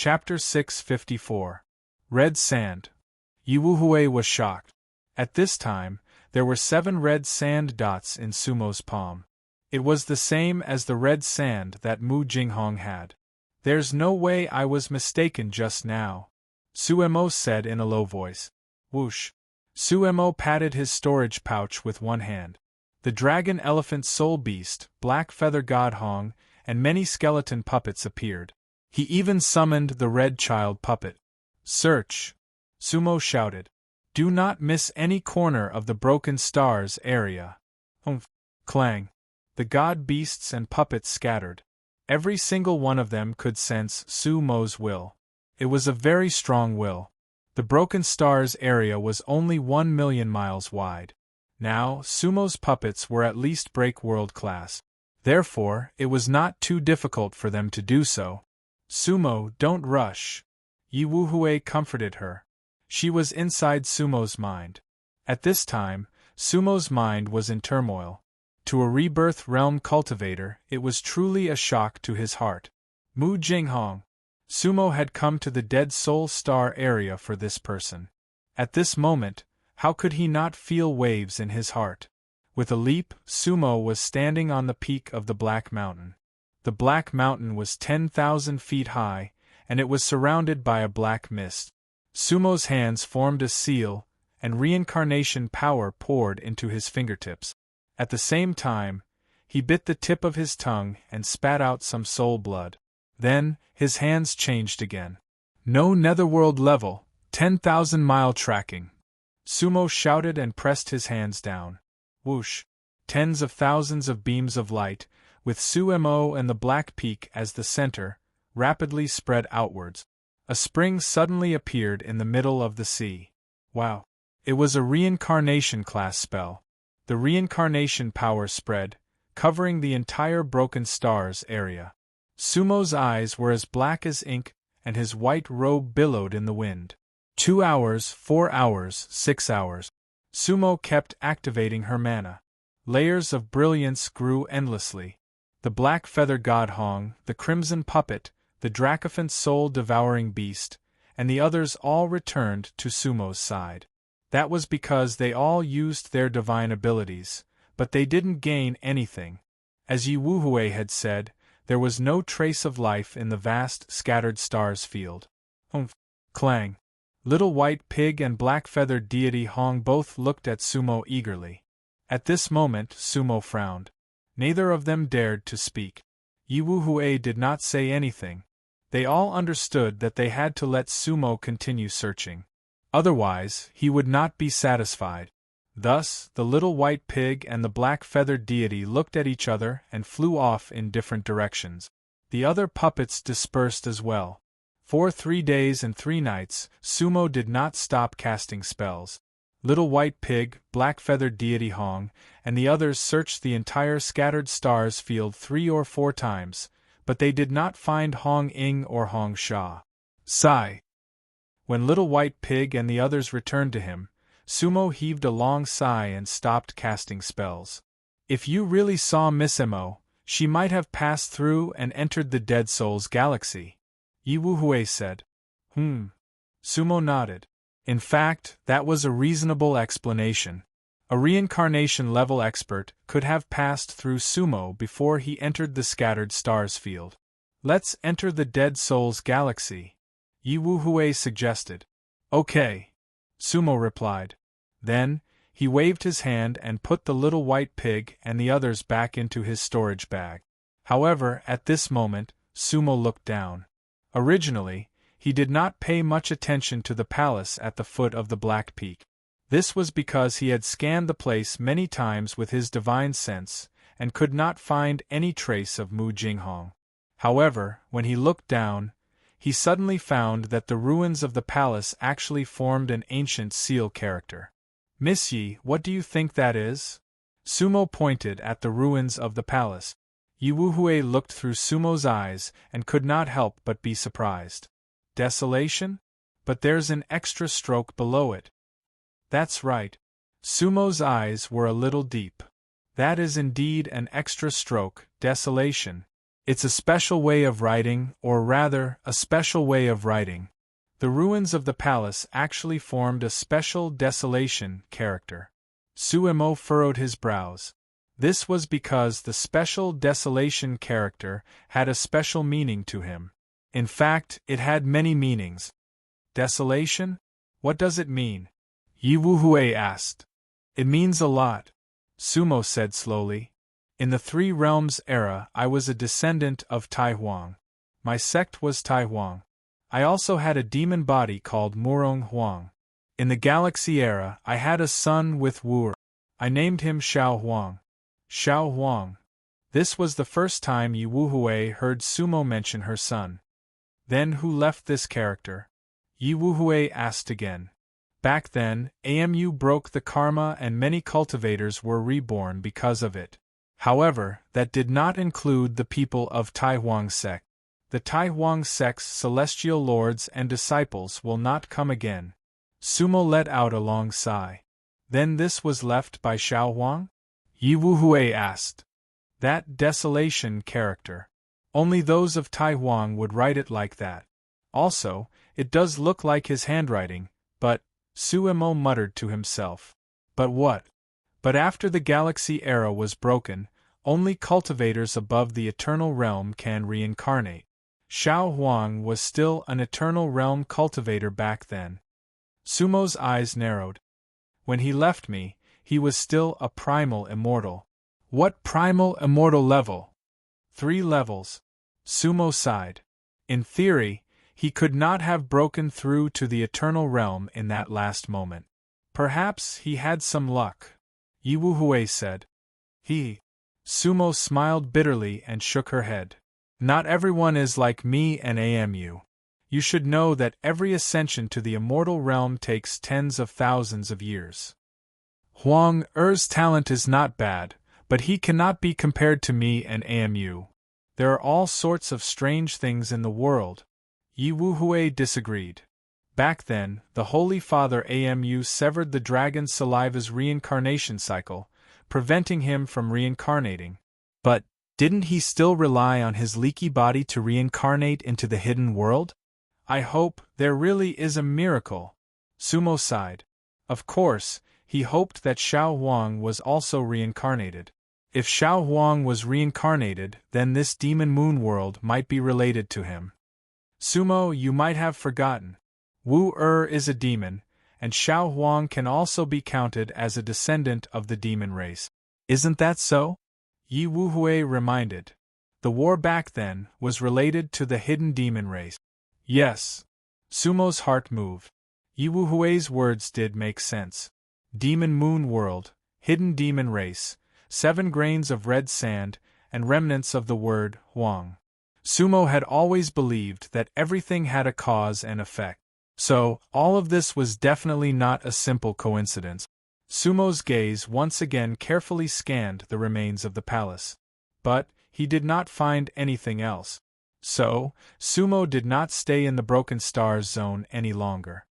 Chapter 654. Red Sand. Yiwuhui was shocked. At this time, there were 7 red sand dots in Sumo's palm. It was the same as the red sand that Mu Jinghong had. "There's no way I was mistaken just now," Suemo said in a low voice. Whoosh. Suemo patted his storage pouch with one hand. The dragon elephant soul beast, black feather god Hong, and many skeleton puppets appeared. He even summoned the red child puppet. "Search!" Sumo shouted. "Do not miss any corner of the Broken Stars area." Humph! Clang! The god beasts and puppets scattered. Every single one of them could sense Sumo's will. It was a very strong will. The Broken Stars area was only 1,000,000 miles wide. Now, Sumo's puppets were at least break world class. Therefore, it was not too difficult for them to do so. "Sumo, don't rush," Yiwuhui comforted her. She was inside Sumo's mind. At this time, Sumo's mind was in turmoil. To a rebirth realm cultivator, it was truly a shock to his heart. Mu Jinghong. Sumo had come to the Dead Soul Star area for this person. At this moment, how could he not feel waves in his heart? With a leap, Sumo was standing on the peak of the Black Mountain. The Black Mountain was 10,000 feet high, and it was surrounded by a black mist. Sumo's hands formed a seal, and reincarnation power poured into his fingertips. At the same time, he bit the tip of his tongue and spat out some soul blood. Then, his hands changed again. "No netherworld level, 10,000-mile tracking." Sumo shouted and pressed his hands down. Whoosh! Tens of thousands of beams of light, with Suemo and the Black Peak as the center, rapidly spread outwards. A spring suddenly appeared in the middle of the sea. Wow! It was a reincarnation class spell. The reincarnation power spread, covering the entire Broken Stars area. Sumo's eyes were as black as ink, and his white robe billowed in the wind. 2 hours, 4 hours, 6 hours. Sumo kept activating her mana. Layers of brilliance grew endlessly. The black feather god Hong, the crimson puppet, the Dracophant soul-devouring beast, and the others all returned to Sumo's side. That was because they all used their divine abilities, but they didn't gain anything. As Yiwuhui had said, there was no trace of life in the vast, scattered stars field. Humph! Clang! Little White Pig and black-feathered deity Hong both looked at Sumo eagerly. At this moment, Sumo frowned. Neither of them dared to speak. Yiwuhui did not say anything. They all understood that they had to let Sumo continue searching. Otherwise, he would not be satisfied. Thus, the little white pig and the black-feathered deity looked at each other and flew off in different directions. The other puppets dispersed as well. For 3 days and 3 nights, Sumo did not stop casting spells. Little White Pig, black-feathered deity Hong, and the others searched the entire scattered stars field 3 or 4 times, but they did not find Hong Ing or Hong Sha. Sigh. When Little White Pig and the others returned to him, Sumo heaved a long sigh and stopped casting spells. "If you really saw Miss Emo, she might have passed through and entered the Dead Souls galaxy," Yiwuhui said. Sumo nodded. In fact, that was a reasonable explanation. A reincarnation level expert could have passed through Sumo before he entered the scattered stars field. "Let's enter the Dead Souls galaxy," Yiwuhui suggested. "Okay," Sumo replied. Then, he waved his hand and put the little white pig and the others back into his storage bag. However, at this moment, Sumo looked down. Originally, he did not pay much attention to the palace at the foot of the Black Peak. This was because he had scanned the place many times with his divine sense, and could not find any trace of Mu Jinghong. However, when he looked down, he suddenly found that the ruins of the palace actually formed an ancient seal character. "Miss Yi, what do you think that is?" Sumo pointed at the ruins of the palace. Yiwuhui looked through Sumo's eyes and could not help but be surprised. "Desolation? But there's an extra stroke below it." "That's right." Sumo's eyes were a little deep. "That is indeed an extra stroke, desolation. It's a special way of writing, or rather, a special way of writing. The ruins of the palace actually formed a special desolation character. Suemo furrowed his brows. This was because the special desolation character had a special meaning to him. In fact, it had many meanings. Desolation? What does it mean? Yi Wuhui asked. It means a lot, Sumo said slowly. In the Three Realms era, I was a descendant of Tai Huang. My sect was Tai Huang. I also had a demon body called Murong Huang. In the Galaxy era, I had a son with Wu. I named him Xiao Huang. Xiao Huang. This was the first time Yi Wuhui heard Sumo mention her son. Then who left this character? Yi Wuhui asked again. Back then, AMU broke the karma and many cultivators were reborn because of it. However, that did not include the people of Tai Huang sect. The Tai Huang sect's celestial lords and disciples will not come again. Sumo let out a long sigh. Then this was left by Xiao Huang? Yi Wuhui asked. That desolation character. Only those of Tai Huang would write it like that. Also, it does look like his handwriting, but, Suemo muttered to himself. But what? But after the Galaxy era was broken, only cultivators above the Eternal Realm can reincarnate. Xiao Huang was still an Eternal Realm cultivator back then. Sumo's eyes narrowed. When he left me, he was still a primal immortal. What primal immortal level? 3 levels. Sumo sighed. In theory, he could not have broken through to the Eternal Realm in that last moment. Perhaps he had some luck. Yi Wuhui said. Sumo smiled bitterly and shook her head. Not everyone is like me and AMU. You should know that every ascension to the immortal realm takes tens of thousands of years. Huang Er's talent is not bad, but he cannot be compared to me and AMU. There are all sorts of strange things in the world. Yi Wuhui disagreed. Back then, the Holy Father AMU severed the dragon's saliva's reincarnation cycle, preventing him from reincarnating. But, didn't he still rely on his leaky body to reincarnate into the hidden world? I hope there really is a miracle. Sumo sighed. Of course, he hoped that Xiao Huang was also reincarnated. If Xiao Huang was reincarnated, then this demon moon world might be related to him. Sumo, you might have forgotten. Wu is a demon, and Xiao Huang can also be counted as a descendant of the demon race. Isn't that so? Yi Wuhui reminded. The war back then was related to the hidden demon race. Yes. Sumo's heart moved. Yi Wuhui's words did make sense. Demon moon world, hidden demon race, 7 grains of red sand, and remnants of the word Huang. Sumo had always believed that everything had a cause and effect. So, all of this was definitely not a simple coincidence. Sumo's gaze once again carefully scanned the remains of the palace. But, he did not find anything else. So, Sumo did not stay in the Broken Stars zone any longer.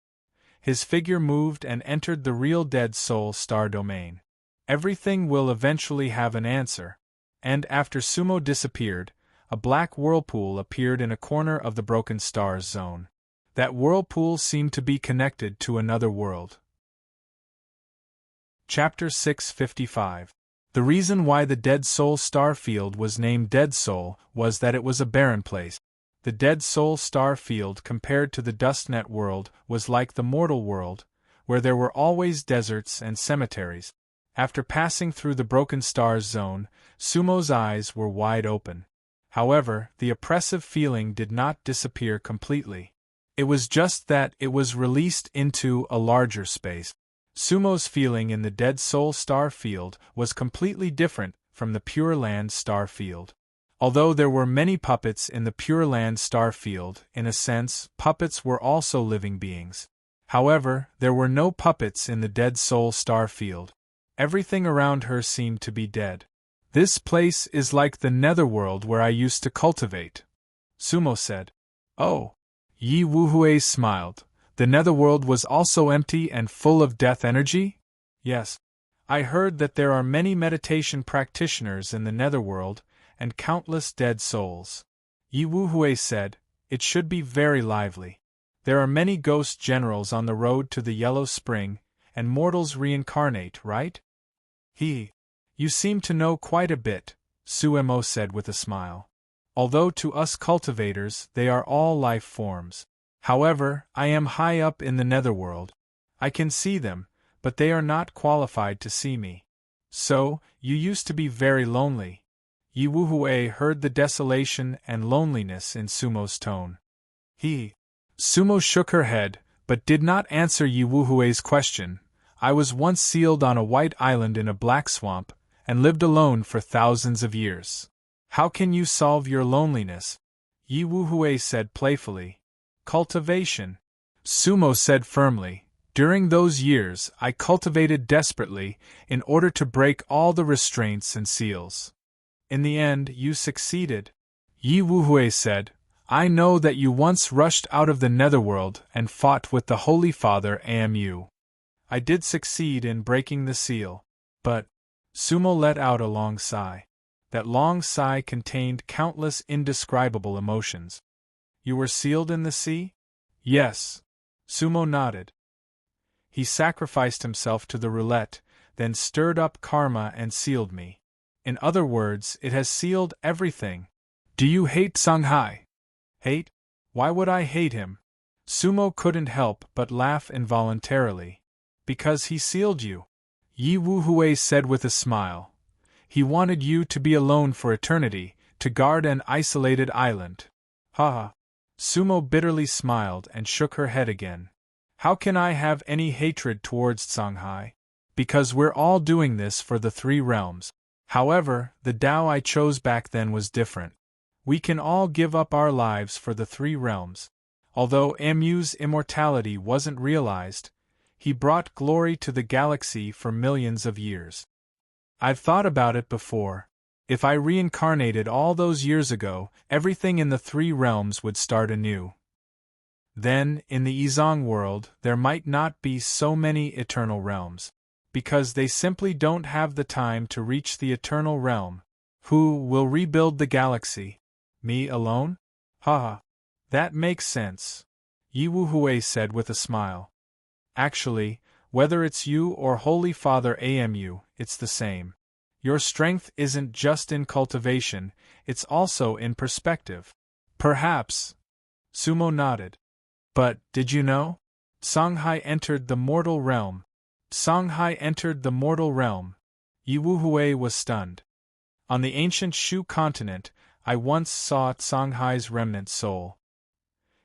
His figure moved and entered the real Dead Soul Star domain. Everything will eventually have an answer. And after Sumo disappeared, a black whirlpool appeared in a corner of the Broken Stars zone. That whirlpool seemed to be connected to another world. Chapter 655. The reason why the Dead Soul Star Field was named Dead Soul was that it was a barren place. The Dead Soul Star Field compared to the Dustnet world was like the mortal world, where there were always deserts and cemeteries. After passing through the Broken Stars zone, Sumo's eyes were wide open. However, the oppressive feeling did not disappear completely. It was just that it was released into a larger space. Sumo's feeling in the Dead Soul Star Field was completely different from the Pure Land Star Field. Although there were many puppets in the Pure Land Star Field, in a sense, puppets were also living beings. However, there were no puppets in the Dead Soul Star Field. Everything around her seemed to be dead. This place is like the netherworld where I used to cultivate, Sumo said. Oh. Yi Wuhui smiled. The netherworld was also empty and full of death energy? Yes. I heard that there are many meditation practitioners in the netherworld, and countless dead souls. Yi Wuhui said, "It should be very lively. There are many ghost generals on the road to the Yellow Spring, and mortals reincarnate, right?" You seem to know quite a bit," Suemo said with a smile. "Although to us cultivators they are all life forms. However, I am high up in the netherworld. I can see them, but they are not qualified to see me. So, you used to be very lonely." Yi Wuhui heard the desolation and loneliness in Sumo's tone. Sumo shook her head, but did not answer Yi Wuhui's question. "I was once sealed on a white island in a black swamp, and lived alone for thousands of years. How can you solve your loneliness?" Yi Wuhui said playfully. "Cultivation," Sumo said firmly. "During those years I cultivated desperately, in order to break all the restraints and seals. In the end you succeeded." Yi Wuhui said, "I know that you once rushed out of the netherworld and fought with the Holy Father Amu. I did succeed in breaking the seal, but—" Sumo let out a long sigh. That long sigh contained countless indescribable emotions. "You were sealed in the sea?" "Yes." Sumo nodded. "He sacrificed himself to the roulette, then stirred up karma and sealed me. In other words, it has sealed everything. Do you hate Songhai?" "Hate? Why would I hate him?" Sumo couldn't help but laugh involuntarily. "Because he sealed you," Yi Wuhui said with a smile. "He wanted you to be alone for eternity, to guard an isolated island." "Ha ha." Sumo bitterly smiled and shook her head again. "How can I have any hatred towards Songhai? Because we're all doing this for the three realms. However, the Tao I chose back then was different. We can all give up our lives for the three realms. Although Amu's immortality wasn't realized, he brought glory to the galaxy for millions of years. I've thought about it before. If I reincarnated all those years ago, everything in the three realms would start anew. Then, in the Izong world, there might not be so many eternal realms. Because they simply don't have the time to reach the eternal realm. Who will rebuild the galaxy? Me alone? Ha! That makes sense," Yi Wuhui said with a smile. "Actually, whether it's you or Holy Father Amu, it's the same. Your strength isn't just in cultivation, it's also in perspective." "Perhaps." Sumo nodded. "But, did you know? Songhai entered the mortal realm." "Songhai entered the mortal realm." Yi Wuhui was stunned. "On the ancient Shu continent, I once saw Songhai's remnant soul.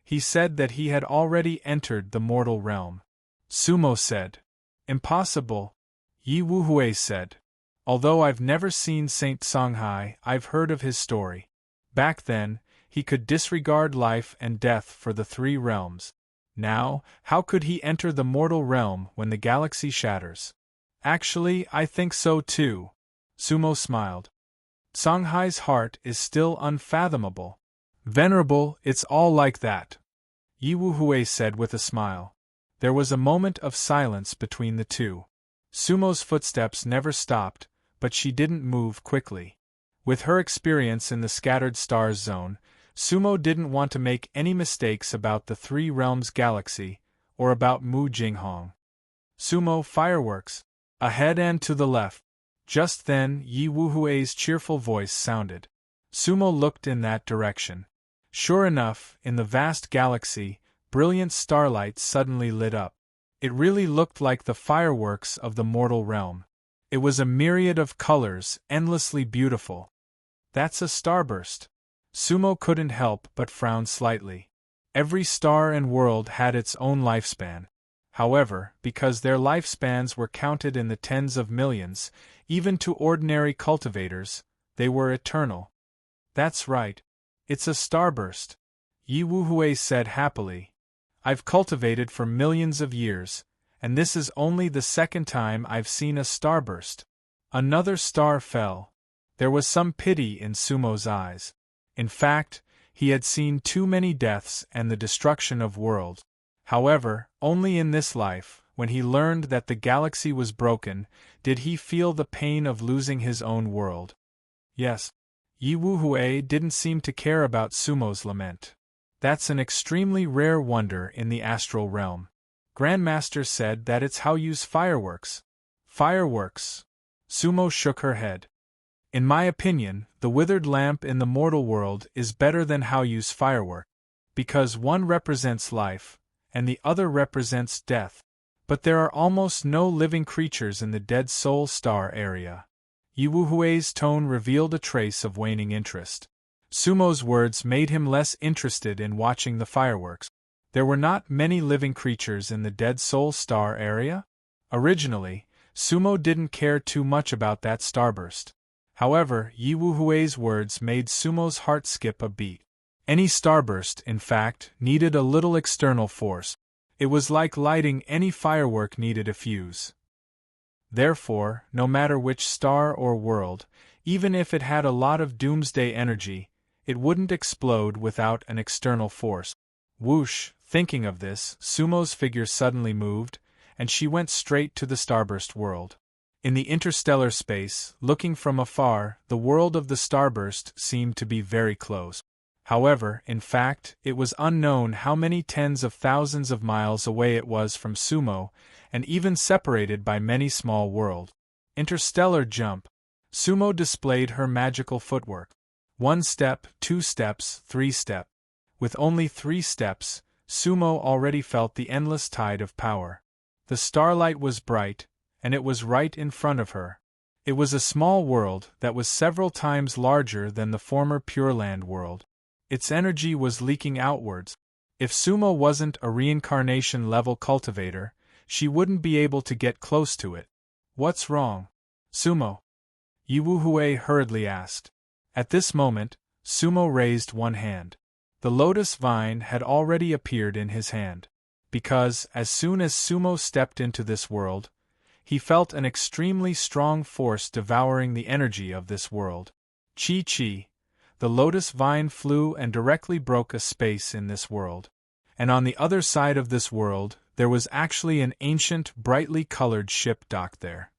He said that he had already entered the mortal realm." Sumo said. "Impossible," Yi Wuhui said. "Although I've never seen Saint Songhai, I've heard of his story. Back then, he could disregard life and death for the three realms. Now, how could he enter the mortal realm when the galaxy shatters?" "Actually, I think so too," Sumo smiled. "Songhai's heart is still unfathomable." "Venerable, it's all like that," Yi Wuhui said with a smile. There was a moment of silence between the two. Sumo's footsteps never stopped, but she didn't move quickly. With her experience in the scattered stars zone, Sumo didn't want to make any mistakes about the Three Realms galaxy, or about Mu Jinghong. "Sumo, fireworks! Ahead and to the left!" Just then, Yi Wuhui's cheerful voice sounded. Sumo looked in that direction. Sure enough, in the vast galaxy, brilliant starlight suddenly lit up. It really looked like the fireworks of the mortal realm. It was a myriad of colors, endlessly beautiful. "That's a starburst." Sumo couldn't help but frown slightly. Every star and world had its own lifespan. However, because their lifespans were counted in the tens of millions, even to ordinary cultivators, they were eternal. "That's right. It's a starburst," Yi Wuhui said happily. "I've cultivated for millions of years, and this is only the second time I've seen a starburst." Another star fell. There was some pity in Sumo's eyes. In fact, he had seen too many deaths and the destruction of worlds. However, only in this life, when he learned that the galaxy was broken, did he feel the pain of losing his own world. "Yes," Yi Wuhui didn't seem to care about Sumo's lament. That's an extremely rare wonder in the astral realm. Grandmaster said that it's how use fireworks. Fireworks? Sumo shook her head. In my opinion, the withered lamp in the mortal world is better than how use firework, because one represents life, and the other represents death. But there are almost no living creatures in the dead soul star area. Yi Wuhui's tone revealed a trace of waning interest. Sumo's words made him less interested in watching the fireworks. There were not many living creatures in the dead soul star area? Originally, Sumo didn't care too much about that starburst. However, Yi Wuhui's words made Sumo's heart skip a beat. Any starburst, in fact, needed a little external force. It was like lighting any firework needed a fuse. Therefore, no matter which star or world, even if it had a lot of doomsday energy, it wouldn't explode without an external force. Whoosh! Thinking of this, Sumo's figure suddenly moved, and she went straight to the starburst world. In the interstellar space, looking from afar, the world of the starburst seemed to be very close. However, in fact, it was unknown how many tens of thousands of miles away it was from Sumo, and even separated by many small worlds. Interstellar jump. Sumo displayed her magical footwork. 1 step, 2 steps, 3 steps. With only 3 steps, Sumo already felt the endless tide of power. The starlight was bright, and it was right in front of her. It was a small world that was several times larger than the former Pure Land world. Its energy was leaking outwards. If Sumo wasn't a reincarnation-level cultivator, she wouldn't be able to get close to it. What's wrong, Sumo? Yi Wuhui hurriedly asked. At this moment, Sumo raised one hand. The lotus vine had already appeared in his hand. Because, as soon as Sumo stepped into this world, he felt an extremely strong force devouring the energy of this world. Chi. The lotus vine flew and directly broke a space in this world. And on the other side of this world, there was actually an ancient, brightly colored ship docked there.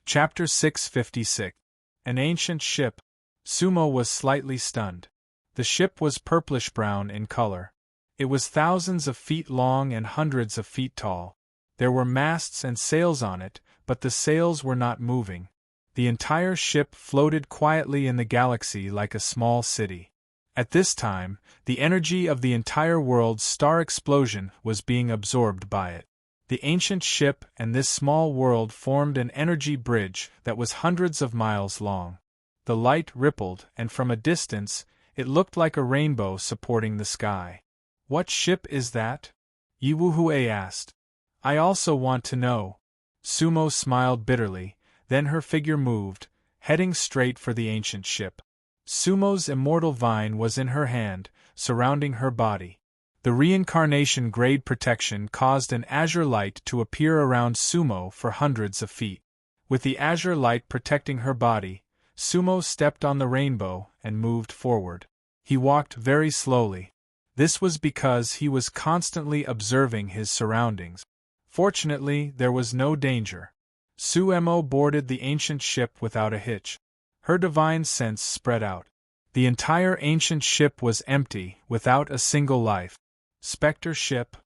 Chapter 656. An ancient ship. Sumo was slightly stunned. The ship was purplish-brown in color. It was thousands of feet long and hundreds of feet tall. There were masts and sails on it, but the sails were not moving. The entire ship floated quietly in the galaxy like a small city. At this time, the energy of the entire world's star explosion was being absorbed by it. The ancient ship and this small world formed an energy bridge that was hundreds of miles long. The light rippled, and from a distance, it looked like a rainbow supporting the sky. What ship is that? Yi Wuhui asked. I also want to know. Sumo smiled bitterly, then her figure moved, heading straight for the ancient ship. Sumo's immortal vine was in her hand, surrounding her body. The reincarnation-grade protection caused an azure light to appear around Sumo for hundreds of feet. With the azure light protecting her body, Sumo stepped on the rainbow and moved forward. He walked very slowly. This was because he was constantly observing his surroundings. Fortunately, there was no danger. Sumo boarded the ancient ship without a hitch. Her divine sense spread out. The entire ancient ship was empty, without a single life. Spectre ship?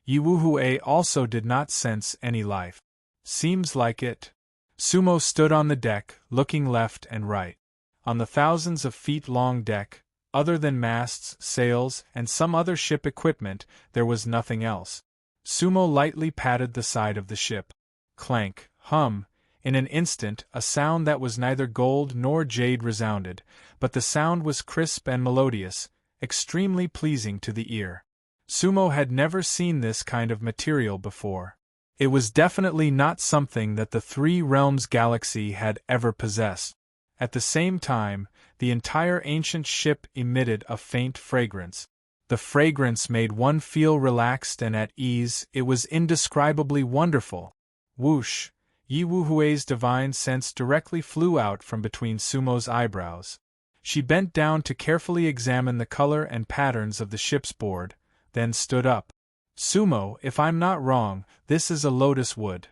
Yi Wuhui also did not sense any life. Seems like it. Sumo stood on the deck, looking left and right. On the thousands of feet-long deck, other than masts, sails, and some other ship equipment, there was nothing else. Sumo lightly patted the side of the ship. Clank, hum. In an instant, a sound that was neither gold nor jade resounded, but the sound was crisp and melodious, extremely pleasing to the ear. Sumo had never seen this kind of material before. It was definitely not something that the Three Realms galaxy had ever possessed. At the same time, the entire ancient ship emitted a faint fragrance. The fragrance made one feel relaxed and at ease. It was indescribably wonderful. Whoosh! Yi Wuhui's divine sense directly flew out from between Sumo's eyebrows. She bent down to carefully examine the color and patterns of the ship's board, then stood up. Sumo, if I'm not wrong, this is a lotus wood.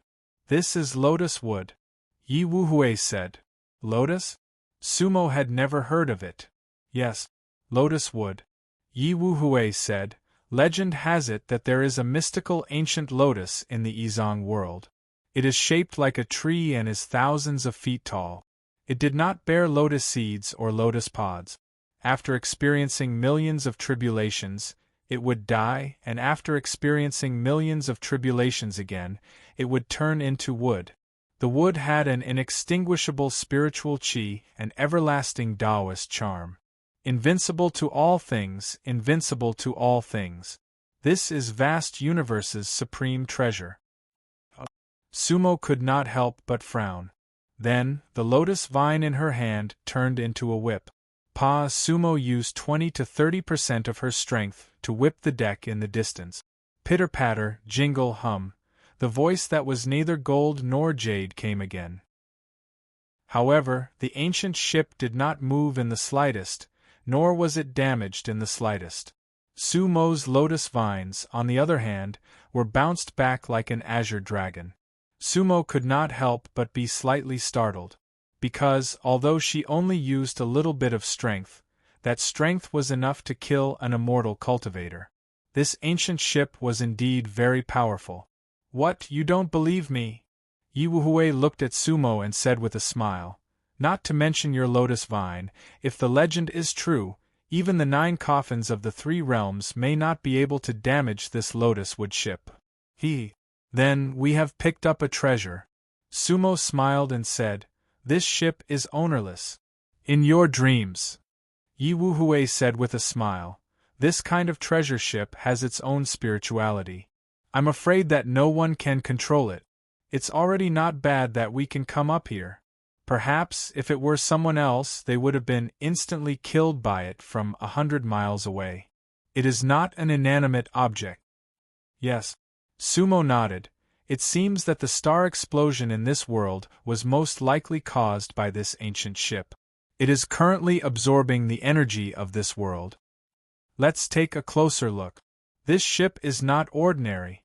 This is lotus wood. Yi Wuhui said. Lotus? Sumo had never heard of it. Yes, lotus wood. Yi Wuhui said, legend has it that there is a mystical ancient lotus in the Izong world. It is shaped like a tree and is thousands of feet tall. It did not bear lotus seeds or lotus pods. After experiencing millions of tribulations, it would die, and after experiencing millions of tribulations again, it would turn into wood. The wood had an inextinguishable spiritual qi and everlasting Taoist charm. Invincible to all things, invincible to all things. This is vast universe's supreme treasure. Sumo could not help but frown. Then, the lotus vine in her hand turned into a whip. Sumo used 20 to 30% of her strength to whip the deck in the distance. Pitter-patter, jingle, hum. The voice that was neither gold nor jade came again. However, the ancient ship did not move in the slightest, nor was it damaged in the slightest. Sumo's lotus vines, on the other hand, were bounced back like an azure dragon. Sumo could not help but be slightly startled, because, although she only used a little bit of strength, that strength was enough to kill an immortal cultivator. This ancient ship was indeed very powerful. What, you don't believe me? Yi Wuhui looked at Sumo and said with a smile, not to mention your lotus vine, if the legend is true, even the 9 coffins of the 3 realms may not be able to damage this lotus wood ship. Then we have picked up a treasure. Sumo smiled and said, this ship is ownerless. In your dreams. Yi Wuhui said with a smile, this kind of treasure ship has its own spirituality. I'm afraid that no one can control it. It's already not bad that we can come up here. Perhaps, if it were someone else, they would have been instantly killed by it from 100 miles away. It is not an inanimate object. Yes. Sumo nodded. It seems that the star explosion in this world was most likely caused by this ancient ship. It is currently absorbing the energy of this world. Let's take a closer look. This ship is not ordinary.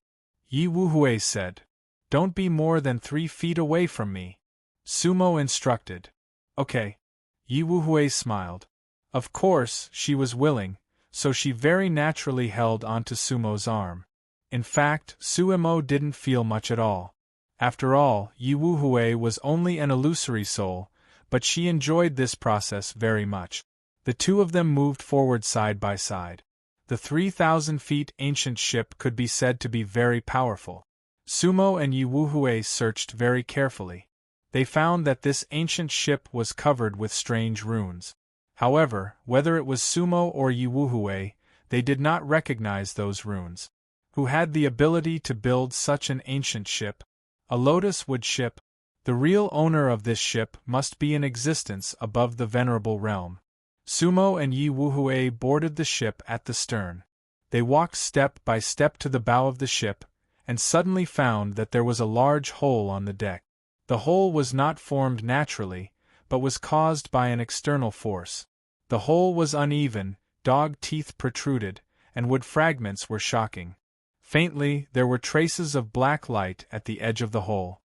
Yi Wuhui said. Don't be more than 3 feet away from me. Sumo instructed. Okay. Yi Wuhui smiled. Of course, she was willing, so she very naturally held onto Sumo's arm. In fact, Sumo didn't feel much at all. After all, Yi Wuhui was only an illusory soul, but she enjoyed this process very much. The two of them moved forward side by side. The 3,000 feet ancient ship could be said to be very powerful. Sumo and Yi Wuhui searched very carefully. They found that this ancient ship was covered with strange runes. However, whether it was Sumo or Yi Wuhui, they did not recognize those runes. Who had the ability to build such an ancient ship? A lotus wood ship? The real owner of this ship must be in existence above the venerable realm. Sumo and Yi Wuhui boarded the ship at the stern. They walked step by step to the bow of the ship, and suddenly found that there was a large hole on the deck. The hole was not formed naturally, but was caused by an external force. The hole was uneven, dog teeth protruded, and wood fragments were shocking. Faintly, there were traces of black light at the edge of the hole.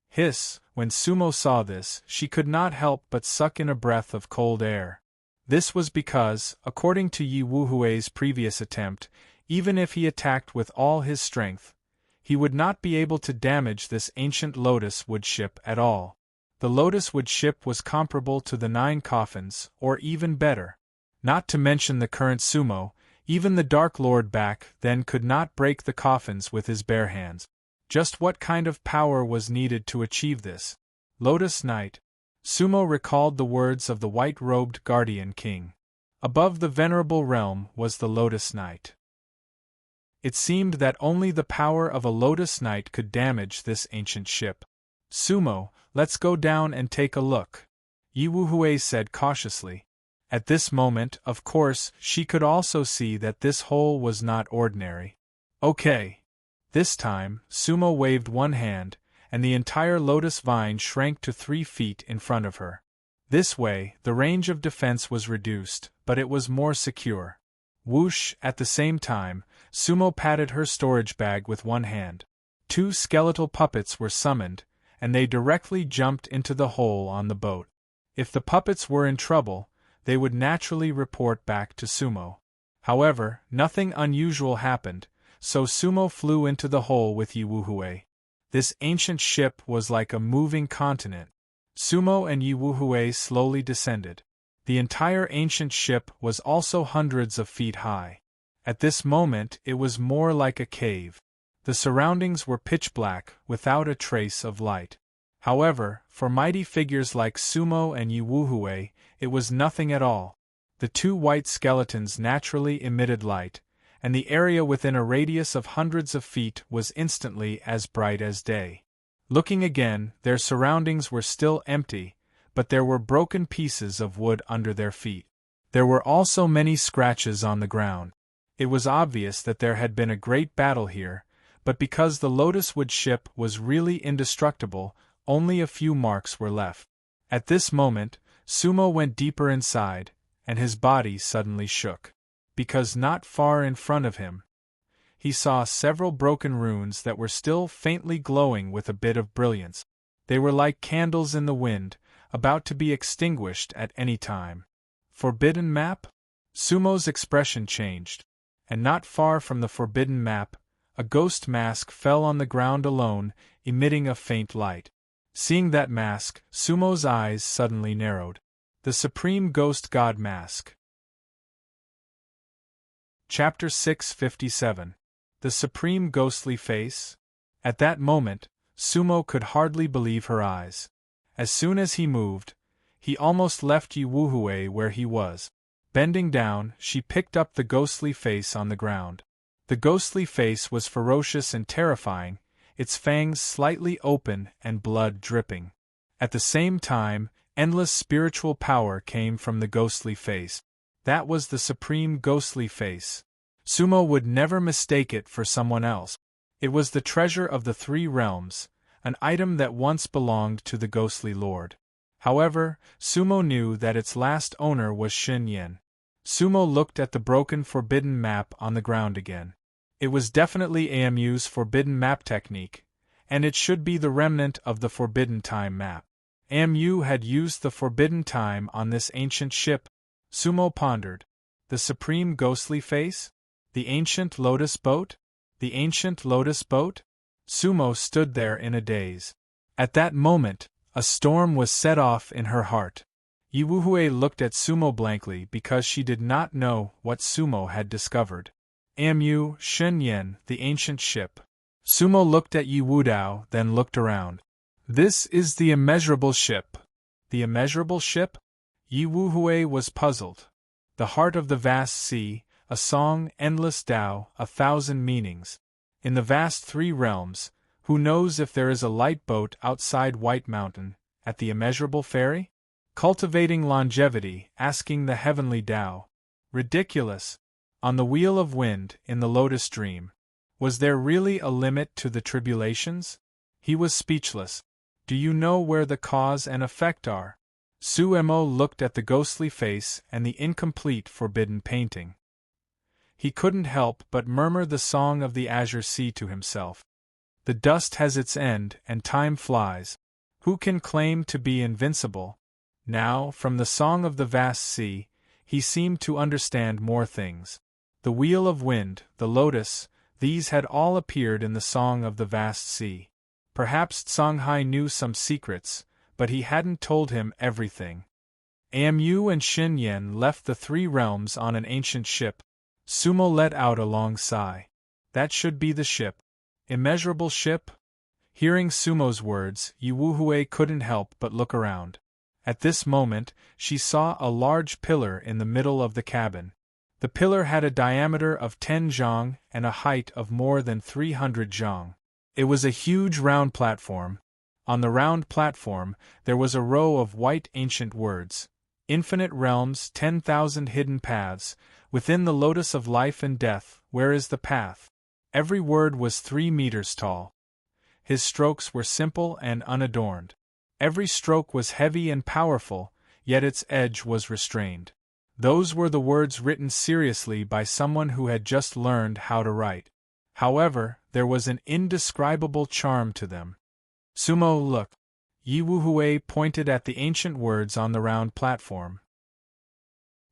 Hiss, when Sumo saw this, she could not help but suck in a breath of cold air. This was because, according to Yi Wuhui's previous attempt, even if he attacked with all his strength, he would not be able to damage this ancient lotus wood ship at all. The lotus wood ship was comparable to the 9 coffins, or even better. Not to mention the current Sumo, even the Dark Lord back then could not break the coffins with his bare hands. Just what kind of power was needed to achieve this? Lotus Knight. Sumo recalled the words of the white-robed guardian king. Above the venerable realm was the Lotus Knight. It seemed that only the power of a Lotus Knight could damage this ancient ship. Sumo, let's go down and take a look, Yi Wuhui said cautiously. At this moment, of course, she could also see that this hole was not ordinary. Okay. This time, Sumo waved one hand, and the entire lotus vine shrank to 3 feet in front of her. This way, the range of defense was reduced, but it was more secure. Whoosh! At the same time, Sumo patted her storage bag with one hand. 2 skeletal puppets were summoned, and they directly jumped into the hole on the boat. If the puppets were in trouble, they would naturally report back to Sumo. However, nothing unusual happened, so Sumo flew into the hole with Yiwuhui. This ancient ship was like a moving continent. Sumo and Yiwuhui slowly descended. The entire ancient ship was also hundreds of feet high. At this moment it was more like a cave. The surroundings were pitch black, without a trace of light. However, for mighty figures like Sumo and Yiwuhui, it was nothing at all. The two white skeletons naturally emitted light, and the area within a radius of hundreds of feet was instantly as bright as day. Looking again, their surroundings were still empty, but there were broken pieces of wood under their feet. There were also many scratches on the ground. It was obvious that there had been a great battle here, but because the lotus wood ship was really indestructible, only a few marks were left. At this moment, Sumo went deeper inside, and his body suddenly shook. Because not far in front of him, he saw several broken runes that were still faintly glowing with a bit of brilliance. They were like candles in the wind, about to be extinguished at any time. Forbidden map? Sumo's expression changed, and not far from the forbidden map, a ghost mask fell on the ground alone, emitting a faint light. Seeing that mask, Sumo's eyes suddenly narrowed. The Supreme Ghost God Mask. Chapter 657. The Supreme Ghostly Face? At that moment, Sumo could hardly believe her eyes. As soon as he moved, he almost left Yiwuhui where he was. Bending down, she picked up the ghostly face on the ground. The ghostly face was ferocious and terrifying, its fangs slightly open and blood dripping. At the same time, endless spiritual power came from the ghostly face. That was the supreme ghostly face. Sumo would never mistake it for someone else. It was the treasure of the three realms, an item that once belonged to the ghostly lord. However, Sumo knew that its last owner was Shin Yen. Sumo looked at the broken forbidden map on the ground again. It was definitely AMU's forbidden map technique, and it should be the remnant of the forbidden time map. AMU had used the forbidden time on this ancient ship. Sumo pondered. The supreme ghostly face? The ancient lotus boat? The ancient lotus boat? Sumo stood there in a daze. At that moment, a storm was set off in her heart. Yiwuhui looked at Sumo blankly because she did not know what Sumo had discovered. Amu, Shin Yen, the ancient ship. Sumo looked at Yiwudao, then looked around. This is the immeasurable ship. The immeasurable ship? Yiwuhui was puzzled. The heart of the vast sea, a song, endless Tao, 1,000 meanings. In the vast three realms, who knows if there is a light boat outside White Mountain, at the immeasurable ferry? Cultivating longevity, asking the heavenly Tao. Ridiculous. On the wheel of wind, in the lotus dream. Was there really a limit to the tribulations? He was speechless. Do you know where the cause and effect are? Suemo looked at the ghostly face and the incomplete forbidden painting. He couldn't help but murmur the song of the azure sea to himself. The dust has its end, and time flies. Who can claim to be invincible? Now, from the song of the vast sea, he seemed to understand more things. The wheel of wind, the lotus, these had all appeared in the song of the vast sea. Perhaps Songhai knew some secrets, but he hadn't told him everything. Amu and Shin Yen left the three realms on an ancient ship. Sumo let out a long sigh. That should be the ship. Immeasurable ship? Hearing Sumo's words, Yiwuhui couldn't help but look around. At this moment, she saw a large pillar in the middle of the cabin. The pillar had a diameter of 10 zhang and a height of more than 300 zhang. It was a huge round platform. On the round platform, there was a row of white ancient words. Infinite realms, 10,000 hidden paths. Within the lotus of life and death, where is the path? Every word was 3 meters tall. His strokes were simple and unadorned. Every stroke was heavy and powerful, yet its edge was restrained. Those were the words written seriously by someone who had just learned how to write. However, there was an indescribable charm to them. Sumo looked. Yi Wuhui pointed at the ancient words on the round platform.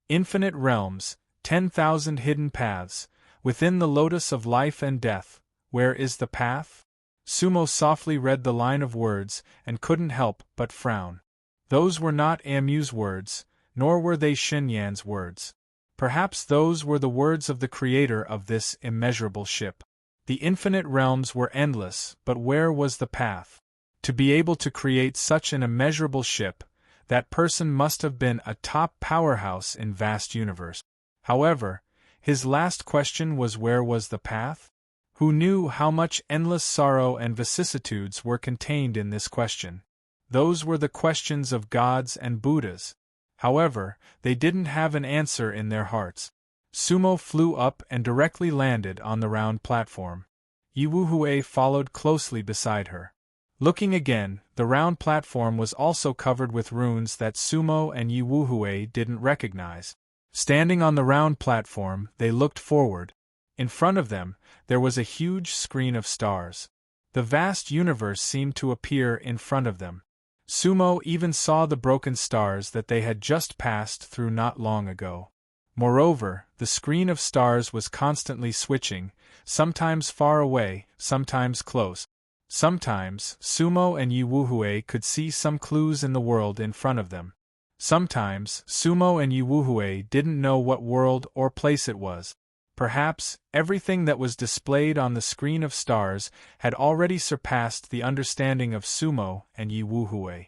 Infinite realms, 10,000 hidden paths, within the lotus of life and death, where is the path? Sumo softly read the line of words and couldn't help but frown. Those were not Amu's words, nor were they Xinyan's words. Perhaps those were the words of the creator of this immeasurable ship. The infinite realms were endless, but where was the path? To be able to create such an immeasurable ship, that person must have been a top powerhouse in vast universe. However, his last question was, where was the path? Who knew how much endless sorrow and vicissitudes were contained in this question? Those were the questions of gods and Buddhas. However, they didn't have an answer in their hearts. Sumo flew up and directly landed on the round platform. Yi Wuhui followed closely beside her. Looking again, the round platform was also covered with runes that Sumo and Yi Wuhui didn't recognize. Standing on the round platform, they looked forward. In front of them, there was a huge screen of stars. The vast universe seemed to appear in front of them. Sumo even saw the broken stars that they had just passed through not long ago. Moreover, the screen of stars was constantly switching, sometimes far away, sometimes close. Sometimes, Sumo and Yi Wuhui could see some clues in the world in front of them. Sometimes, Sumo and Yi Wuhui didn't know what world or place it was. Perhaps, everything that was displayed on the screen of stars had already surpassed the understanding of Sumo and Yi Wuhui.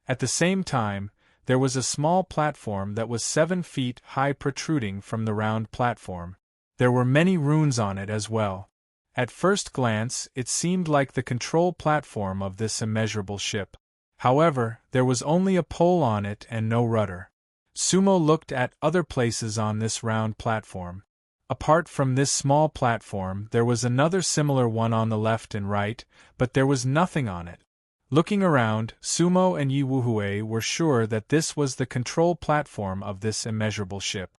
At the same time, there was a small platform that was 7 feet high protruding from the round platform. There were many runes on it as well. At first glance, it seemed like the control platform of this immeasurable ship. However, there was only a pole on it and no rudder. Sumo looked at other places on this round platform. Apart from this small platform, there was another similar one on the left and right, but there was nothing on it. Looking around, Sumo and Yi Wuhui were sure that this was the control platform of this immeasurable ship.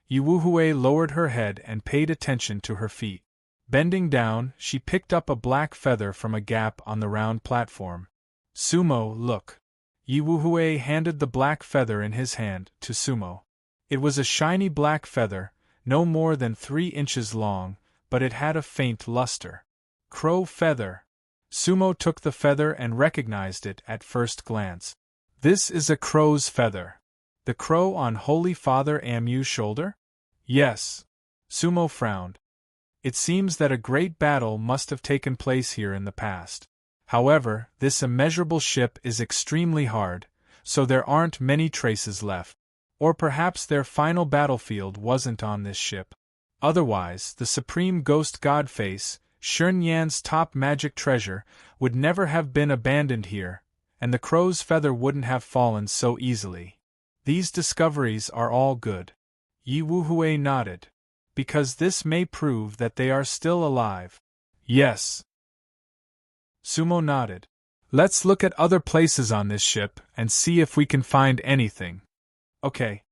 Yi Wuhui lowered her head and paid attention to her feet. Bending down, she picked up a black feather from a gap on the round platform. Sumo, look. Yi Wuhui handed the black feather in his hand to Sumo. It was a shiny black feather, no more than 3 inches long, but it had a faint luster. Crow feather. Sumo took the feather and recognized it at first glance. This is a crow's feather. The crow on Holy Father Amu's shoulder? Yes. Sumo frowned. It seems that a great battle must have taken place here in the past. However, this immeasurable ship is extremely hard, so there aren't many traces left. Or perhaps their final battlefield wasn't on this ship. Otherwise, the supreme ghost god face, Xinyan's top magic treasure, would never have been abandoned here, and the crow's feather wouldn't have fallen so easily. These discoveries are all good. Yi Wuhui nodded. Because this may prove that they are still alive. Yes. Sumo nodded. Let's look at other places on this ship and see if we can find anything. Okay.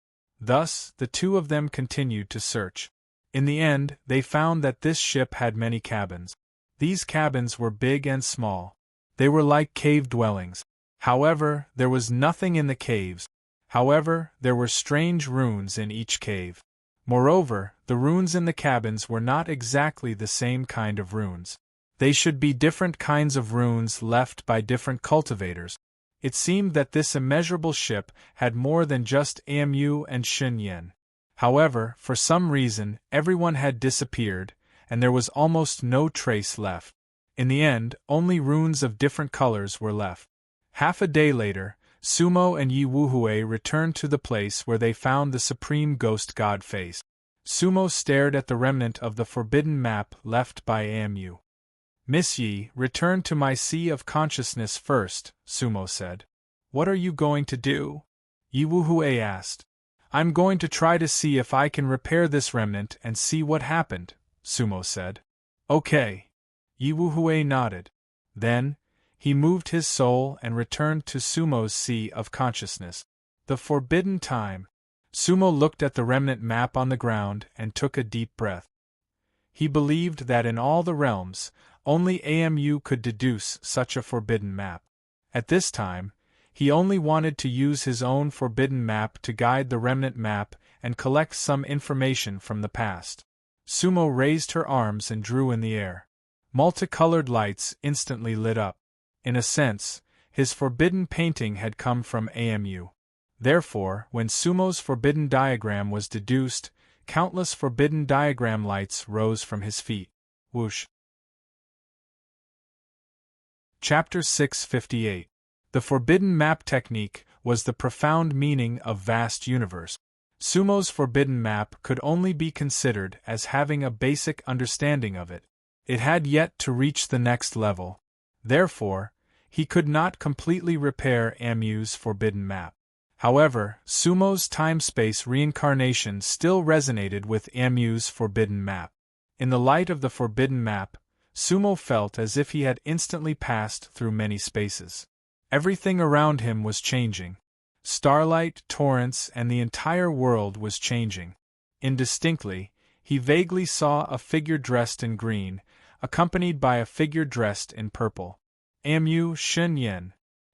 Thus, the two of them continued to search. In the end, they found that this ship had many cabins. These cabins were big and small. They were like cave dwellings. However, there was nothing in the caves. However, there were strange runes in each cave. Moreover, the runes in the cabins were not exactly the same kind of runes. They should be different kinds of runes left by different cultivators. It seemed that this immeasurable ship had more than just Amu and Xinyan. However, for some reason, everyone had disappeared, and there was almost no trace left. In the end, only runes of different colors were left. Half a day later, Sumo and Yi Wuhui returned to the place where they found the supreme ghost god face. Sumo stared at the remnant of the forbidden map left by Amu. Miss Yi, return to my sea of consciousness first, Sumo said. What are you going to do? Yi Wuhui asked. I'm going to try to see if I can repair this remnant and see what happened, Sumo said. Okay. Yi Wuhui nodded. Then, he moved his soul and returned to Sumo's sea of consciousness. The forbidden time. Sumo looked at the remnant map on the ground and took a deep breath. He believed that in all the realms, only Amu could deduce such a forbidden map. At this time, He only wanted to use his own forbidden map to guide the remnant map and collect some information from the past. Sumo raised her arms and drew in the air. Multicolored lights instantly lit up. In a sense, his forbidden painting had come from Amu. Therefore, when Sumo's forbidden diagram was deduced, countless forbidden diagram lights rose from his feet. Whoosh. Chapter 658. The forbidden map technique was the profound meaning of vast universe. Sumo's forbidden map could only be considered as having a basic understanding of it. It had yet to reach the next level. Therefore, he could not completely repair Amu's forbidden map. However, Sumo's time-space reincarnation still resonated with Amu's forbidden map. In the light of the forbidden map, Sumo felt as if he had instantly passed through many spaces. Everything around him was changing. Starlight, torrents, and the entire world was changing. Indistinctly, he vaguely saw a figure dressed in green, accompanied by a figure dressed in purple. Amu Shin Yen.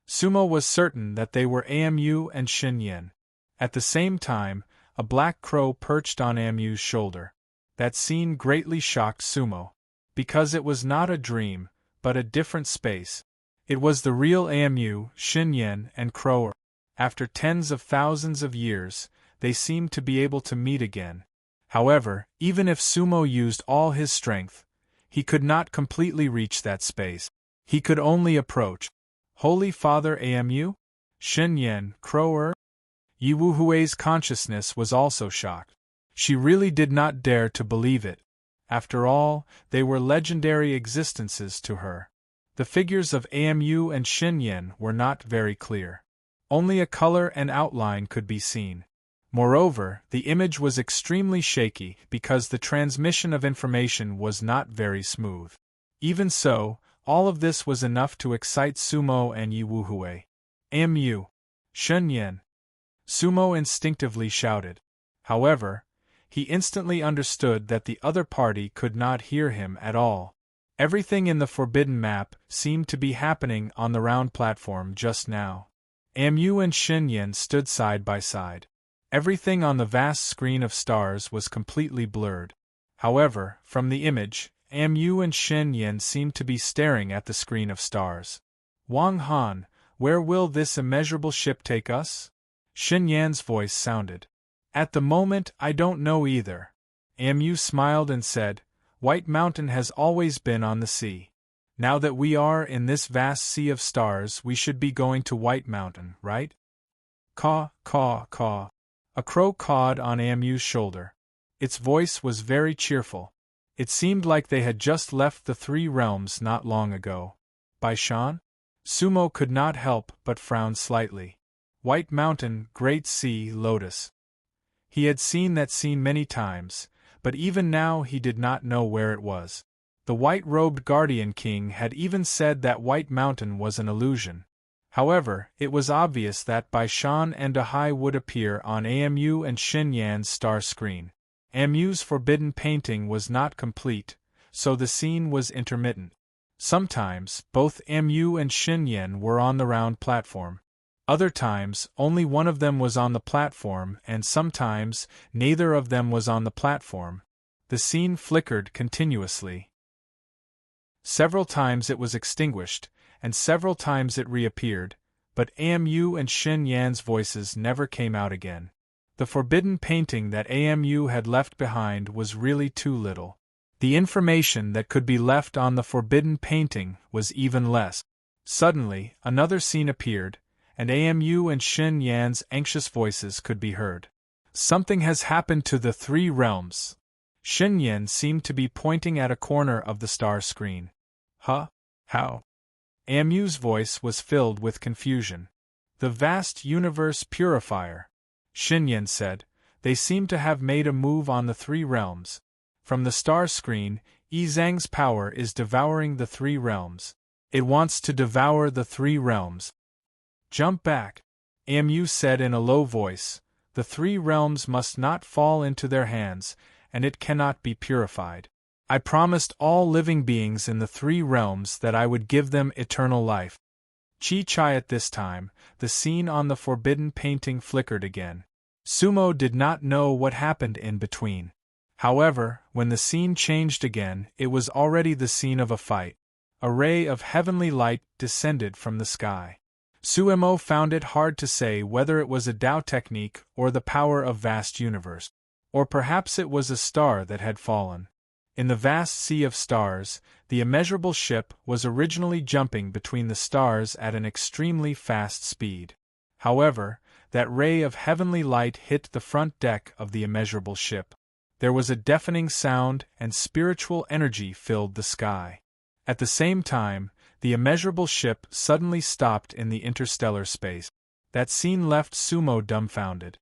Sumo was certain that they were Amu and Shin Yen. At the same time, a black crow perched on Amu's shoulder. That scene greatly shocked Sumo. Because it was not a dream, but a different space. It was the real Amu, Shin Yen, and Crow. After tens of thousands of years, they seemed to be able to meet again. However, even if Sumo used all his strength, he could not completely reach that space. He could only approach. Holy Father Amu? Shin Yen, Crow. Yi Wuhui's consciousness was also shocked. She really did not dare to believe it. After all, they were legendary existences to her. The figures of Amu and Shin Yen were not very clear. Only a color and outline could be seen. Moreover, the image was extremely shaky because the transmission of information was not very smooth. Even so, all of this was enough to excite Sumo and Yi Wuhui. Amu! Shin Yen! Sumo instinctively shouted. However, he instantly understood that the other party could not hear him at all. Everything in the forbidden map seemed to be happening on the round platform just now. Amu and Shin Yen stood side by side. Everything on the vast screen of stars was completely blurred. However, from the image, Amu and Shin Yen seemed to be staring at the screen of stars. Wang Han, where will this immeasurable ship take us? Shin Yan's voice sounded. At the moment, I don't know either. Amu smiled and said, White Mountain has always been on the sea. Now that we are in this vast sea of stars, we should be going to White Mountain, right? Caw, caw, caw. A crow cawed on Amu's shoulder. Its voice was very cheerful. It seemed like they had just left the Three Realms not long ago. By Shan? Sumo could not help but frown slightly. White Mountain, Great Sea, Lotus. He had seen that scene many times, but even now he did not know where it was. The white-robed Guardian King had even said that White Mountain was an illusion. However, it was obvious that Bai Shan and Ahai would appear on Amu and Shin Yan's star screen. Amu's forbidden painting was not complete, so the scene was intermittent. Sometimes, both Amu and Shin Yen were on the round platform. Other times, only one of them was on the platform, and sometimes, neither of them was on the platform. The scene flickered continuously. Several times it was extinguished, and several times it reappeared, but Amu and Shin Yan's voices never came out again. The forbidden painting that Amu had left behind was really too little. The information that could be left on the forbidden painting was even less. Suddenly, another scene appeared, and Amu and Shin Yan's anxious voices could be heard. Something has happened to the Three Realms. Shin Yan seemed to be pointing at a corner of the star screen. Huh? How? Amu's voice was filled with confusion. The vast universe purifier. Shin Yan said, they seem to have made a move on the Three Realms. From the star screen, Yi Zhang's power is devouring the Three Realms. It wants to devour the Three Realms. Jump back, Amu said in a low voice. The Three Realms must not fall into their hands, and it cannot be purified. I promised all living beings in the Three Realms that I would give them eternal life. Chi at this time, the scene on the forbidden painting flickered again. Sumo did not know what happened in between. However, when the scene changed again, it was already the scene of a fight. A ray of heavenly light descended from the sky. Suemo found it hard to say whether it was a Tao technique or the power of vast universe. Or perhaps it was a star that had fallen. In the vast sea of stars, the immeasurable ship was originally jumping between the stars at an extremely fast speed. However, that ray of heavenly light hit the front deck of the immeasurable ship. There was a deafening sound and spiritual energy filled the sky. At the same time, the immeasurable ship suddenly stopped in the interstellar space. That scene left Sumo dumbfounded.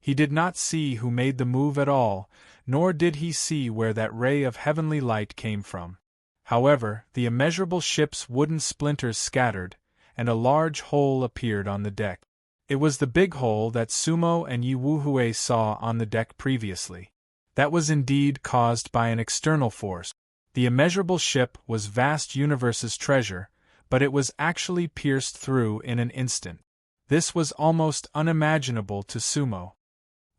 He did not see who made the move at all, nor did he see where that ray of heavenly light came from. However, the immeasurable ship's wooden splinters scattered, and a large hole appeared on the deck. It was the big hole that Sumo and Yi Wuhui saw on the deck previously. That was indeed caused by an external force. The immeasurable ship was vast universe's treasure, but it was actually pierced through in an instant. This was almost unimaginable to Sumo.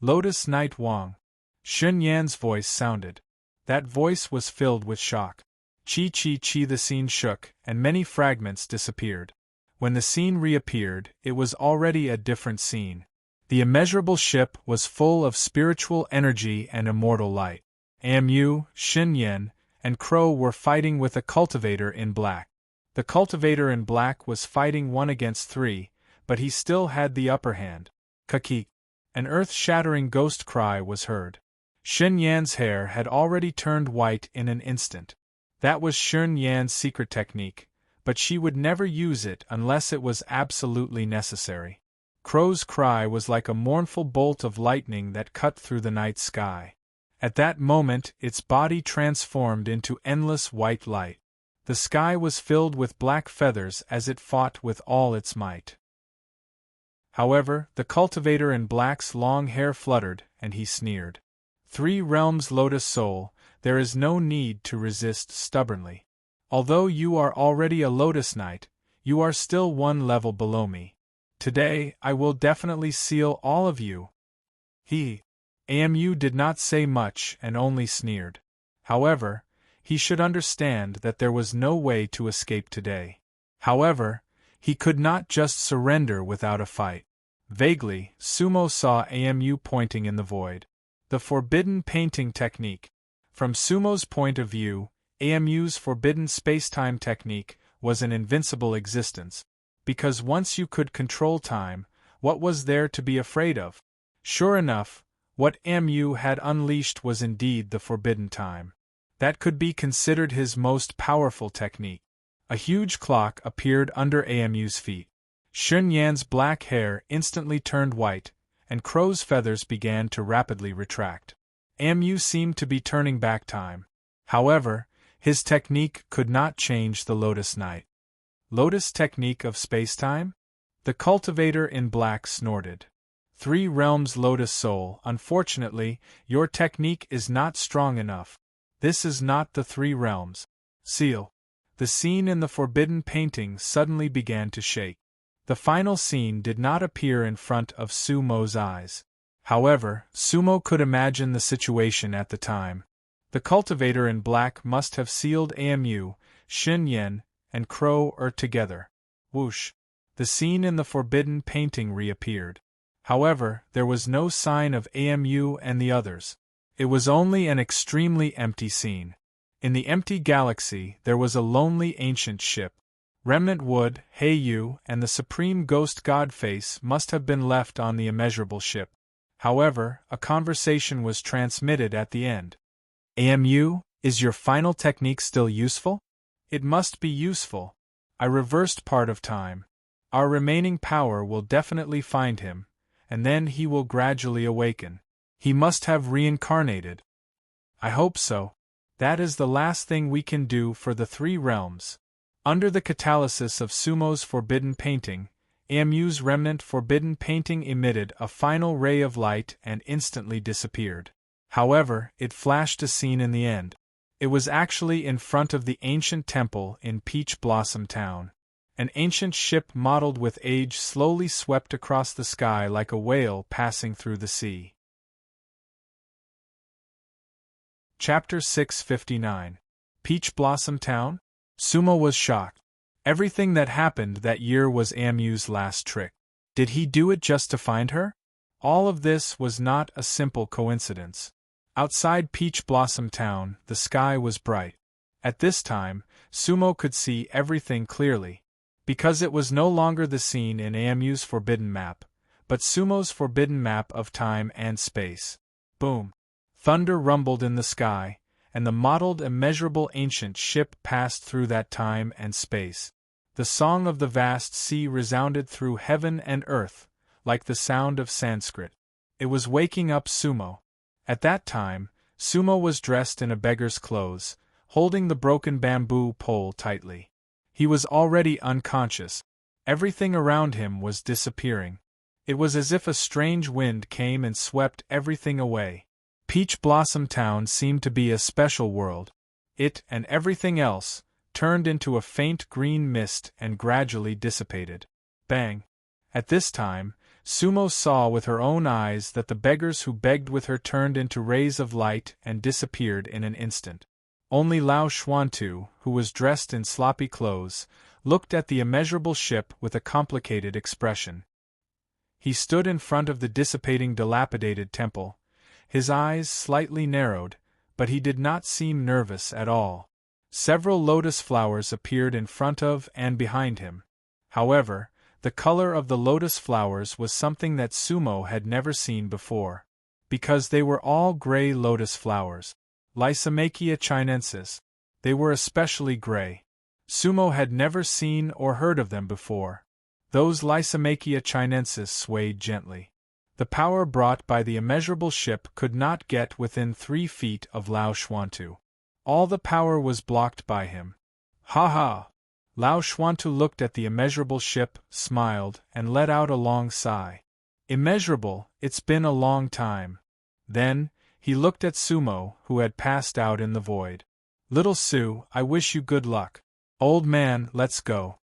Lotus Knight Wang. Shun Yan's voice sounded. That voice was filled with shock. Chi. The scene shook, and many fragments disappeared. When the scene reappeared, it was already a different scene. The immeasurable ship was full of spiritual energy and immortal light. Amu, Shin Yan, and Crow were fighting with a cultivator in black. The cultivator in black was fighting 1 against 3, but he still had the upper hand. Kakik. An earth-shattering ghost cry was heard. Shin Yan's hair had already turned white in an instant. That was Shun Yan's secret technique, but she would never use it unless it was absolutely necessary. Crow's cry was like a mournful bolt of lightning that cut through the night sky. At that moment, its body transformed into endless white light. The sky was filled with black feathers as it fought with all its might. However, the cultivator in black's long hair fluttered, and he sneered. 3 realms Lotus Soul, there is no need to resist stubbornly. Although you are already a Lotus Knight, you are still 1 level below me. Today, I will definitely seal all of you. Amu did not say much and only sneered. However, he should understand that there was no way to escape today. However, he could not just surrender without a fight. Vaguely, Sumo saw Amu pointing in the void. The forbidden painting technique. From Sumo's point of view, Amu's forbidden space-time technique was an invincible existence. Because once you could control time, what was there to be afraid of? Sure enough, what Amu had unleashed was indeed the forbidden time. That could be considered his most powerful technique. A huge clock appeared under Amu's feet. Shun Yan's black hair instantly turned white, and Crow's feathers began to rapidly retract. Amu seemed to be turning back time. However, his technique could not change the Lotus Knight. Lotus technique of spacetime? The cultivator in black snorted. 3 realms Lotus Soul, unfortunately, your technique is not strong enough. This is not the 3 realms. Seal. The scene in the forbidden painting suddenly began to shake. The final scene did not appear in front of Sumo's eyes. However, Sumo could imagine the situation at the time. The cultivator in black must have sealed Amu, Shin Yan, and Crow together. Whoosh! The scene in the forbidden painting reappeared. However, there was no sign of Amu and the others. It was only an extremely empty scene. In the empty galaxy, there was a lonely ancient ship. Remnant Wood, Heiyu, and the supreme ghost god face must have been left on the immeasurable ship. However, a conversation was transmitted at the end. Amu, is your final technique still useful? It must be useful. I reversed part of time. Our remaining power will definitely find him, and then he will gradually awaken. He must have reincarnated. I hope so. That is the last thing we can do for the 3 realms. Under the catalysis of Sumo's forbidden painting, Amu's remnant forbidden painting emitted a final ray of light and instantly disappeared. However, it flashed a scene in the end. It was actually in front of the ancient temple in Peach Blossom Town. An ancient ship mottled with age slowly swept across the sky like a whale passing through the sea. Chapter 659. Peach Blossom Town? Sumo was shocked. Everything that happened that year was Amu's last trick. Did he do it just to find her? All of this was not a simple coincidence. Outside Peach Blossom Town, the sky was bright. At this time, Sumo could see everything clearly, because it was no longer the scene in Amu's forbidden map, but Sumo's forbidden map of time and space. Boom! Thunder rumbled in the sky, and the mottled immeasurable ancient ship passed through that time and space. The song of the vast sea resounded through heaven and earth, like the sound of Sanskrit. It was waking up Sumo. At that time, Sumo was dressed in a beggar's clothes, holding the broken bamboo pole tightly. He was already unconscious. Everything around him was disappearing. It was as if a strange wind came and swept everything away. Peach Blossom Town seemed to be a special world. It, and everything else, turned into a faint green mist and gradually dissipated. Bang! At this time, Sumo saw with her own eyes that the beggars who begged with her turned into rays of light and disappeared in an instant. Only Lao Xuantu, who was dressed in sloppy clothes, looked at the immeasurable ship with a complicated expression. He stood in front of the dissipating dilapidated temple, his eyes slightly narrowed, but he did not seem nervous at all. Several lotus flowers appeared in front of and behind him. However, the color of the lotus flowers was something that Sumo had never seen before, because they were all gray lotus flowers. Lysimachia chinensis. They were especially gray. Sumo had never seen or heard of them before. Those Lysimachia chinensis swayed gently. The power brought by the immeasurable ship could not get within 3 feet of Lao Xuantu. All the power was blocked by him. Ha ha! Lao Xuantu looked at the immeasurable ship, smiled, and let out a long sigh. Immeasurable, it's been a long time. Then, he looked at Sumo, who had passed out in the void. Little Su, I wish you good luck. Old man, let's go.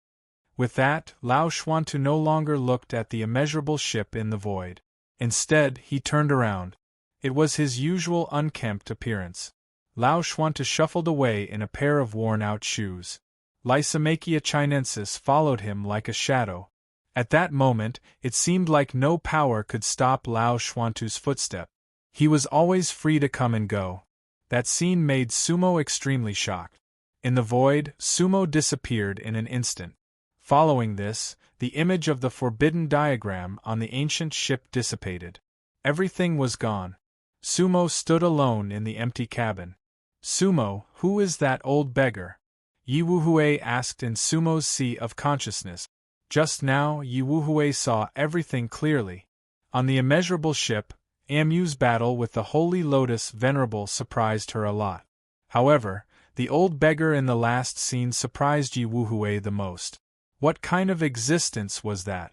With that, Lao Xuantu no longer looked at the immeasurable ship in the void. Instead, he turned around. It was his usual unkempt appearance. Lao Xuantu shuffled away in a pair of worn-out shoes. Lysimachia chinensis followed him like a shadow. At that moment, it seemed like no power could stop Lao Xuantu's footstep. He was always free to come and go. That scene made Sumo extremely shocked. In the void, Sumo disappeared in an instant. Following this, the image of the forbidden diagram on the ancient ship dissipated. Everything was gone. Sumo stood alone in the empty cabin. Sumo, who is that old beggar? Yi Wuhui asked in Sumo's sea of consciousness. Just now, Yi Wuhui saw everything clearly. On the immeasurable ship, Amu's battle with the Holy Lotus Venerable surprised her a lot. However, the old beggar in the last scene surprised Yi Wuhui the most. What kind of existence was that?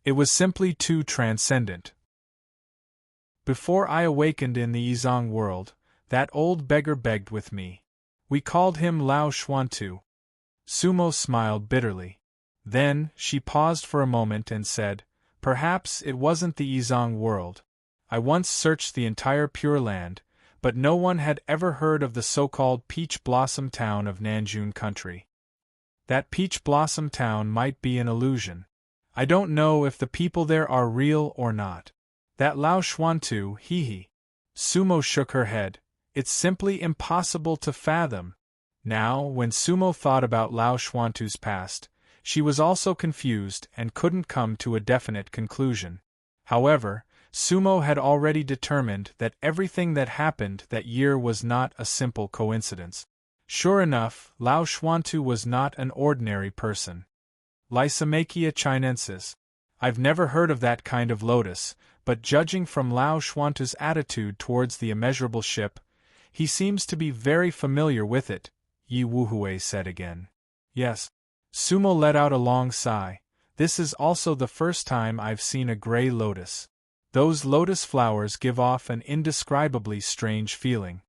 It was simply too transcendent. Before I awakened in the Yizong world, that old beggar begged with me. We called him Lao Xuantu. Sumo smiled bitterly. Then, she paused for a moment and said, perhaps it wasn't the Yizong world. I once searched the entire Pure Land, but no one had ever heard of the so-called Peach Blossom Town of Nanjun Country. That Peach Blossom Town might be an illusion. I don't know if the people there are real or not. That Lao Xuantu, hee. Sumo shook her head. It's simply impossible to fathom. Now, when Sumo thought about Lao Xuantu's past, she was also confused and couldn't come to a definite conclusion. However, Sumo had already determined that everything that happened that year was not a simple coincidence. Sure enough, Lao Xuantu was not an ordinary person. Lysimachia chinensis. I've never heard of that kind of lotus, but judging from Lao Xuantu's attitude towards the immeasurable ship, he seems to be very familiar with it, Yi Wuhui said again. Yes. Sumo let out a long sigh. This is also the first time I've seen a gray lotus. Those lotus flowers give off an indescribably strange feeling.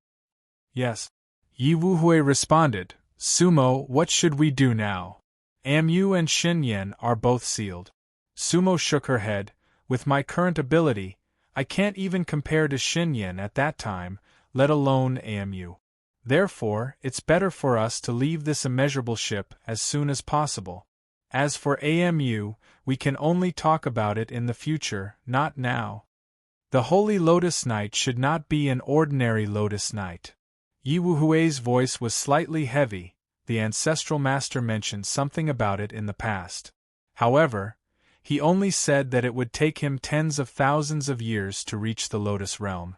Yes. Yi Wuhui responded, Sumo, what should we do now? Amu and Xinyan are both sealed. Sumo shook her head. With my current ability, I can't even compare to Xinyan at that time, let alone Amu. Therefore, it's better for us to leave this immeasurable ship as soon as possible. As for Amu, we can only talk about it in the future, not now. The Holy Lotus Night should not be an ordinary Lotus Night. Yi Wuhui's voice was slightly heavy. The ancestral master mentioned something about it in the past. However, he only said that it would take him tens of thousands of years to reach the Lotus Realm.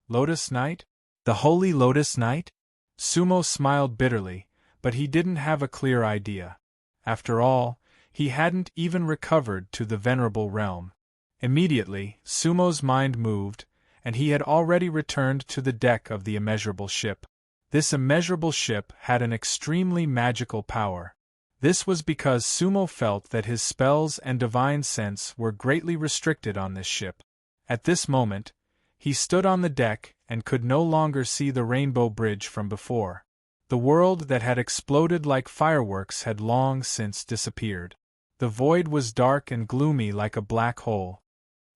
Lotus Night? The Holy Lotus Night? Sumo smiled bitterly, but he didn't have a clear idea. After all, he hadn't even recovered to the Venerable Realm. Immediately, Sumo's mind moved, and he had already returned to the deck of the immeasurable ship. This immeasurable ship had an extremely magical power. This was because Sumo felt that his spells and divine sense were greatly restricted on this ship. At this moment, he stood on the deck and could no longer see the Rainbow Bridge from before. The world that had exploded like fireworks had long since disappeared. The void was dark and gloomy like a black hole.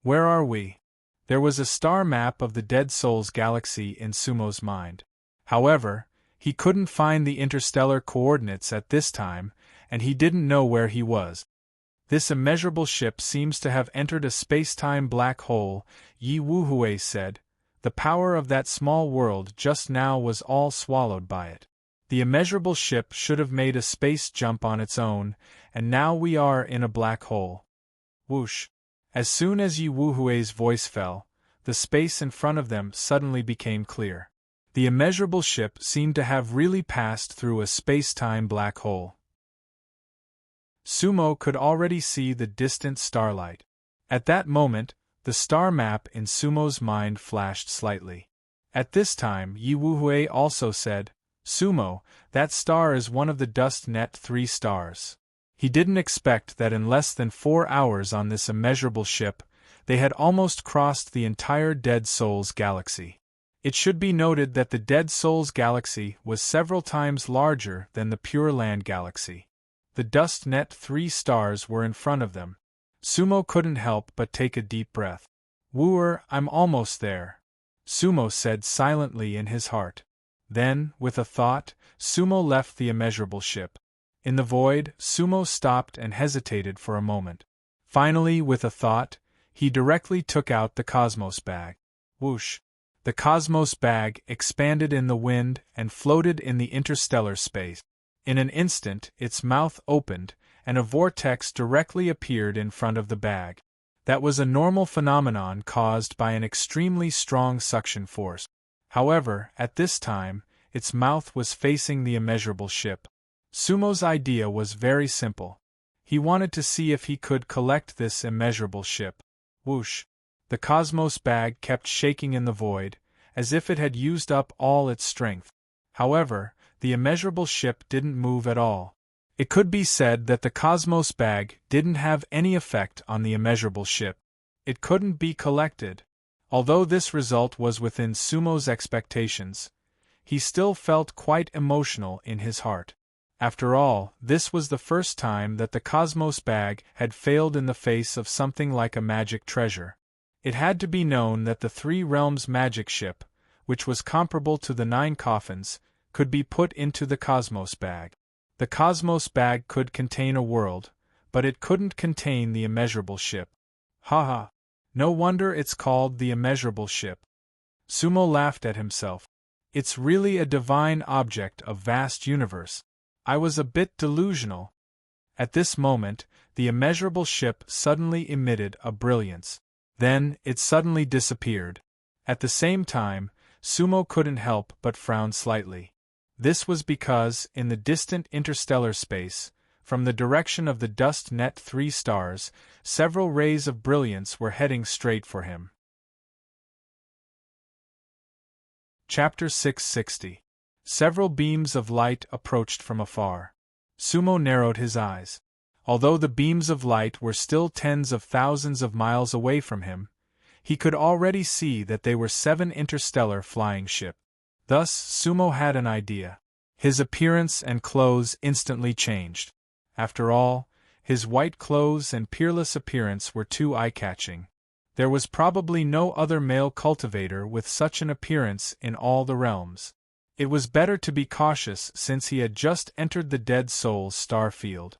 Where are we? There was a star map of the Dead Souls galaxy in Sumo's mind. However, he couldn't find the interstellar coordinates at this time, and he didn't know where he was. This immeasurable ship seems to have entered a space-time black hole, Yi Wuhui said. The power of that small world just now was all swallowed by it. The immeasurable ship should have made a space jump on its own, and now we are in a black hole. Whoosh! As soon as Yi Wuhui's voice fell, the space in front of them suddenly became clear. The immeasurable ship seemed to have really passed through a space-time black hole. Sumo could already see the distant starlight. At that moment, the star map in Sumo's mind flashed slightly. At this time, Yi Wuhui also said, "Sumo, that star is one of the Dust Net 3 stars." He didn't expect that in less than 4 hours on this immeasurable ship, they had almost crossed the entire Dead Souls galaxy. It should be noted that the Dead Souls galaxy was several times larger than the Pure Land galaxy. The Dust Net 3 stars were in front of them. Sumo couldn't help but take a deep breath. "Wooer, I'm almost there," Sumo said silently in his heart. Then, with a thought, Sumo left the immeasurable ship. In the void, Sumo stopped and hesitated for a moment. Finally, with a thought, he directly took out the Cosmos bag. Whoosh! The Cosmos bag expanded in the wind and floated in the interstellar space. In an instant, its mouth opened, and a vortex directly appeared in front of the bag. That was a normal phenomenon caused by an extremely strong suction force. However, at this time, its mouth was facing the immeasurable ship. Sumo's idea was very simple. He wanted to see if he could collect this immeasurable ship. Whoosh! The Cosmos bag kept shaking in the void, as if it had used up all its strength. However, the immeasurable ship didn't move at all. It could be said that the Cosmos bag didn't have any effect on the immeasurable ship. It couldn't be collected. Although this result was within Sumo's expectations, he still felt quite emotional in his heart. After all, this was the first time that the Cosmos bag had failed in the face of something like a magic treasure. It had to be known that the Three Realms magic ship, which was comparable to the 9 coffins, could be put into the Cosmos bag. The Cosmos bag could contain a world, but it couldn't contain the immeasurable ship. Haha! No wonder it's called the immeasurable ship. Sumo laughed at himself. It's really a divine object of vast universe. I was a bit delusional. At this moment, the immeasurable ship suddenly emitted a brilliance. Then, it suddenly disappeared. At the same time, Sumo couldn't help but frown slightly. This was because, in the distant interstellar space, from the direction of the Dust Net 3 stars, several rays of brilliance were heading straight for him. Chapter 660. Several beams of light approached from afar. Sumo narrowed his eyes. Although the beams of light were still tens of thousands of miles away from him, he could already see that they were 7 interstellar flying ships. Thus, Sumo had an idea. His appearance and clothes instantly changed. After all, his white clothes and peerless appearance were too eye-catching. There was probably no other male cultivator with such an appearance in all the realms. It was better to be cautious since he had just entered the Dead Souls star field.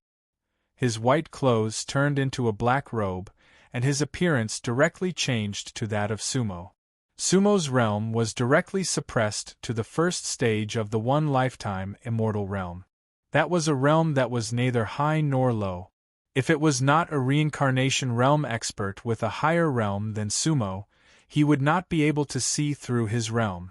His white clothes turned into a black robe, and his appearance directly changed to that of Sumo. Sumo's realm was directly suppressed to the first stage of the one-lifetime immortal realm. That was a realm that was neither high nor low. If it was not a reincarnation realm expert with a higher realm than Sumo, he would not be able to see through his realm,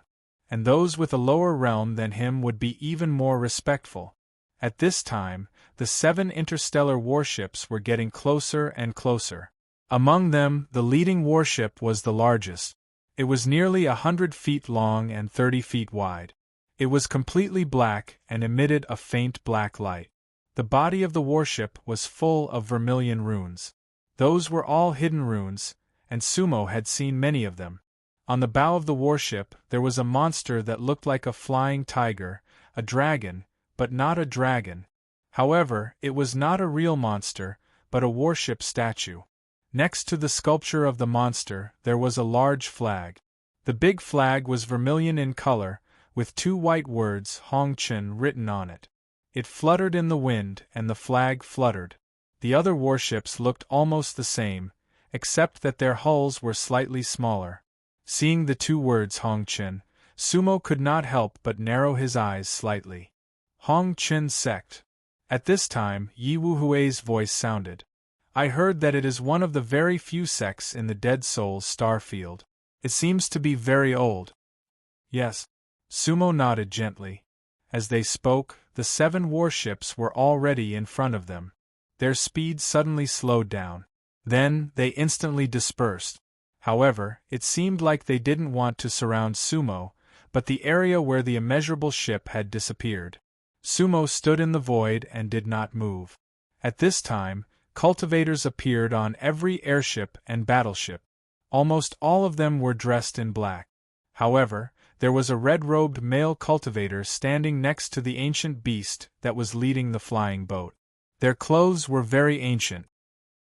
and those with a lower realm than him would be even more respectful. At this time, the 7 interstellar warships were getting closer and closer. Among them, the leading warship was the largest. It was nearly 100 feet long and 30 feet wide. It was completely black and emitted a faint black light. The body of the warship was full of vermilion runes. Those were all hidden runes, and Sumo had seen many of them. On the bow of the warship there was a monster that looked like a flying tiger, a dragon, but not a dragon. However, it was not a real monster, but a warship statue. Next to the sculpture of the monster, there was a large flag. The big flag was vermilion in color, with 2 white words Hongchen written on it. It fluttered in the wind, and the flag fluttered. The other warships looked almost the same, except that their hulls were slightly smaller. Seeing the 2 words Hongchen, Sumo could not help but narrow his eyes slightly. Hongchen sect. At this time, Yi Wuhui's voice sounded. I heard that it is one of the very few sects in the Dead Souls star field. It seems to be very old. Yes. Sumo nodded gently. As they spoke, the 7 warships were already in front of them. Their speed suddenly slowed down. Then, they instantly dispersed. However, it seemed like they didn't want to surround Sumo, but the area where the immeasurable ship had disappeared. Sumo stood in the void and did not move. At this time, cultivators appeared on every airship and battleship. Almost all of them were dressed in black. However, there was a red-robed male cultivator standing next to the ancient beast that was leading the flying boat. Their clothes were very ancient.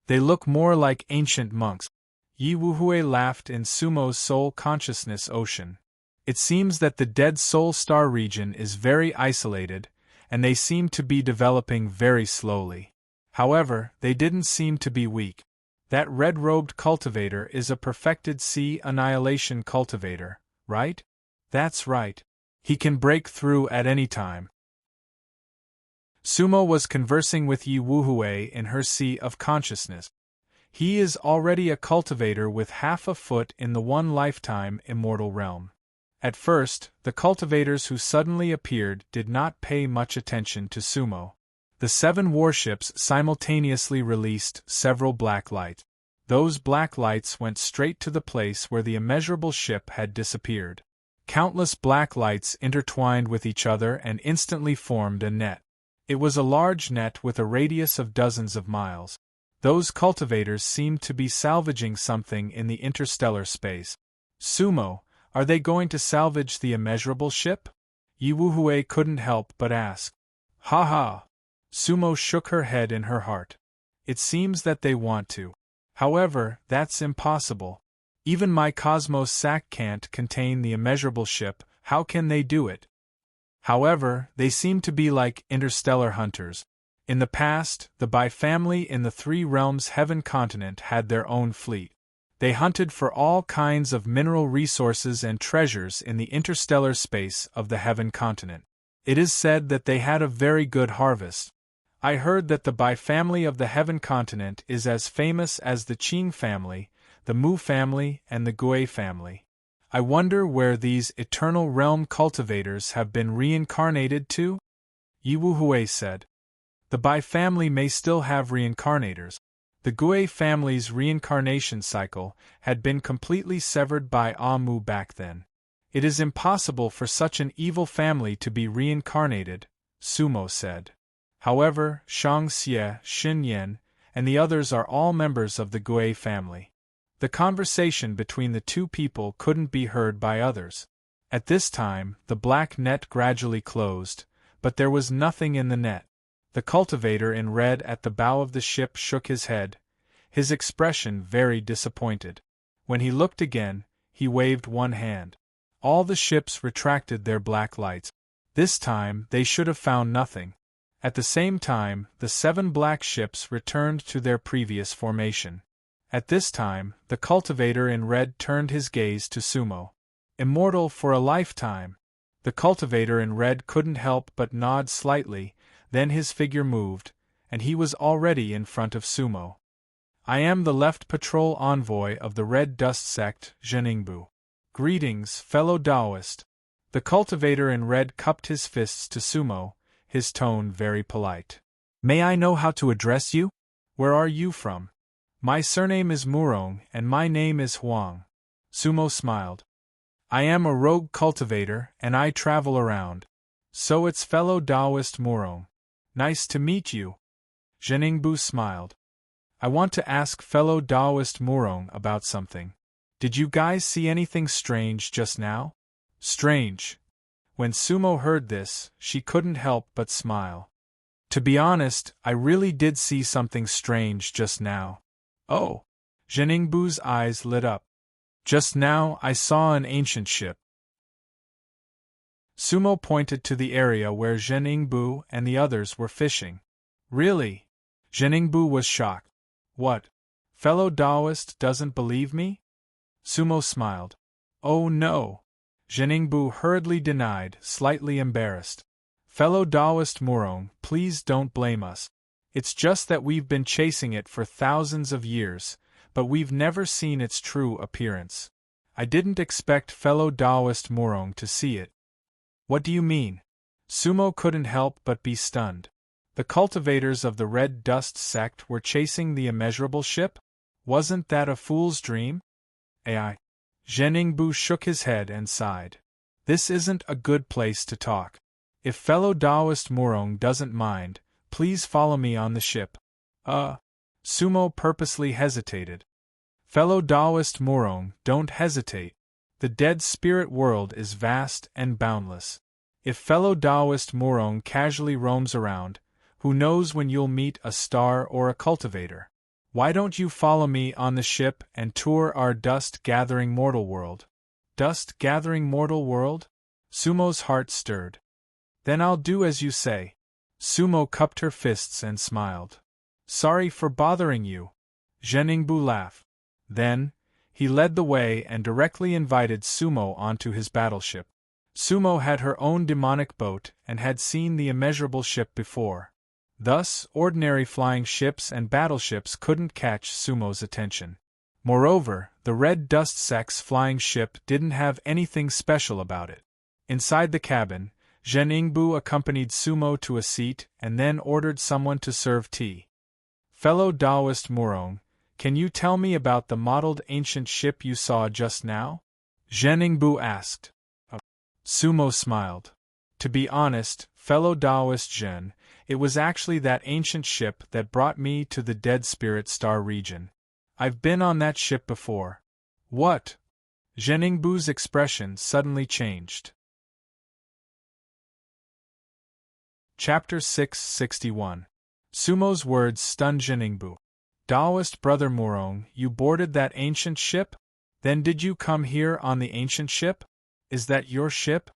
They look more like ancient monks. Yi Wuhui laughed in Sumo's soul consciousness ocean. It seems that the Dead Soul star region is very isolated, and they seem to be developing very slowly. However, they didn't seem to be weak. That red-robed cultivator is a perfected sea annihilation cultivator, right? That's right. He can break through at any time. Sumo was conversing with Yi Wuhui in her sea of consciousness. He is already a cultivator with half a foot in the one-lifetime immortal realm. At first, the cultivators who suddenly appeared did not pay much attention to Sumo. The 7 warships simultaneously released several black lights. Those black lights went straight to the place where the immeasurable ship had disappeared. Countless black lights intertwined with each other and instantly formed a net. It was a large net with a radius of dozens of miles. Those cultivators seemed to be salvaging something in the interstellar space. Sumo, are they going to salvage the immeasurable ship? Yi Wuhui couldn't help but ask. Ha ha! Sumo shook her head in her heart. It seems that they want to. However, that's impossible. Even my cosmos sack can't contain the immeasurable ship, how can they do it? However, they seem to be like interstellar hunters. In the past, the Bai family in the 3 realms heaven continent had their own fleet. They hunted for all kinds of mineral resources and treasures in the interstellar space of the heaven continent. It is said that they had a very good harvest. I heard that the Bai family of the heaven continent is as famous as the Qing family, the Mu family, and the Gui family. I wonder where these eternal realm cultivators have been reincarnated to? Yi Wuhui said. The Bai family may still have reincarnators. The Gui family's reincarnation cycle had been completely severed by Mu back then. It is impossible for such an evil family to be reincarnated, Sumo said. However, Shang Xie, Xin Yan, and the others are all members of the Gui family. The conversation between the 2 people couldn't be heard by others. At this time, the black net gradually closed, but there was nothing in the net. The cultivator in red at the bow of the ship shook his head, his expression very disappointed. When he looked again, he waved one hand. All the ships retracted their black lights. This time they should have found nothing. At the same time, the 7 black ships returned to their previous formation. At this time, the cultivator in red turned his gaze to Sumo. Immortal for a lifetime! The cultivator in red couldn't help but nod slightly, then his figure moved, and he was already in front of Sumo. I am the left patrol envoy of the Red Dust Sect, Zheningbu. Greetings, fellow Taoist. The cultivator in red cupped his fists to Sumo, his tone very polite. May I know how to address you? Where are you from? My surname is Murong and my name is Huang. Sumo smiled. I am a rogue cultivator and I travel around. So it's fellow Taoist Murong. Nice to meet you. Zheningbu smiled. I want to ask fellow Taoist Murong about something. Did you guys see anything strange just now? Strange. When Sumo heard this, she couldn't help but smile. To be honest, I really did see something strange just now. Oh. Zheningbu's eyes lit up. Just now I saw an ancient ship. Sumo pointed to the area where Zheningbu and the others were fishing. Really? Zheningbu was shocked. What? Fellow Taoist doesn't believe me? Sumo smiled. Oh no. Zheningbu hurriedly denied, slightly embarrassed. Fellow Taoist Murong, please don't blame us. It's just that we've been chasing it for thousands of years, but we've never seen its true appearance. I didn't expect fellow Taoist Murong to see it. What do you mean? Sumo couldn't help but be stunned. The cultivators of the Red Dust Sect were chasing the immeasurable ship? Wasn't that a fool's dream? AI. Zheningbu shook his head and sighed. This isn't a good place to talk. If fellow Taoist Murong doesn't mind, please follow me on the ship. Sumo purposely hesitated. Fellow Taoist Murong, don't hesitate. The dead spirit world is vast and boundless. If fellow Taoist Murong casually roams around, who knows when you'll meet a star or a cultivator? Why don't you follow me on the ship and tour our dust-gathering mortal world? Dust-gathering mortal world? Sumo's heart stirred. Then I'll do as you say. Sumo cupped her fists and smiled. Sorry for bothering you. Zheningbu laughed. Then, he led the way and directly invited Sumo onto his battleship. Sumo had her own demonic boat and had seen the immeasurable ship before. Thus, ordinary flying ships and battleships couldn't catch Sumo's attention. Moreover, the Red Dust Sect's flying ship didn't have anything special about it. Inside the cabin, Zheningbu accompanied Sumo to a seat and then ordered someone to serve tea. Fellow Taoist Murong, can you tell me about the mottled ancient ship you saw just now? Zheningbu asked. Sumo smiled. To be honest, fellow Taoist Zhen, it was actually that ancient ship that brought me to the Dead Spirit Star region. I've been on that ship before. What? Zheningbu's expression suddenly changed. Chapter 661. Sumo's words stunned Zheningbu. Taoist brother Murong, you boarded that ancient ship? Then did you come here on the ancient ship? Is that your ship?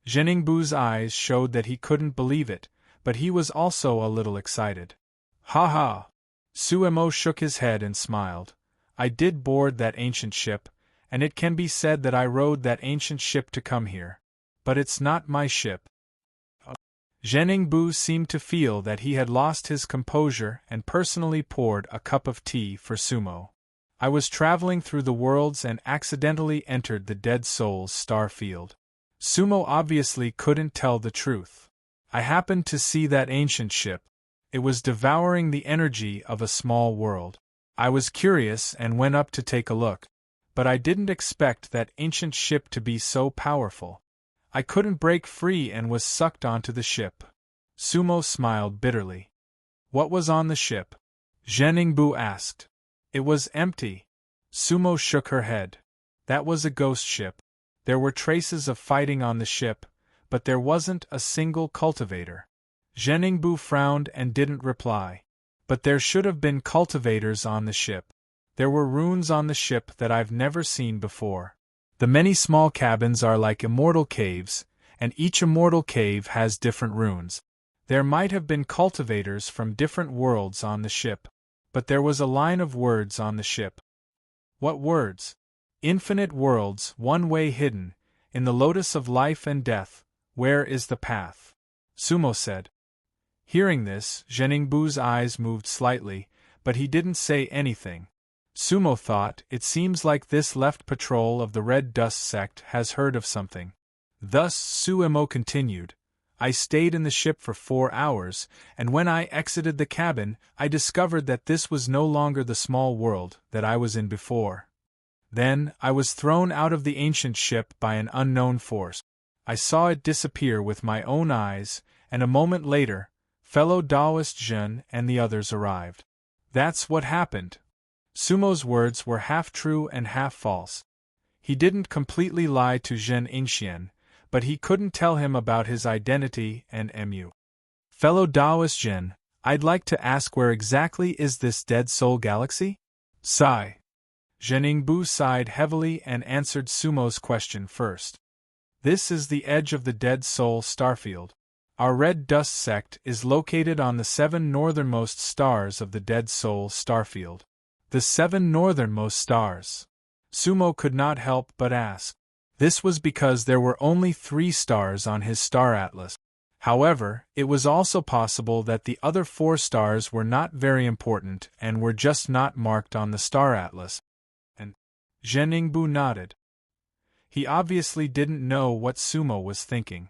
Zheningbu's eyes showed that he couldn't believe it, but he was also a little excited. Ha ha! Suemo shook his head and smiled. I did board that ancient ship, and it can be said that I rode that ancient ship to come here. But it's not my ship. Zheningbu seemed to feel that he had lost his composure and personally poured a cup of tea for Sumo. I was traveling through the worlds and accidentally entered the Dead Souls star field. Sumo obviously couldn't tell the truth. I happened to see that ancient ship. It was devouring the energy of a small world. I was curious and went up to take a look. But I didn't expect that ancient ship to be so powerful. I couldn't break free and was sucked onto the ship. Sumo smiled bitterly. What was on the ship? Zheningbu asked. It was empty. Sumo shook her head. That was a ghost ship. There were traces of fighting on the ship, but there wasn't a single cultivator. Zhen Yingbu frowned and didn't reply. But there should have been cultivators on the ship. There were runes on the ship that I've never seen before. The many small cabins are like immortal caves, and each immortal cave has different runes. There might have been cultivators from different worlds on the ship. But there was a line of words on the ship. What words? Infinite worlds, one way hidden, in the lotus of life and death, where is the path? Sumo said. Hearing this, Zhen Yingbu's eyes moved slightly, but he didn't say anything. Sumo thought, it seems like this left patrol of the Red Dust sect has heard of something. Thus Sumo continued. I stayed in the ship for 4 hours, and when I exited the cabin, I discovered that this was no longer the small world that I was in before. Then, I was thrown out of the ancient ship by an unknown force. I saw it disappear with my own eyes, and a moment later, fellow Taoist Zhen and the others arrived. That's what happened. Sumo's words were half true and half false. He didn't completely lie to Zhen Yingxian, but he couldn't tell him about his identity and Mu. Fellow Taoist Zhen, I'd like to ask, where exactly is this Dead Soul Galaxy? Sigh. Zhen Yingbu sighed heavily and answered Sumo's question first. This is the edge of the Dead Soul Starfield. Our Red Dust sect is located on the 7 northernmost stars of the Dead Soul Starfield. The 7 northernmost stars. Sumo could not help but ask. This was because there were only 3 stars on his star atlas. However, it was also possible that the other 4 stars were not very important and were just not marked on the star atlas. And Zhen Yingbu nodded. He obviously didn't know what Sumo was thinking.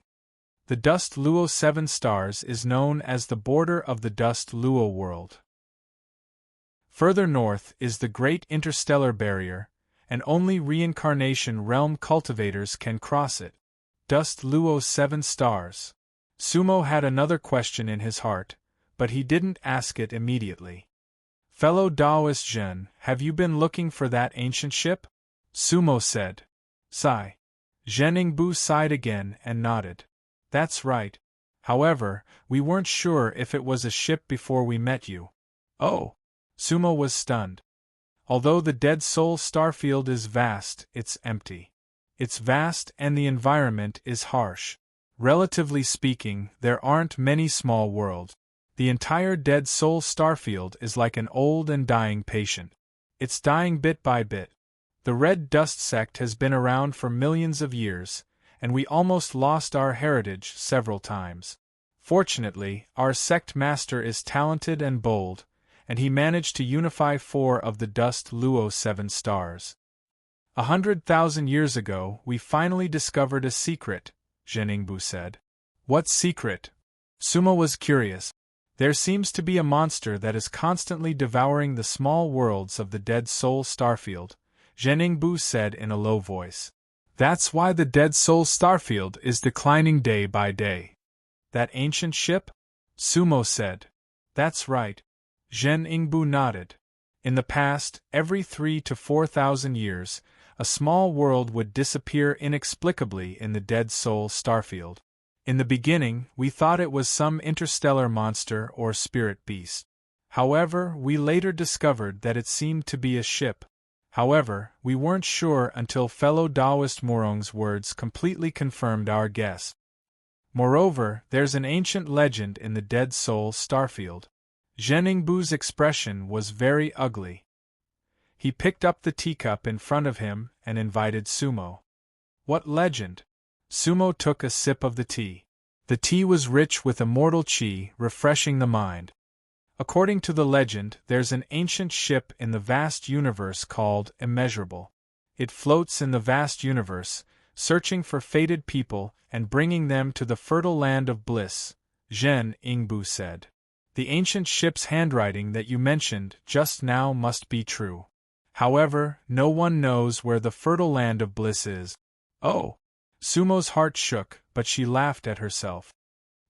The Dust Luo 7 stars is known as the border of the Dust Luo world. Further north is the Great Interstellar Barrier, and only reincarnation realm cultivators can cross it. Dust Luo 7 stars. Sumo had another question in his heart, but he didn't ask it immediately. Fellow Taoist Zhen, have you been looking for that ancient ship? Sumo said. Sigh. Zhen Yingbu sighed again and nodded. That's right. However, we weren't sure if it was a ship before we met you. Oh! Sumo was stunned. Although the Dead Soul Starfield is vast, it's empty. It's vast and the environment is harsh. Relatively speaking, there aren't many small worlds. The entire Dead Soul Starfield is like an old and dying patient. It's dying bit by bit. The Red Dust sect has been around for millions of years, and we almost lost our heritage several times. Fortunately, our sect master is talented and bold, and he managed to unify 4 of the Dust Luo 7 stars. 100,000 years ago, we finally discovered a secret, Zhen Yingbu said. What secret? Sumo was curious. There seems to be a monster that is constantly devouring the small worlds of the Dead Soul Starfield, Zhen Yingbu said in a low voice. That's why the Dead Soul Starfield is declining day by day. That ancient ship? Sumo said. That's right. Zhen Yingbu nodded. In the past, every 3,000 to 4,000 years, a small world would disappear inexplicably in the Dead Soul Starfield. In the beginning, we thought it was some interstellar monster or spirit beast. However, we later discovered that it seemed to be a ship. However, we weren't sure until fellow Taoist Morong's words completely confirmed our guess. Moreover, there's an ancient legend in the Dead Soul Starfield. Zhen Yingbu's expression was very ugly. He picked up the teacup in front of him and invited Sumo. What legend? Sumo took a sip of the tea. The tea was rich with immortal qi, refreshing the mind. According to the legend, there's an ancient ship in the vast universe called Immeasurable. It floats in the vast universe, searching for fated people and bringing them to the fertile land of bliss, Zhen Yingbu said. The ancient ship's handwriting that you mentioned just now must be true. However, no one knows where the fertile land of bliss is. Oh! Sumo's heart shook, but she laughed at herself.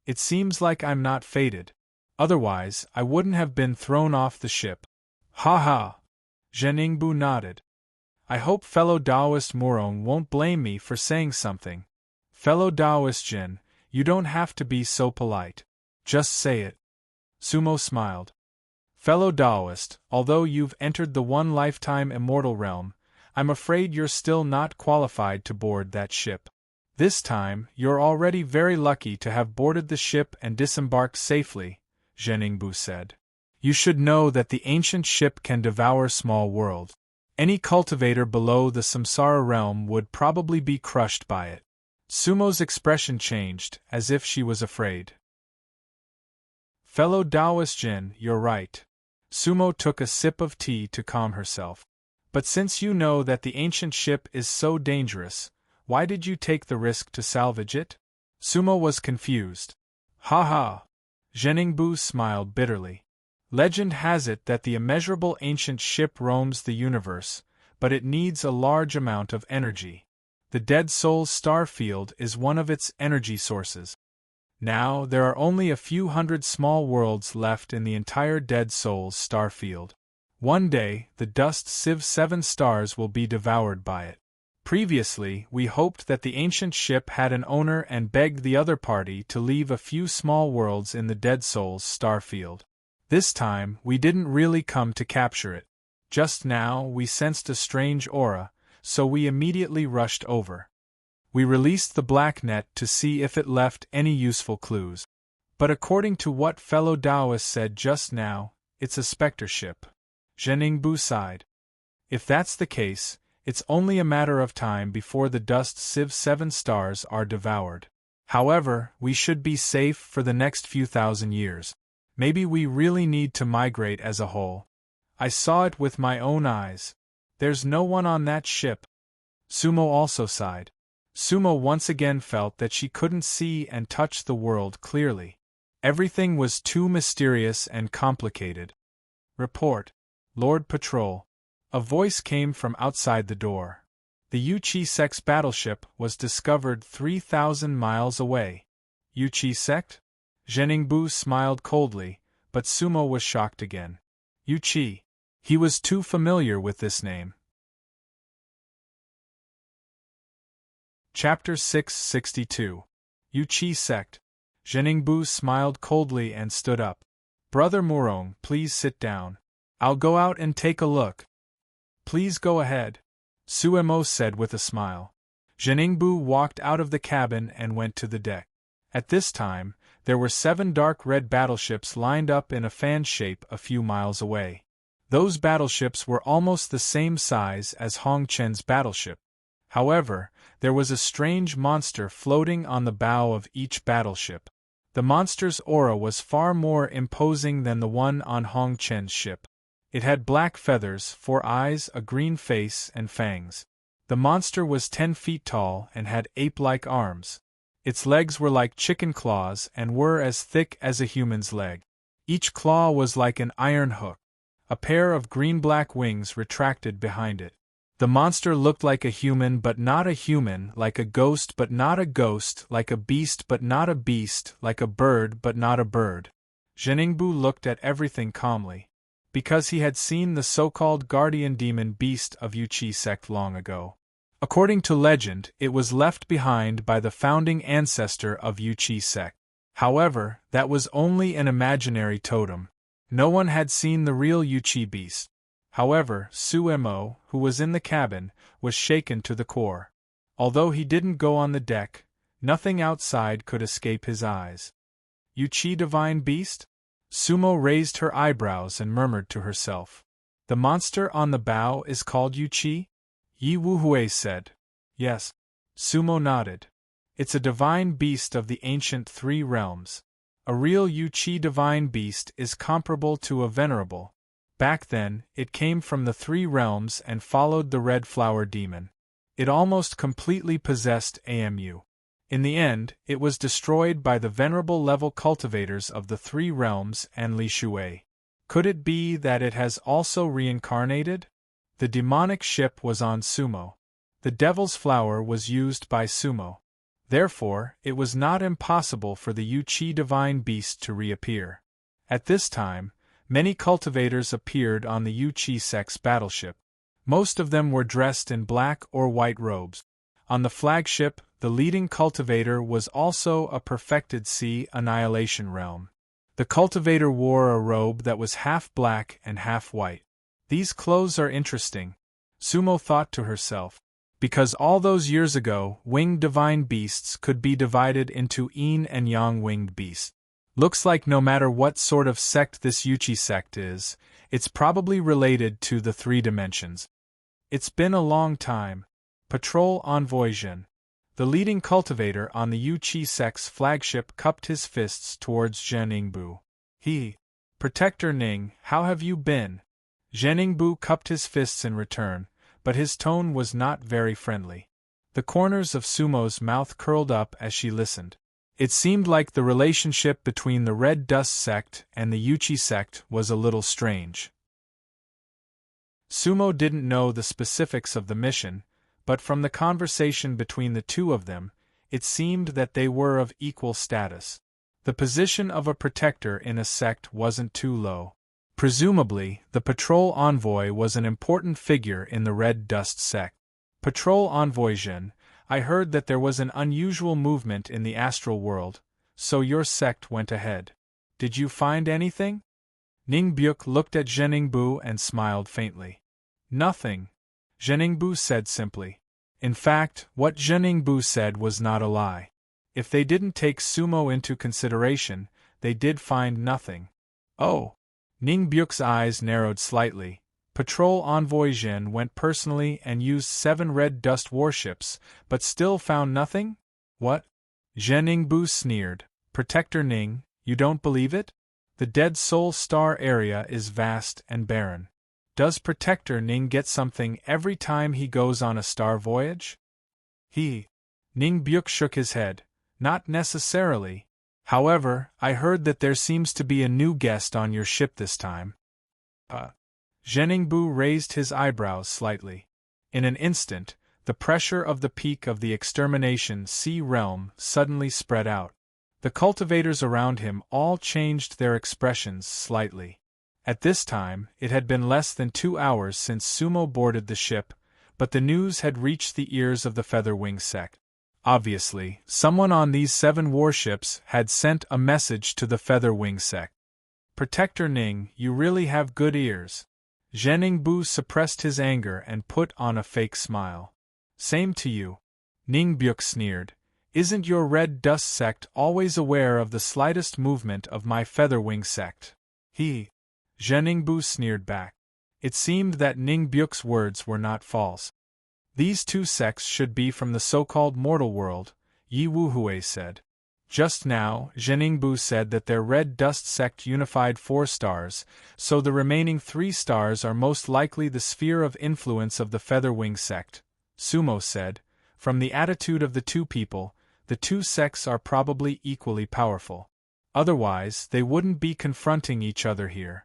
It seems like I'm not fated. Otherwise, I wouldn't have been thrown off the ship. Ha ha! Zhen Yingbu nodded. I hope fellow Taoist Morong won't blame me for saying something. Fellow Taoist Zhen, you don't have to be so polite. Just say it. Sumo smiled. Fellow Taoist, although you've entered the one-lifetime immortal realm, I'm afraid you're still not qualified to board that ship. This time, you're already very lucky to have boarded the ship and disembarked safely, Zheningbu said. You should know that the ancient ship can devour small worlds. Any cultivator below the samsara realm would probably be crushed by it. Sumo's expression changed, as if she was afraid. Fellow Taoist Jin, you're right. Sumo took a sip of tea to calm herself. But since you know that the ancient ship is so dangerous, why did you take the risk to salvage it? Sumo was confused. Ha ha! Zheningbu smiled bitterly. Legend has it that the immeasurable ancient ship roams the universe, but it needs a large amount of energy. The Dead Soul's star field is one of its energy sources. Now, there are only a few hundred small worlds left in the entire Dead Soul's star field. One day, the dust Civ 7 stars will be devoured by it. Previously, we hoped that the ancient ship had an owner and begged the other party to leave a few small worlds in the Dead Soul's star field. This time, we didn't really come to capture it. Just now, we sensed a strange aura, so we immediately rushed over. We released the black net to see if it left any useful clues. But according to what fellow Taoist said just now, it's a specter ship. Zheningbu sighed. If that's the case, it's only a matter of time before the dust Civ 7 stars are devoured. However, we should be safe for the next few thousand years. Maybe we really need to migrate as a whole. I saw it with my own eyes. There's no one on that ship. Sumo also sighed. Sumo once again felt that she couldn't see and touch the world clearly. Everything was too mysterious and complicated. Report, Lord Patrol. A voice came from outside the door. The Yuchi Sect's battleship was discovered 3,000 miles away. Yuchi Sect? Zheningbu smiled coldly, but Sumo was shocked again. Yuchi. He was too familiar with this name. Chapter 662. Yuchi Sect. Zheningbu smiled coldly and stood up. Brother Murong, please sit down. I'll go out and take a look. Please go ahead, Suemo said with a smile. Zheningbu walked out of the cabin and went to the deck. At this time, there were 7 dark red battleships lined up in a fan shape a few miles away. Those battleships were almost the same size as Hong Chen's battleship. However, there was a strange monster floating on the bow of each battleship. The monster's aura was far more imposing than the one on Hong Chen's ship. It had black feathers, 4 eyes, a green face, and fangs. The monster was 10 feet tall and had ape-like arms. Its legs were like chicken claws and were as thick as a human's leg. Each claw was like an iron hook. A pair of green-black wings retracted behind it. The monster looked like a human but not a human, like a ghost but not a ghost, like a beast but not a beast, like a bird but not a bird. Zheningbu looked at everything calmly. Because he had seen the so-called guardian demon beast of Yuchi Sect long ago. According to legend, it was left behind by the founding ancestor of Yuchi Sect. However, that was only an imaginary totem. No one had seen the real Yuchi beast. However, Suemo, who was in the cabin, was shaken to the core. Although he didn't go on the deck, nothing outside could escape his eyes. Yuchi divine beast? Sumo raised her eyebrows and murmured to herself. The monster on the bow is called Yuchi? Yi Wuhui said. Yes. Sumo nodded. It's a divine beast of the ancient 3 realms. A real Yuchi divine beast is comparable to a venerable. Back then, it came from the 3 realms and followed the red flower demon. It almost completely possessed AMU. In the end, it was destroyed by the venerable level cultivators of the 3 realms and Li Shui. Could it be that it has also reincarnated? The demonic ship was on Sumo. The devil's flower was used by Sumo. Therefore, it was not impossible for the Yuchi divine beast to reappear. At this time, many cultivators appeared on the Yuchi Sect's battleship. Most of them were dressed in black or white robes. On the flagship, the leading cultivator was also a perfected sea annihilation realm. The cultivator wore a robe that was half black and half white. These clothes are interesting, Sumo thought to herself, because all those years ago, winged divine beasts could be divided into yin and yang winged beasts. Looks like no matter what sort of sect this Yuchi sect is, it's probably related to the three dimensions. It's been a long time. Patrol Envoy Jin, the leading cultivator on the Yuchi sect's flagship, cupped his fists towards Zhen Yingbu. Protector Ning, how have you been? Zhen Yingbu cupped his fists in return, but his tone was not very friendly. The corners of Sumo's mouth curled up as she listened. It seemed like the relationship between the Red Dust sect and the Yuchi sect was a little strange. Sumo didn't know the specifics of the mission, but from the conversation between the two of them, it seemed that they were of equal status. The position of a protector in a sect wasn't too low. Presumably, the patrol envoy was an important figure in the Red Dust sect. Patrol Envoy Jin, I heard that there was an unusual movement in the astral world, so your sect went ahead. Did you find anything? Ning Byuk looked at Zhen Yingbu and smiled faintly. Nothing, Zhen Yingbu said simply. In fact, what Zhen Yingbu said was not a lie. If they didn't take Sumo into consideration, they did find nothing. Oh! Ning Byuk's eyes narrowed slightly. Patrol Envoy Jin went personally and used 7 red dust warships, but still found nothing? What? Zhen Yingbu sneered. Protector Ning, you don't believe it? The Dead Soul Star area is vast and barren. Does Protector Ning get something every time he goes on a star voyage? Ning Byuk shook his head. Not necessarily. However, I heard that there seems to be a new guest on your ship this time. Zhen Yingbu raised his eyebrows slightly. In an instant, the pressure of the peak of the extermination sea realm suddenly spread out. The cultivators around him all changed their expressions slightly. At this time, it had been less than 2 hours since Sumo boarded the ship, but the news had reached the ears of the Featherwing sect. Obviously, someone on these 7 warships had sent a message to the Featherwing sect. Protector Ning, you really have good ears. Zhen Yingbu suppressed his anger and put on a fake smile. Same to you. Ning Byuk sneered. Isn't your Red Dust sect always aware of the slightest movement of my Featherwing sect? Zhen Yingbu sneered back. It seemed that Ning Byuk's words were not false. These 2 sects should be from the so-called mortal world, Yi Wuhui said. Just now, Zhen Yingbu said that their Red Dust sect unified 4 stars, so the remaining 3 stars are most likely the sphere of influence of the Featherwing sect, Sumo said. From the attitude of the 2 people, the 2 sects are probably equally powerful. Otherwise, they wouldn't be confronting each other here.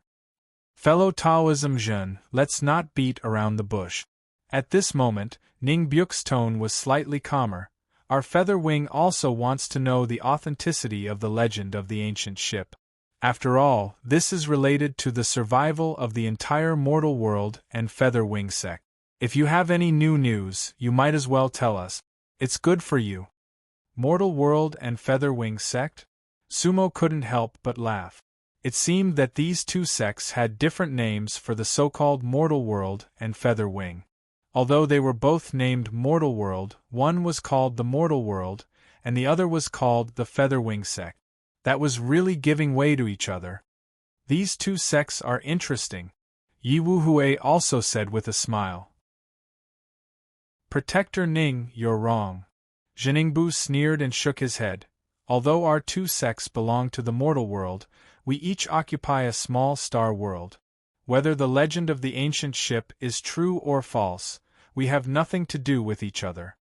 Fellow Taoism Jin, let's not beat around the bush. At this moment, Ning Byuk's tone was slightly calmer. Our Featherwing also wants to know the authenticity of the legend of the ancient ship. After all, this is related to the survival of the entire mortal world and Featherwing sect. If you have any new news, you might as well tell us. It's good for you. Mortal world and Featherwing sect? Sumo couldn't help but laugh. It seemed that these 2 sects had different names for the so-called mortal world and Featherwing. Although they were both named Mortal World, one was called the Mortal World, and the other was called the Featherwing sect. That was really giving way to each other. These 2 sects are interesting, Yi Wuhui also said with a smile. Protector Ning, you're wrong. Zhen Yingbu sneered and shook his head. Although our 2 sects belong to the mortal world, we each occupy a small star world. Whether the legend of the ancient ship is true or false, we have nothing to do with each other.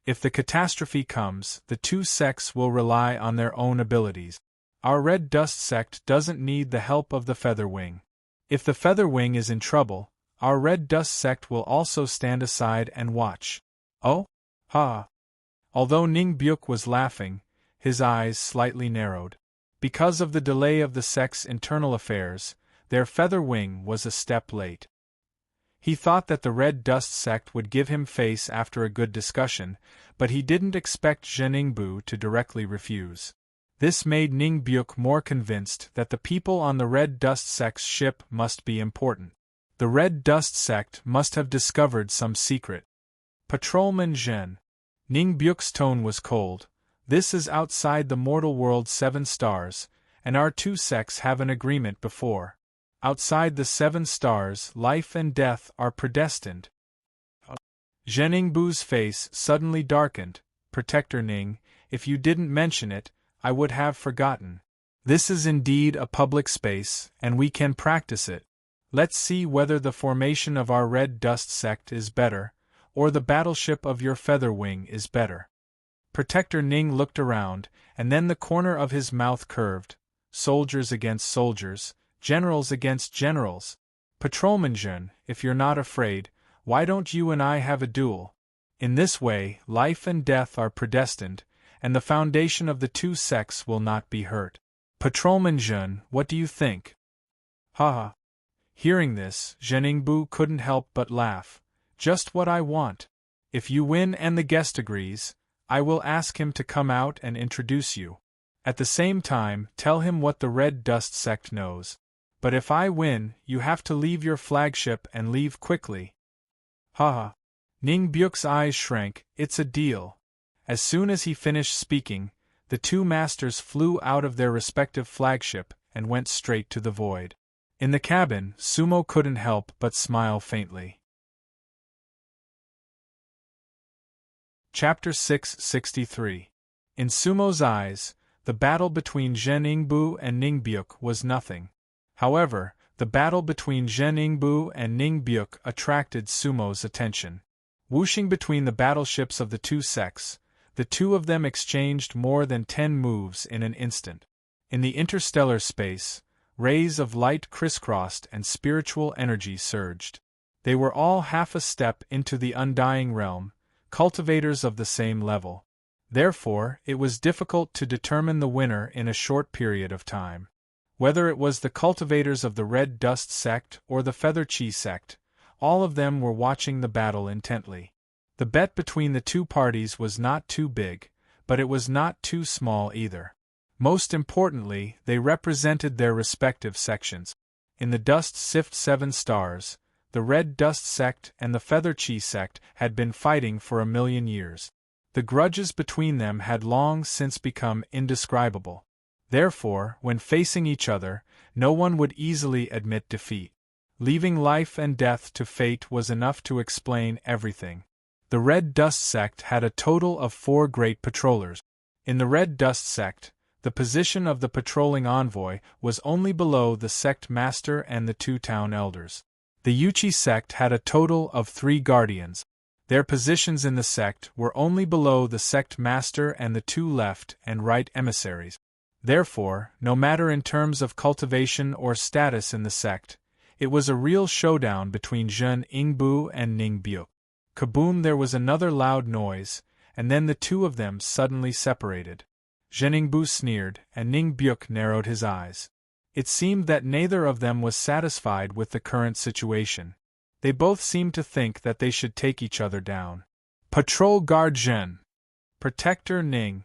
If the catastrophe comes, the 2 sects will rely on their own abilities. Our Red Dust sect doesn't need the help of the Featherwing. If the Featherwing is in trouble, our Red Dust sect will also stand aside and watch. Oh? Ha! Although Ning Byuk was laughing, his eyes slightly narrowed. Because of the delay of the sect's internal affairs, their Featherwing was a step late. He thought that the Red Dust sect would give him face after a good discussion, but he didn't expect Zhen Yingbu to directly refuse. This made Ning Byuk more convinced that the people on the Red Dust Sect's ship must be important. The Red Dust Sect must have discovered some secret. Patrolman Zhen. Ning Byuk's tone was cold. This is outside the mortal world 7 stars, and our 2 sects have an agreement before. Outside the 7 stars, life and death are predestined. Zhen Ningbu's face suddenly darkened. Protector Ning, if you didn't mention it, I would have forgotten. This is indeed a public space, and we can practice it. Let's see whether the formation of our Red Dust Sect is better, or the battleship of your Feather Wing is better. Protector Ning looked around, and then the corner of his mouth curved. Soldiers against soldiers, generals against generals. Patrolman Zhen, if you're not afraid, why don't you and I have a duel? In this way, life and death are predestined, and the foundation of the 2 sects will not be hurt. Patrolman Zhen, what do you think? Ha. Hearing this, Zhen Ningbu couldn't help but laugh. Just what I want. If you win and the guest agrees, I will ask him to come out and introduce you. At the same time, tell him what the Red Dust Sect knows. But if I win, you have to leave your flagship and leave quickly. Ha. Ning Byuk's eyes shrank. It's a deal. As soon as he finished speaking, the 2 masters flew out of their respective flagship and went straight to the void. In the cabin, Sumo couldn't help but smile faintly. Chapter 663. In Sumo's eyes, the battle between Zhen Ningbu and Ning Byuk was nothing. However, the battle between Zhen Ningbu and Ning Byuk attracted Sumo's attention. Whooshing between the battleships of the 2 sects, the 2 of them exchanged more than 10 moves in an instant. In the interstellar space, rays of light crisscrossed and spiritual energy surged. They were all half a step into the undying realm, cultivators of the same level. Therefore, it was difficult to determine the winner in a short period of time. Whether it was the cultivators of the Red Dust Sect or the Feather Chi Sect, all of them were watching the battle intently. The bet between the 2 parties was not too big, but it was not too small either. Most importantly, they represented their respective sections. In the Dust Sift 7 stars, the Red Dust Sect and the Feather Chi Sect had been fighting for 1,000,000 years. The grudges between them had long since become indescribable. Therefore, when facing each other, no one would easily admit defeat. Leaving life and death to fate was enough to explain everything. The Red Dust Sect had a total of 4 great patrollers. In the Red Dust Sect, the position of the patrolling envoy was only below the sect master and the 2 town elders. The Yuchi sect had a total of 3 guardians. Their positions in the sect were only below the sect master and the 2 left and right emissaries. Therefore, no matter in terms of cultivation or status in the sect, it was a real showdown between Zhen Ningbu and Ning Byuk. Kaboom! There was another loud noise, and then the 2 of them suddenly separated. Zhen Ningbu sneered, and Ning Byuk narrowed his eyes. It seemed that neither of them was satisfied with the current situation. They both seemed to think that they should take each other down. Patrol Guard Zhen. Protector Ning.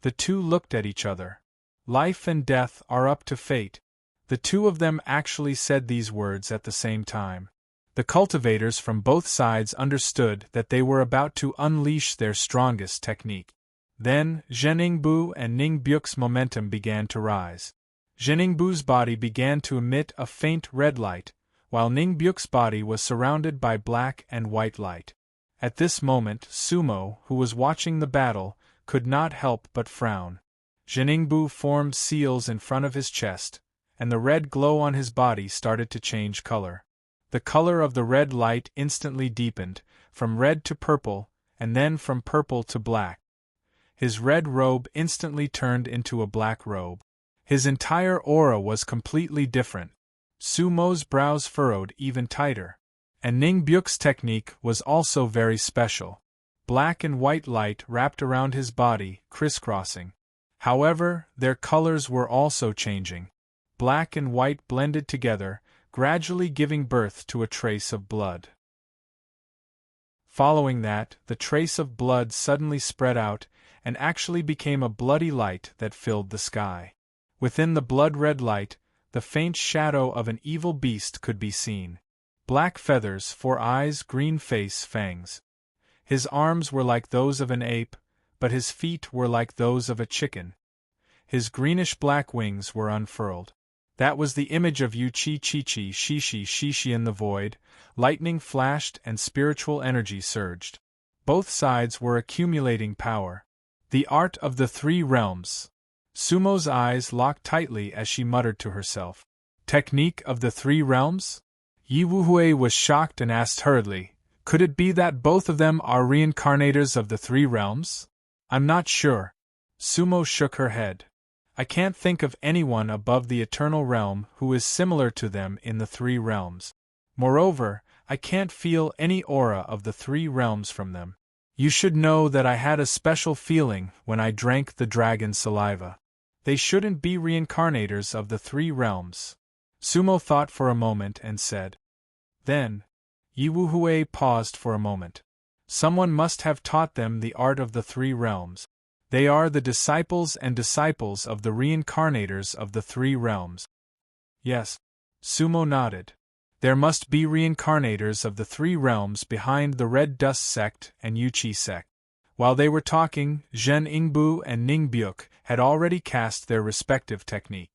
The 2 looked at each other. Life and death are up to fate. The 2 of them actually said these words at the same time. The cultivators from both sides understood that they were about to unleash their strongest technique. Then, Zhen Ningbu and Ning Byuk's momentum began to rise. Zhen Ningbu's body began to emit a faint red light, while Ning Byuk's body was surrounded by black and white light. At this moment, Sumo, who was watching the battle, could not help but frown. Zhen Ningbu formed seals in front of his chest, and the red glow on his body started to change color. The color of the red light instantly deepened, from red to purple, and then from purple to black. His red robe instantly turned into a black robe. His entire aura was completely different. Sumo's brows furrowed even tighter. And Ning Byuk's technique was also very special. Black and white light wrapped around his body, crisscrossing. However, their colors were also changing. Black and white blended together, gradually giving birth to a trace of blood. Following that, the trace of blood suddenly spread out, and actually became a bloody light that filled the sky. Within the blood-red light, the faint shadow of an evil beast could be seen. Black feathers, 4 eyes, green face, fangs. His arms were like those of an ape, but his feet were like those of a chicken. His greenish-black wings were unfurled. That was the image of Shishi in the void. Lightning flashed and spiritual energy surged. Both sides were accumulating power. The art of the 3 realms. Sumo's eyes locked tightly as she muttered to herself. Technique of the 3 realms? Yi Wuhui was shocked and asked hurriedly, could it be that both of them are reincarnators of the 3 realms? I'm not sure. Sumo shook her head. I can't think of anyone above the eternal realm who is similar to them in the 3 realms. Moreover, I can't feel any aura of the 3 realms from them. You should know that I had a special feeling when I drank the dragon's saliva. They shouldn't be reincarnators of the 3 realms. Sumo thought for a moment and said. Then, Yi Wuhui paused for a moment. Someone must have taught them the art of the 3 realms. They are the disciples and disciples of the reincarnators of the 3 realms. Yes. Sumo nodded. There must be reincarnators of the 3 realms behind the Red Dust sect and Yuchi sect. While they were talking, Zhen Yingbu and Ning Byuk had already cast their respective technique.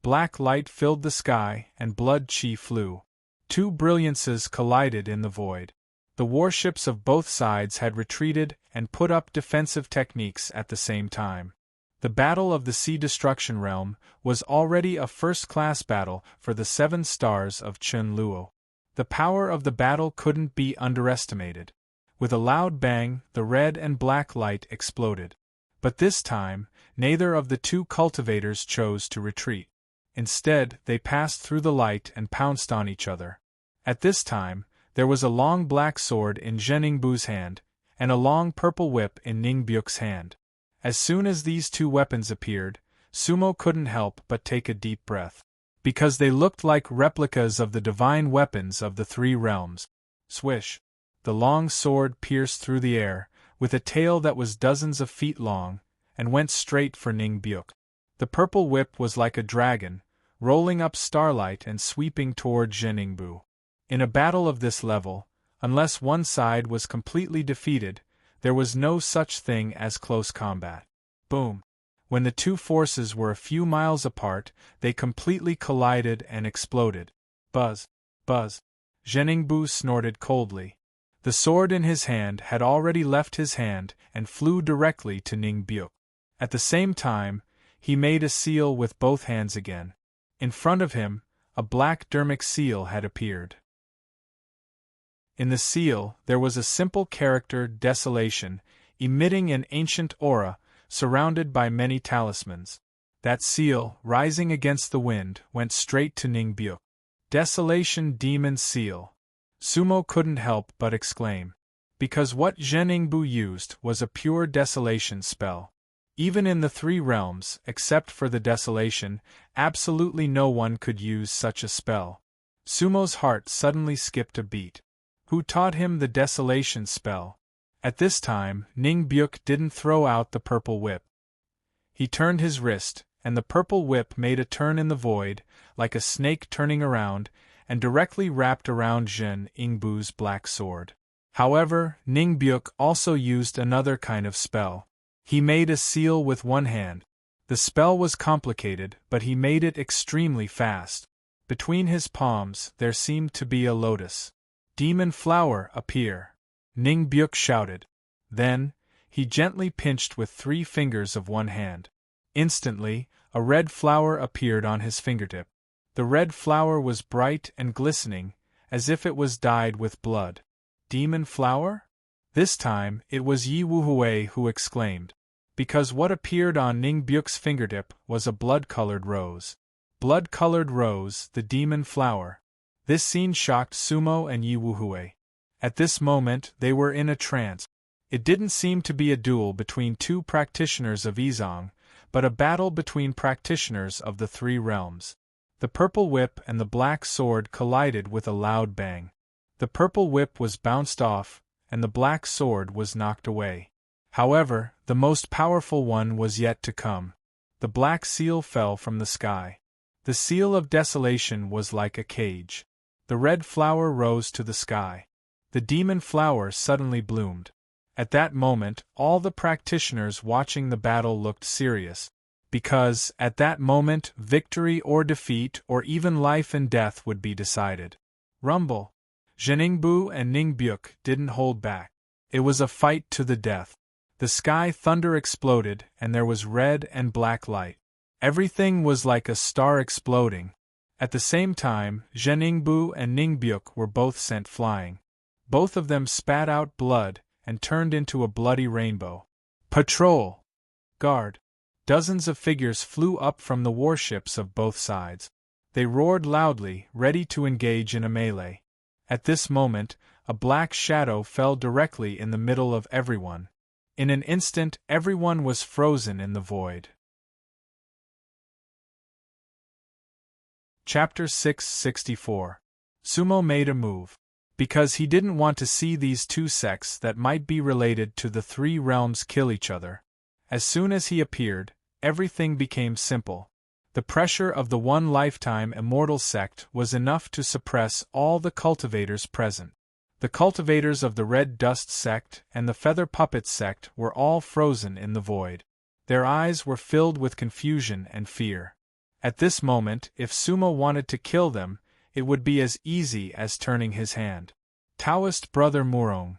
Black light filled the sky and blood chi flew. 2 brilliances collided in the void. The warships of both sides had retreated and put up defensive techniques at the same time. The Battle of the Sea Destruction Realm was already a first-class battle for the 7 stars of Chun Luo. The power of the battle couldn't be underestimated. With a loud bang, the red and black light exploded. But this time, neither of the 2 cultivators chose to retreat. Instead, they passed through the light and pounced on each other. At this time, there was a long black sword in Zhen Yingbu's hand, and a long purple whip in Ning Byuk's hand. As soon as these 2 weapons appeared, Sumo couldn't help but take a deep breath. Because they looked like replicas of the divine weapons of the 3 realms. Swish! The long sword pierced through the air, with a tail that was dozens of feet long, and went straight for Ning Byuk. The purple whip was like a dragon, rolling up starlight and sweeping toward Zhen Yingbu. In a battle of this level, unless one side was completely defeated, there was no such thing as close combat. Boom! When the 2 forces were a few miles apart, they completely collided and exploded. Buzz! Buzz! Zhen Yingbu snorted coldly. The sword in his hand had already left his hand and flew directly to Ning Byuk. At the same time, he made a seal with both hands again. In front of him, a black dermic seal had appeared. In the seal, there was a simple character, desolation, emitting an ancient aura, surrounded by many talismans. That seal, rising against the wind, went straight to Ning Byuk. Desolation Demon Seal. Sumo couldn't help but exclaim. Because what Zhen Yingbu used was a pure desolation spell. Even in the 3 realms, except for the desolation, absolutely no one could use such a spell. Sumo's heart suddenly skipped a beat. Who taught him the desolation spell? At this time, Ning Byuk didn't throw out the purple whip. He turned his wrist, and the purple whip made a turn in the void, like a snake turning around, and directly wrapped around Zhen Yingbu's black sword. However, Ning Byuk also used another kind of spell. He made a seal with one hand. The spell was complicated, but he made it extremely fast. Between his palms, there seemed to be a lotus. Demon flower, appear! Ning Byuk shouted. Then, he gently pinched with 3 fingers of one hand. Instantly, a red flower appeared on his fingertip. The red flower was bright and glistening, as if it was dyed with blood. Demon flower? This time, it was Yi Wuhui who exclaimed. Because what appeared on Ning Byuk's fingertip was a blood-colored rose. Blood-colored rose, the demon flower. This scene shocked Sumo and Yi Wuhui. At this moment, they were in a trance. It didn't seem to be a duel between 2 practitioners of Yizong, but a battle between practitioners of the 3 realms. The purple whip and the black sword collided with a loud bang. The purple whip was bounced off, and the black sword was knocked away. However, the most powerful one was yet to come. The black seal fell from the sky. The seal of desolation was like a cage. The red flower rose to the sky. The demon flower suddenly bloomed. At that moment, all the practitioners watching the battle looked serious, because, at that moment, victory or defeat or even life and death would be decided. Rumble. Zheningbu and Ningbyuk didn't hold back. It was a fight to the death. The sky thunder exploded and there was red and black light. Everything was like a star exploding. At the same time, Zheningbu and Ningbyuk were both sent flying. Both of them spat out blood and turned into a bloody rainbow. Patrol! Guard! Dozens of figures flew up from the warships of both sides. They roared loudly, ready to engage in a melee. At this moment, a black shadow fell directly in the middle of everyone. In an instant, everyone was frozen in the void. Chapter 664. Sumo made a move. Because he didn't want to see these two sects that might be related to the three realms kill each other. As soon as he appeared, everything became simple. The pressure of the one lifetime immortal sect was enough to suppress all the cultivators present. The cultivators of the Red Dust sect and the Feather Puppet sect were all frozen in the void. Their eyes were filled with confusion and fear. At this moment, if Sumo wanted to kill them, it would be as easy as turning his hand. Taoist brother Murong.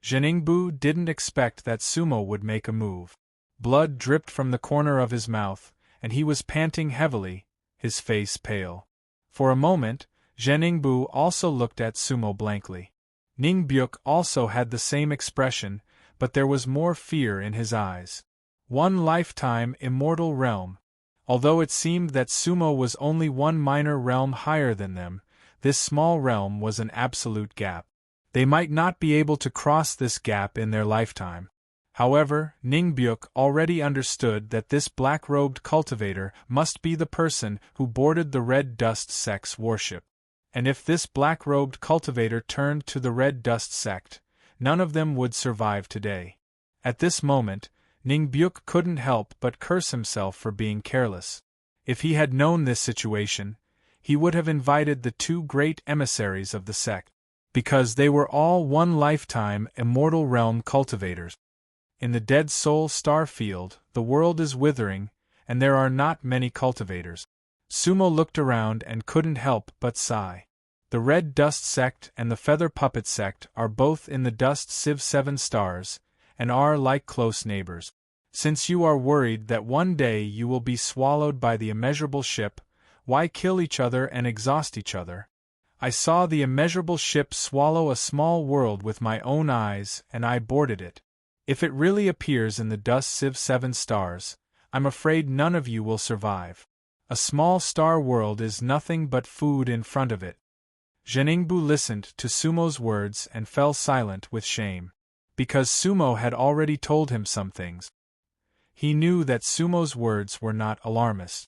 Zheningbu didn't expect that Sumo would make a move. Blood dripped from the corner of his mouth, and he was panting heavily, his face pale. For a moment, Zheningbu also looked at Sumo blankly. Ningbyuk also had the same expression, but there was more fear in his eyes. One lifetime immortal realm. Although it seemed that Sumo was only one minor realm higher than them, this small realm was an absolute gap. They might not be able to cross this gap in their lifetime. However, Ningbyuk already understood that this black-robed cultivator must be the person who boarded the Red Dust sect's warship. And if this black-robed cultivator turned to the Red Dust sect, none of them would survive today. At this moment, Ningbyuk couldn't help but curse himself for being careless. If he had known this situation, he would have invited the two great emissaries of the sect, because they were all one lifetime immortal realm cultivators. In the Dead Soul star field, the world is withering, and there are not many cultivators. Sumo looked around and couldn't help but sigh. The Red Dust sect and the Feather Puppet sect are both in the Dust Civ 7 stars, and are like close neighbors. Since you are worried that one day you will be swallowed by the immeasurable ship, why kill each other and exhaust each other? I saw the immeasurable ship swallow a small world with my own eyes, and I boarded it. If it really appears in the Dust Civ 7 stars, I'm afraid none of you will survive. A small star world is nothing but food in front of it. Zheningbu listened to Sumo's words and fell silent with shame. Because Sumo had already told him some things. He knew that Sumo's words were not alarmist.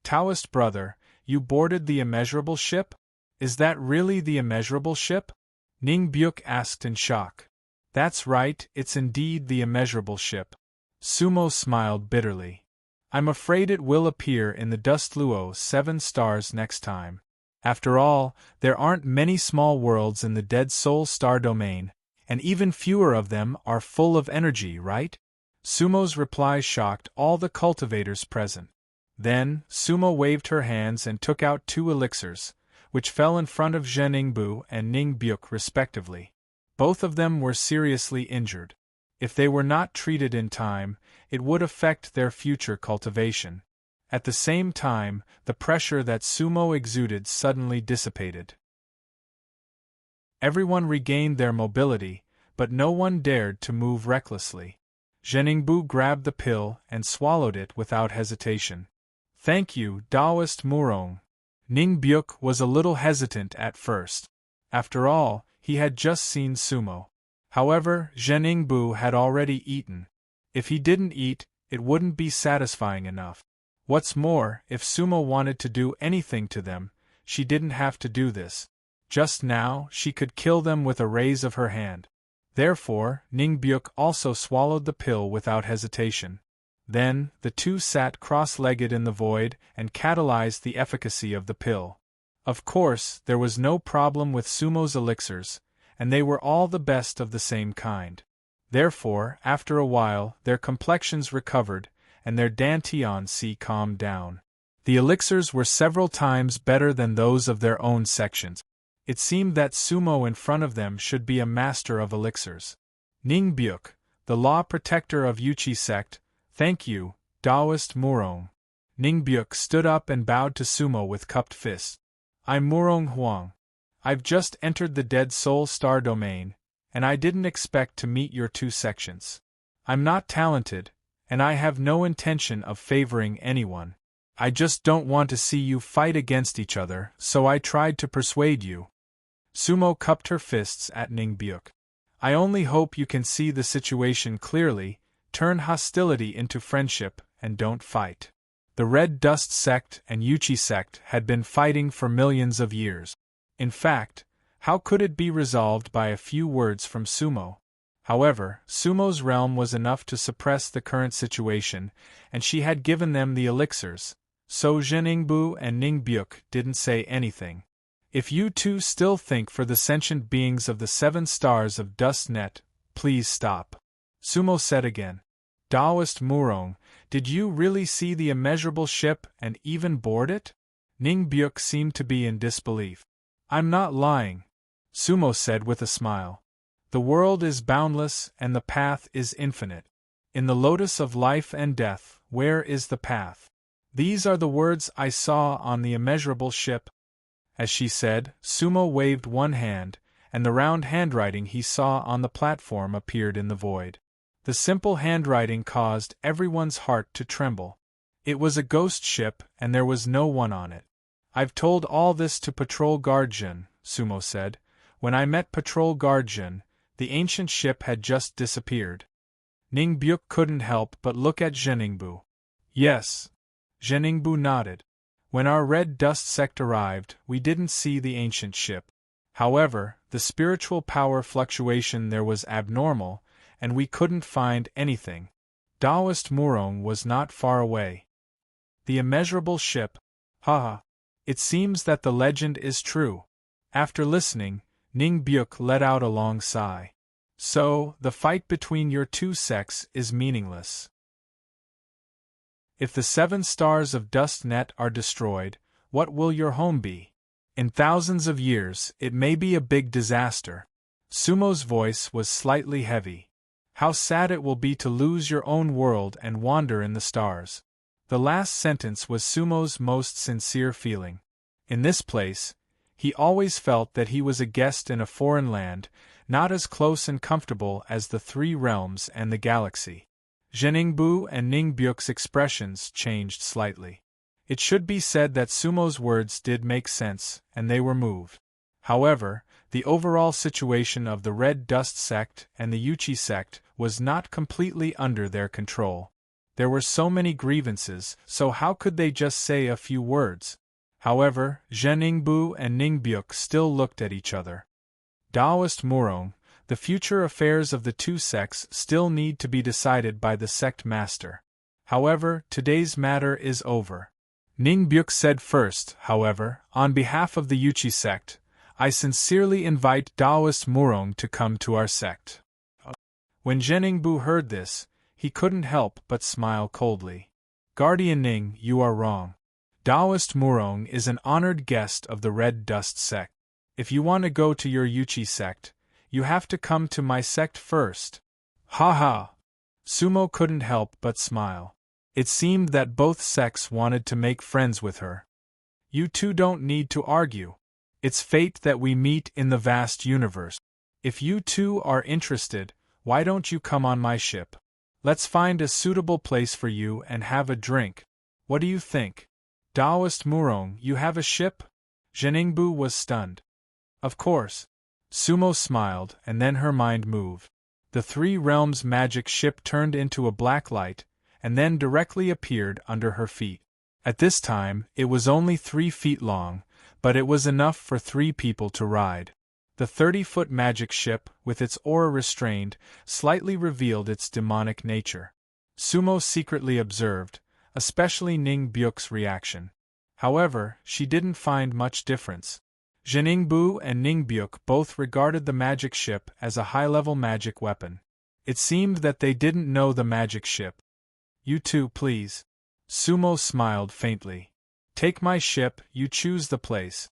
Taoist brother, you boarded the immeasurable ship? Is that really the immeasurable ship? Ningbyuk asked in shock. That's right, it's indeed the immeasurable ship. Sumo smiled bitterly. I'm afraid it will appear in the Dust Luo 7 stars next time. After all, there aren't many small worlds in the Dead Soul star domain, and even fewer of them are full of energy, right? Sumo's reply shocked all the cultivators present. Then, Sumo waved her hands and took out 2 elixirs, which fell in front of Zheningbu and Ningbyuk respectively. Both of them were seriously injured. If they were not treated in time, it would affect their future cultivation. At the same time, the pressure that Sumo exuded suddenly dissipated. Everyone regained their mobility, but no one dared to move recklessly. Zheningbu grabbed the pill and swallowed it without hesitation. Thank you, Taoist Murong. Ningbyuk was a little hesitant at first. After all, he had just seen Sumo. However, Zheningbu had already eaten. If he didn't eat, it wouldn't be satisfying enough. What's more, if Sumo wanted to do anything to them, she didn't have to do this. Just now, she could kill them with a raise of her hand. Therefore, Ningbyuk also swallowed the pill without hesitation. Then, the two sat cross-legged in the void and catalyzed the efficacy of the pill. Of course, there was no problem with Sumo's elixirs, and they were all the best of the same kind. Therefore, after a while, their complexions recovered, and their dantian calmed down. The elixirs were several times better than those of their own sections. It seemed that Sumo in front of them should be a master of elixirs. Ningbyuk, the law protector of Yuchi sect, thank you, Taoist Murong. Ningbyuk stood up and bowed to Sumo with cupped fists. I'm Murong Huang. I've just entered the Dead Soul Star domain, and I didn't expect to meet your two sections. I'm not talented, and I have no intention of favoring anyone. I just don't want to see you fight against each other, so I tried to persuade you. Sumo cupped her fists at Ningbyuk. I only hope you can see the situation clearly, turn hostility into friendship, and don't fight. The Red Dust sect and Yuchi sect had been fighting for millions of years. In fact, how could it be resolved by a few words from Sumo? However, Sumo's realm was enough to suppress the current situation, and she had given them the elixirs, so Zheningbu and Ningbyuk didn't say anything. If you two still think for the sentient beings of the 7 stars of Dust Net, please stop. Sumo said again. Taoist Murong, did you really see the immeasurable ship and even board it? Ningbyuk seemed to be in disbelief. I'm not lying, Sumo said with a smile. The world is boundless and the path is infinite. In the lotus of life and death, where is the path? These are the words I saw on the immeasurable ship. As she said, Sumo waved one hand, and the round handwriting he saw on the platform appeared in the void. The simple handwriting caused everyone's heart to tremble. It was a ghost ship, and there was no one on it. I've told all this to Patrol Guard Jin, Sumo said. When I met Patrol Guard Jin, the ancient ship had just disappeared. Ningbyuk couldn't help but look at Zheningbu. Yes. Zheningbu nodded. When our Red Dust sect arrived, we didn't see the ancient ship. However, the spiritual power fluctuation there was abnormal, and we couldn't find anything. Taoist Murong was not far away. The immeasurable ship. Haha. It seems that the legend is true. After listening, Ningbyuk let out a long sigh. So, the fight between your two sects is meaningless. If the 7 stars of Dust Net are destroyed, what will your home be? In thousands of years, it may be a big disaster. Sumo's voice was slightly heavy. How sad it will be to lose your own world and wander in the stars. The last sentence was Sumo's most sincere feeling. In this place, he always felt that he was a guest in a foreign land, not as close and comfortable as the 3 realms and the galaxy. Zheningbu and Ningbyuk's expressions changed slightly. It should be said that Sumo's words did make sense, and they were moved. However, the overall situation of the Red Dust sect and the Yuchi sect was not completely under their control. There were so many grievances, so how could they just say a few words? However, Zheningbu and Ningbyuk still looked at each other. Taoist Murong, the future affairs of the two sects still need to be decided by the sect master. However, today's matter is over. Ningbyuk said first, however, on behalf of the Yuchi sect, I sincerely invite Taoist Murong to come to our sect. When Zheningbu heard this, he couldn't help but smile coldly. Guardian Ning, you are wrong. Taoist Murong is an honored guest of the Red Dust sect. If you want to go to your Yuchi sect, you have to come to my sect first. Ha ha! Sumo couldn't help but smile. It seemed that both sects wanted to make friends with her. You two don't need to argue. It's fate that we meet in the vast universe. If you two are interested, why don't you come on my ship? Let's find a suitable place for you and have a drink. What do you think? Taoist Murong, you have a ship? Zheningbu was stunned. Of course. Sumo smiled, and then her mind moved. The 3 realms magic ship turned into a black light, and then directly appeared under her feet. At this time, it was only 3 feet long, but it was enough for 3 people to ride. The 30-foot magic ship, with its aura restrained, slightly revealed its demonic nature. Sumo secretly observed, especially Ning Byuk's reaction. However, she didn't find much difference. Zheningbu and Ningbyuk both regarded the magic ship as a high-level magic weapon. It seemed that they didn't know the magic ship. "You too, please." Sumo smiled faintly. "Take my ship, you choose the place."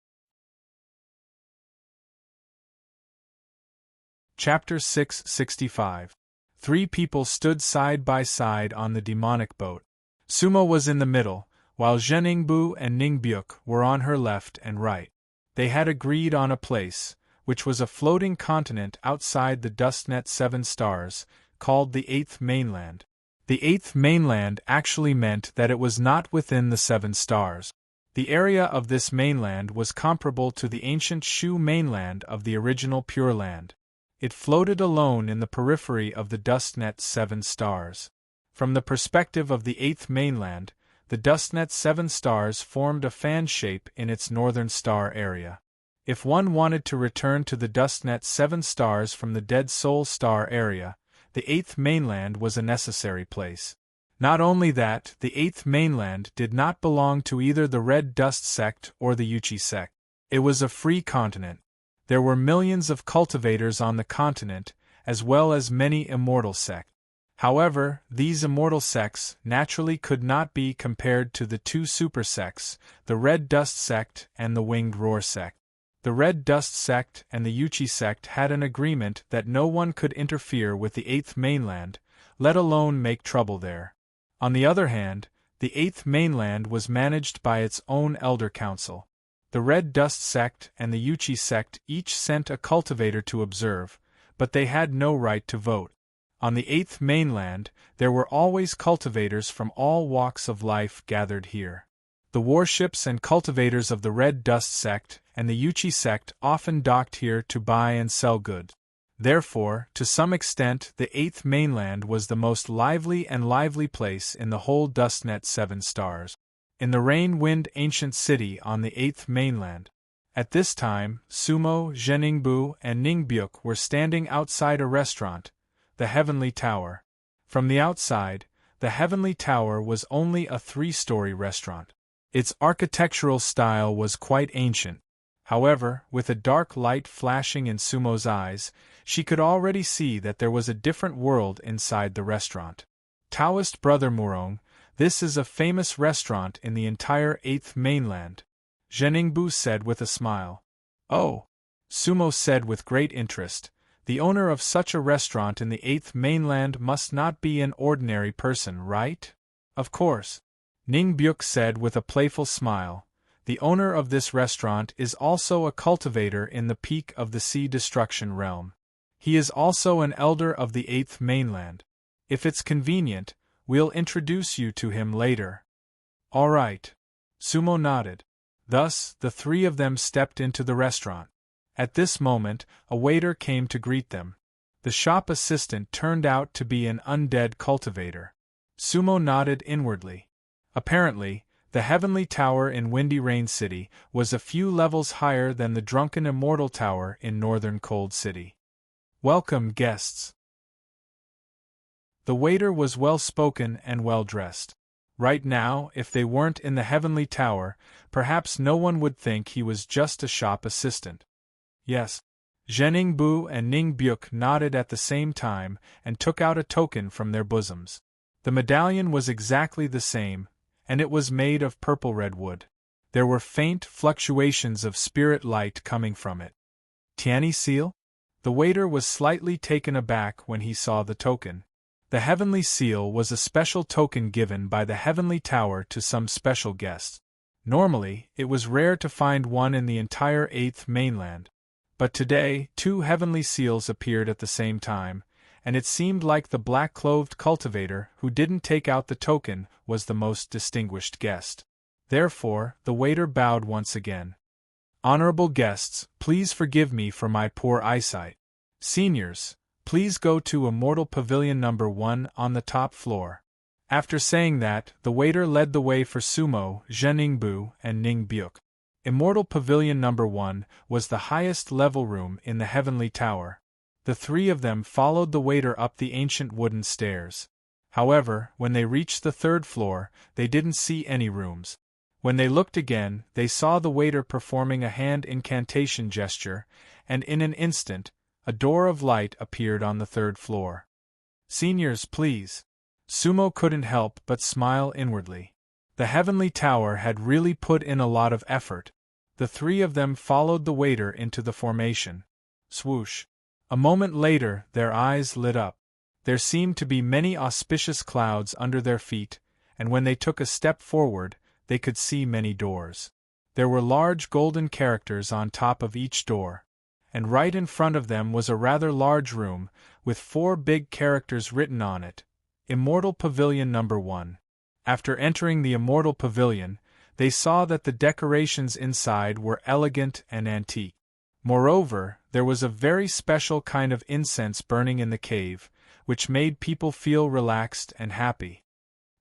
Chapter 665. Three people stood side by side on the demonic boat. Sumo was in the middle, while Zheningbu and Ningbyuk were on her left and right. They had agreed on a place, which was a floating continent outside the Dustnet 7 stars, called the Eighth Mainland. The Eighth Mainland actually meant that it was not within the 7 stars. The area of this mainland was comparable to the ancient Shu mainland of the original Pure Land. It floated alone in the periphery of the Dustnet 7 stars. From the perspective of the Eighth Mainland, the Dustnet 7 stars formed a fan shape in its northern star area. If one wanted to return to the Dustnet 7 stars from the Dead Soul star area, the Eighth Mainland was a necessary place. Not only that, the Eighth Mainland did not belong to either the Red Dust sect or the Yuchi sect. It was a free continent. There were millions of cultivators on the continent, as well as many immortal sects. However, these immortal sects naturally could not be compared to the two super sects, the Red Dust sect and the Winged Roar sect. The Red Dust sect and the Yuchi sect had an agreement that no one could interfere with the Eighth Mainland, let alone make trouble there. On the other hand, the Eighth Mainland was managed by its own Elder Council. The Red Dust sect and the Yuchi sect each sent a cultivator to observe, but they had no right to vote. On the Eighth Mainland, there were always cultivators from all walks of life gathered here. The warships and cultivators of the Red Dust sect and the Yuchi sect often docked here to buy and sell goods. Therefore, to some extent, the Eighth Mainland was the most lively place in the whole Dustnet 7 stars. In the Rain-Wind ancient city on the Eighth Mainland. At this time, Sumo, Zheningbu, and Ningbyuk were standing outside a restaurant, the Heavenly Tower. From the outside, the Heavenly Tower was only a 3-story restaurant. Its architectural style was quite ancient. However, with a dark light flashing in Sumo's eyes, she could already see that there was a different world inside the restaurant. Taoist Brother Murong, this is a famous restaurant in the entire Eighth Mainland, Zheningbu said with a smile. Oh, Sumo said with great interest, the owner of such a restaurant in the Eighth Mainland must not be an ordinary person, right? Of course. Ningbyuk said with a playful smile, the owner of this restaurant is also a cultivator in the Peak of the Sea Destruction realm. He is also an elder of the Eighth Mainland. If it's convenient, we'll introduce you to him later. All right. Sumo nodded. Thus, the three of them stepped into the restaurant. At this moment, a waiter came to greet them. The shop assistant turned out to be an undead cultivator. Sumo nodded inwardly. Apparently, the Heavenly Tower in Windy Rain City was a few levels higher than the Drunken Immortal Tower in Northern Cold City. Welcome, guests. The waiter was well-spoken and well-dressed. Right now, if they weren't in the Heavenly Tower, perhaps no one would think he was just a shop assistant. Yes. Zheningbu and Ningbyuk nodded at the same time and took out a token from their bosoms. The medallion was exactly the same, and it was made of purple-red wood. There were faint fluctuations of spirit light coming from it. Tianyi seal? The waiter was slightly taken aback when he saw the token. The Heavenly Seal was a special token given by the Heavenly Tower to some special guests. Normally, it was rare to find one in the entire Eighth Mainland. But today, 2 Heavenly Seals appeared at the same time, and it seemed like the black-clothed cultivator who didn't take out the token was the most distinguished guest. Therefore, the waiter bowed once again. Honorable guests, please forgive me for my poor eyesight. Seniors, please go to Immortal Pavilion number 1 on the top floor. After saying that, the waiter led the way for Sumo, Zheningbu, and Ningbyuk. Immortal Pavilion Number 1 was the highest level room in the heavenly tower. The three of them followed the waiter up the ancient wooden stairs. However, when they reached the third floor, they didn't see any rooms. When they looked again, they saw the waiter performing a hand incantation gesture, and in an instant, a door of light appeared on the third floor. "Seniors, please." Sumo couldn't help but smile inwardly. The heavenly tower had really put in a lot of effort. The three of them followed the waiter into the formation. Swoosh. A moment later, their eyes lit up. There seemed to be many auspicious clouds under their feet, and when they took a step forward, they could see many doors. There were large golden characters on top of each door, and right in front of them was a rather large room, with 4 big characters written on it: Immortal Pavilion Number 1. After entering the Immortal Pavilion, they saw that the decorations inside were elegant and antique. Moreover, there was a very special kind of incense burning in the cave, which made people feel relaxed and happy.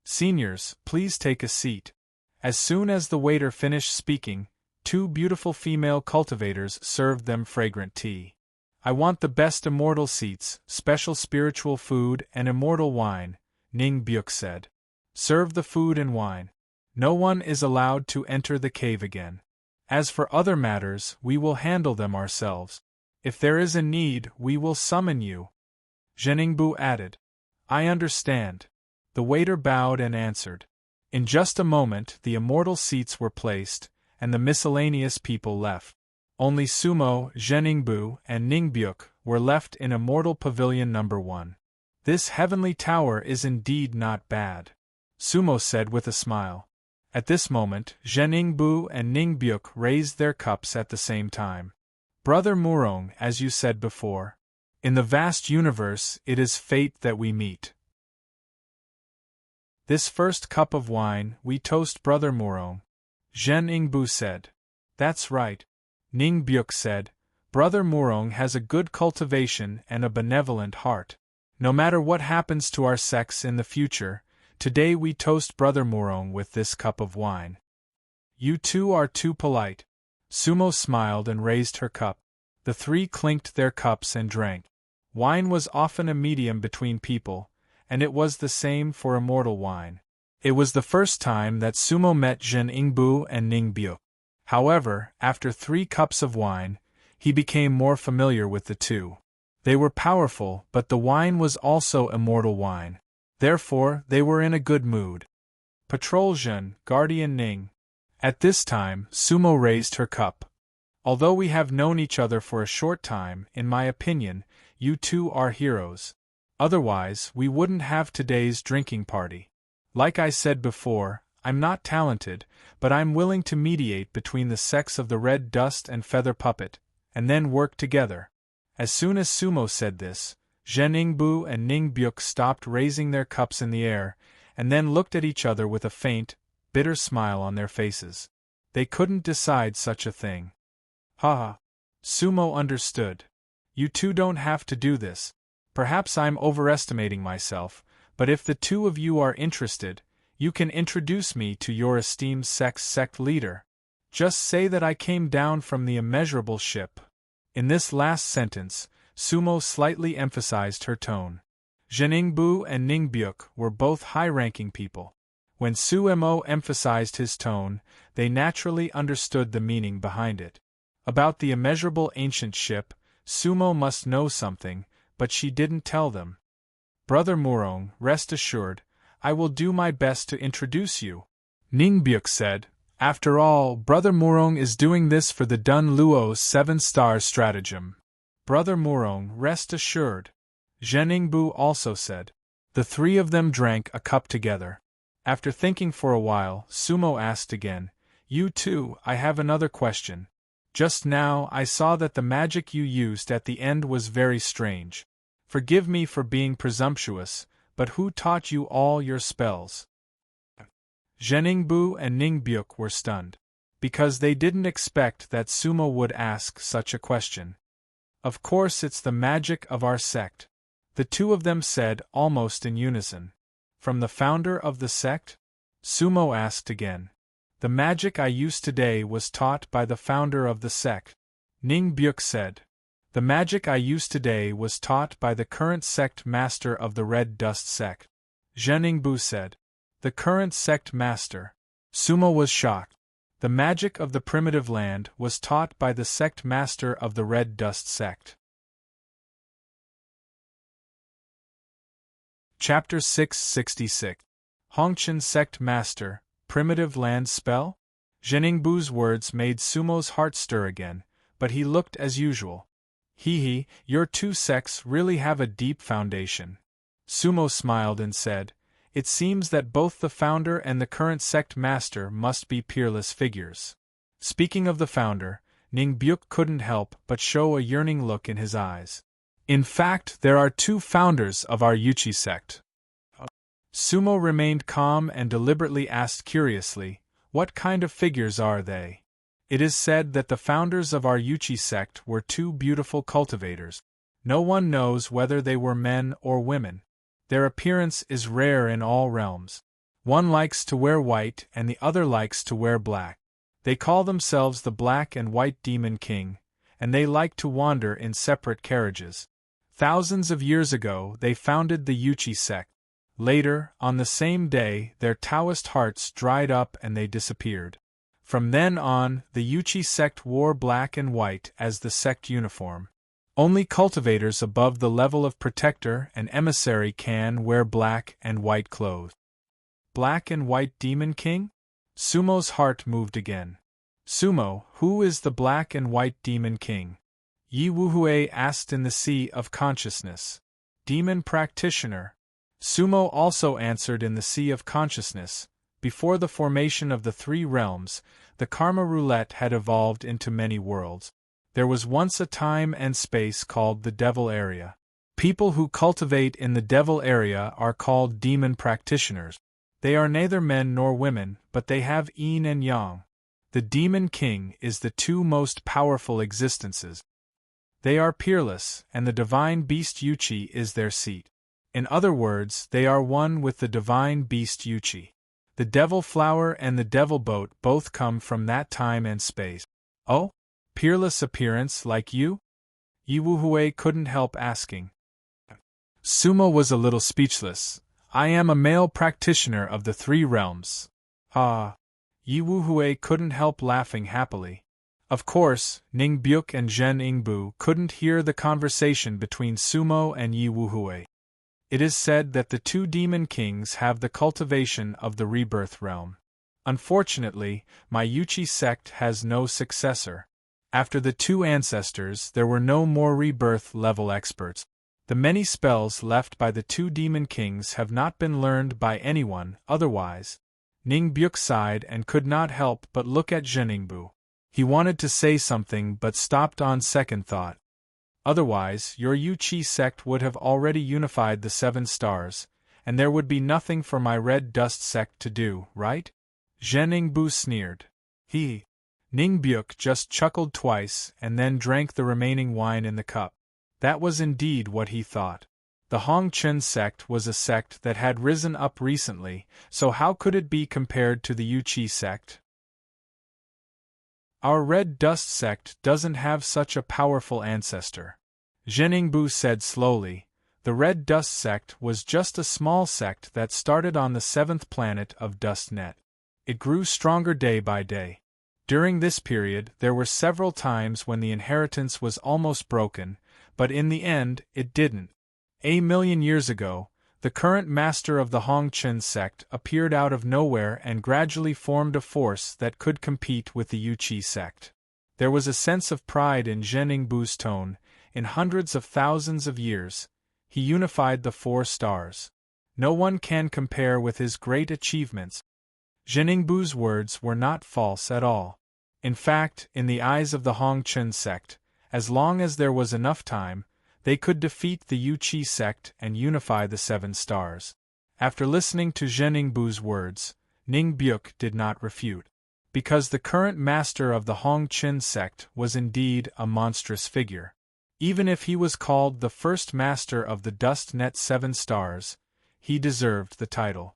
"Seniors, please take a seat." As soon as the waiter finished speaking, 2 beautiful female cultivators served them fragrant tea. "I want the best immortal seats, special spiritual food, and immortal wine," Ning Byuk said. "Serve the food and wine. No one is allowed to enter the cave again. As for other matters, we will handle them ourselves. If there is a need, we will summon you." Zheningbu added. "I understand." The waiter bowed and answered. In just a moment the immortal seats were placed, and the miscellaneous people left. Only Sumo, Zheningbu, and Ningbyuk were left in Immortal Pavilion Number 1. "This heavenly tower is indeed not bad," Sumo said with a smile. At this moment, Zheningbu and Ningbyuk raised their cups at the same time. "Brother Murong, as you said before, in the vast universe it is fate that we meet. This first cup of wine, we toast Brother Murong," Zheningbu said. "That's right," Ningbyuk said. "Brother Murong has a good cultivation and a benevolent heart. No matter what happens to our sects in the future, today we toast Brother Murong with this cup of wine." "You two are too polite." Sumo smiled and raised her cup. The three clinked their cups and drank. Wine was often a medium between people, and it was the same for immortal wine. It was the first time that Sumo met Zheningbu and Ningbyuk. However, after 3 cups of wine, he became more familiar with the two. They were powerful, but the wine was also immortal wine. Therefore, they were in a good mood. "Patrol Zhen, Guardian Ning." At this time, Sumo raised her cup. "Although we have known each other for a short time, in my opinion, you two are heroes. Otherwise, we wouldn't have today's drinking party. Like I said before, I'm not talented, but I'm willing to mediate between the sects of the Red Dust and Feather Puppet, and then work together." As soon as Sumo said this, Zheningbu and Ningbyuk stopped raising their cups in the air, and then looked at each other with a faint, bitter smile on their faces. They couldn't decide such a thing. "Haha." Sumo understood. "You two don't have to do this. Perhaps I'm overestimating myself, but if the two of you are interested, you can introduce me to your esteemed sect leader. Just say that I came down from the immeasurable ship." In this last sentence, Sumo slightly emphasized her tone. Zheningbu and Ningbyuk were both high-ranking people. When Sumo emphasized his tone, they naturally understood the meaning behind it. About the immeasurable ancient ship, Sumo must know something, but she didn't tell them. "Brother Murong, rest assured, I will do my best to introduce you," Ningbyuk said. "After all, Brother Murong is doing this for the Dun Luo's 7-star stratagem." "Brother Murong, rest assured," Zheningbu also said. The 3 of them drank a cup together. After thinking for a while, Sumo asked again, "You two, I have another question. Just now I saw that the magic you used at the end was very strange. Forgive me for being presumptuous, but who taught you all your spells?" Zheningbu and Ningbyuk were stunned, because they didn't expect that Sumo would ask such a question. "Of course it's the magic of our sect," the 2 of them said almost in unison. "From the founder of the sect?" Sumo asked again. The magic I use today was taught by the founder of the sect. Ning Byuk said. The magic I use today was taught by the current sect master of the Red Dust sect. Zhen Ningbu said. The current sect master. Sumo was shocked. The magic of the primitive land was taught by the sect master of the Red Dust sect. Chapter 666. Hongchen Sect Master, Primitive Land Spell? Zheningbu's words made Sumo's heart stir again, but he looked as usual. Hee, your two sects really have a deep foundation. Sumo smiled and said, It seems that both the founder and the current sect master must be peerless figures. Speaking of the founder, Ning Byuk couldn't help but show a yearning look in his eyes. In fact, there are two founders of our Yuchi sect. Sumo remained calm and deliberately asked curiously, What kind of figures are they? It is said that the founders of our Yuchi sect were two beautiful cultivators. No one knows whether they were men or women. Their appearance is rare in all realms. One likes to wear white and the other likes to wear black. They call themselves the Black and White Demon King, and they like to wander in separate carriages. Thousands of years ago they founded the Yuchi sect. Later, on the same day, their Taoist hearts dried up and they disappeared. From then on, the Yuchi sect wore black and white as the sect uniform. Only cultivators above the level of protector and emissary can wear black and white clothes. Black and White Demon King? Sumo's heart moved again. Sumo, who is the Black and White Demon King? Yi Wuhui asked in the Sea of Consciousness. Demon Practitioner. Sumo also answered in the Sea of Consciousness. Before the formation of the three realms, the Karma Roulette had evolved into many worlds. There was once a time and space called the Devil Area. People who cultivate in the Devil Area are called Demon Practitioners. They are neither men nor women, but they have yin and yang. The Demon King is the two most powerful existences. They are peerless, and the Divine Beast Yuchi is their seat. In other words, they are one with the Divine Beast Yuchi. The Devil Flower and the Devil Boat both come from that time and space. Oh? Peerless appearance like you? Yi Wuhui couldn't help asking. Sumo was a little speechless. I am a male practitioner of the three realms. Ah. Yi Wuhui couldn't help laughing happily. Of course, Ning Byuk and Zhen Ningbu couldn't hear the conversation between Sumo and Yi Wuhui. It is said that the two demon kings have the cultivation of the rebirth realm. Unfortunately, my Yuchi sect has no successor. After the two ancestors, there were no more rebirth level experts. The many spells left by the two demon kings have not been learned by anyone otherwise. Ning Byuk sighed and could not help but look at Zhen Ningbu. He wanted to say something but stopped on second thought. Otherwise, your Yuchi sect would have already unified the 7 stars, and there would be nothing for my Red Dust sect to do, right? Zhen Ningbu sneered. Ning Byuk just chuckled twice and then drank the remaining wine in the cup. That was indeed what he thought. The Hongchen sect was a sect that had risen up recently, so how could it be compared to the Yuchi sect? Our Red Dust sect doesn't have such a powerful ancestor. Zhen Ningbu said slowly. The Red Dust sect was just a small sect that started on the 7th planet of Dustnet. It grew stronger day by day. During this period, there were several times when the inheritance was almost broken, but in the end, it didn't. A million years ago, the current master of the Hongchen sect appeared out of nowhere and gradually formed a force that could compete with the Yuchi sect. There was a sense of pride in Zhen Ningbu's tone. In hundreds of thousands of years, he unified the 4 stars. No one can compare with his great achievements. Zhen Ningbu's words were not false at all. In fact, in the eyes of the Hongchen sect, as long as there was enough time, they could defeat the Yuchi sect and unify the 7 stars. After listening to Zhen Ningbu's words, Ning Byuk did not refute. Because the current master of the Hongchen sect was indeed a monstrous figure. Even if he was called the first master of the Dust Net 7 stars, he deserved the title.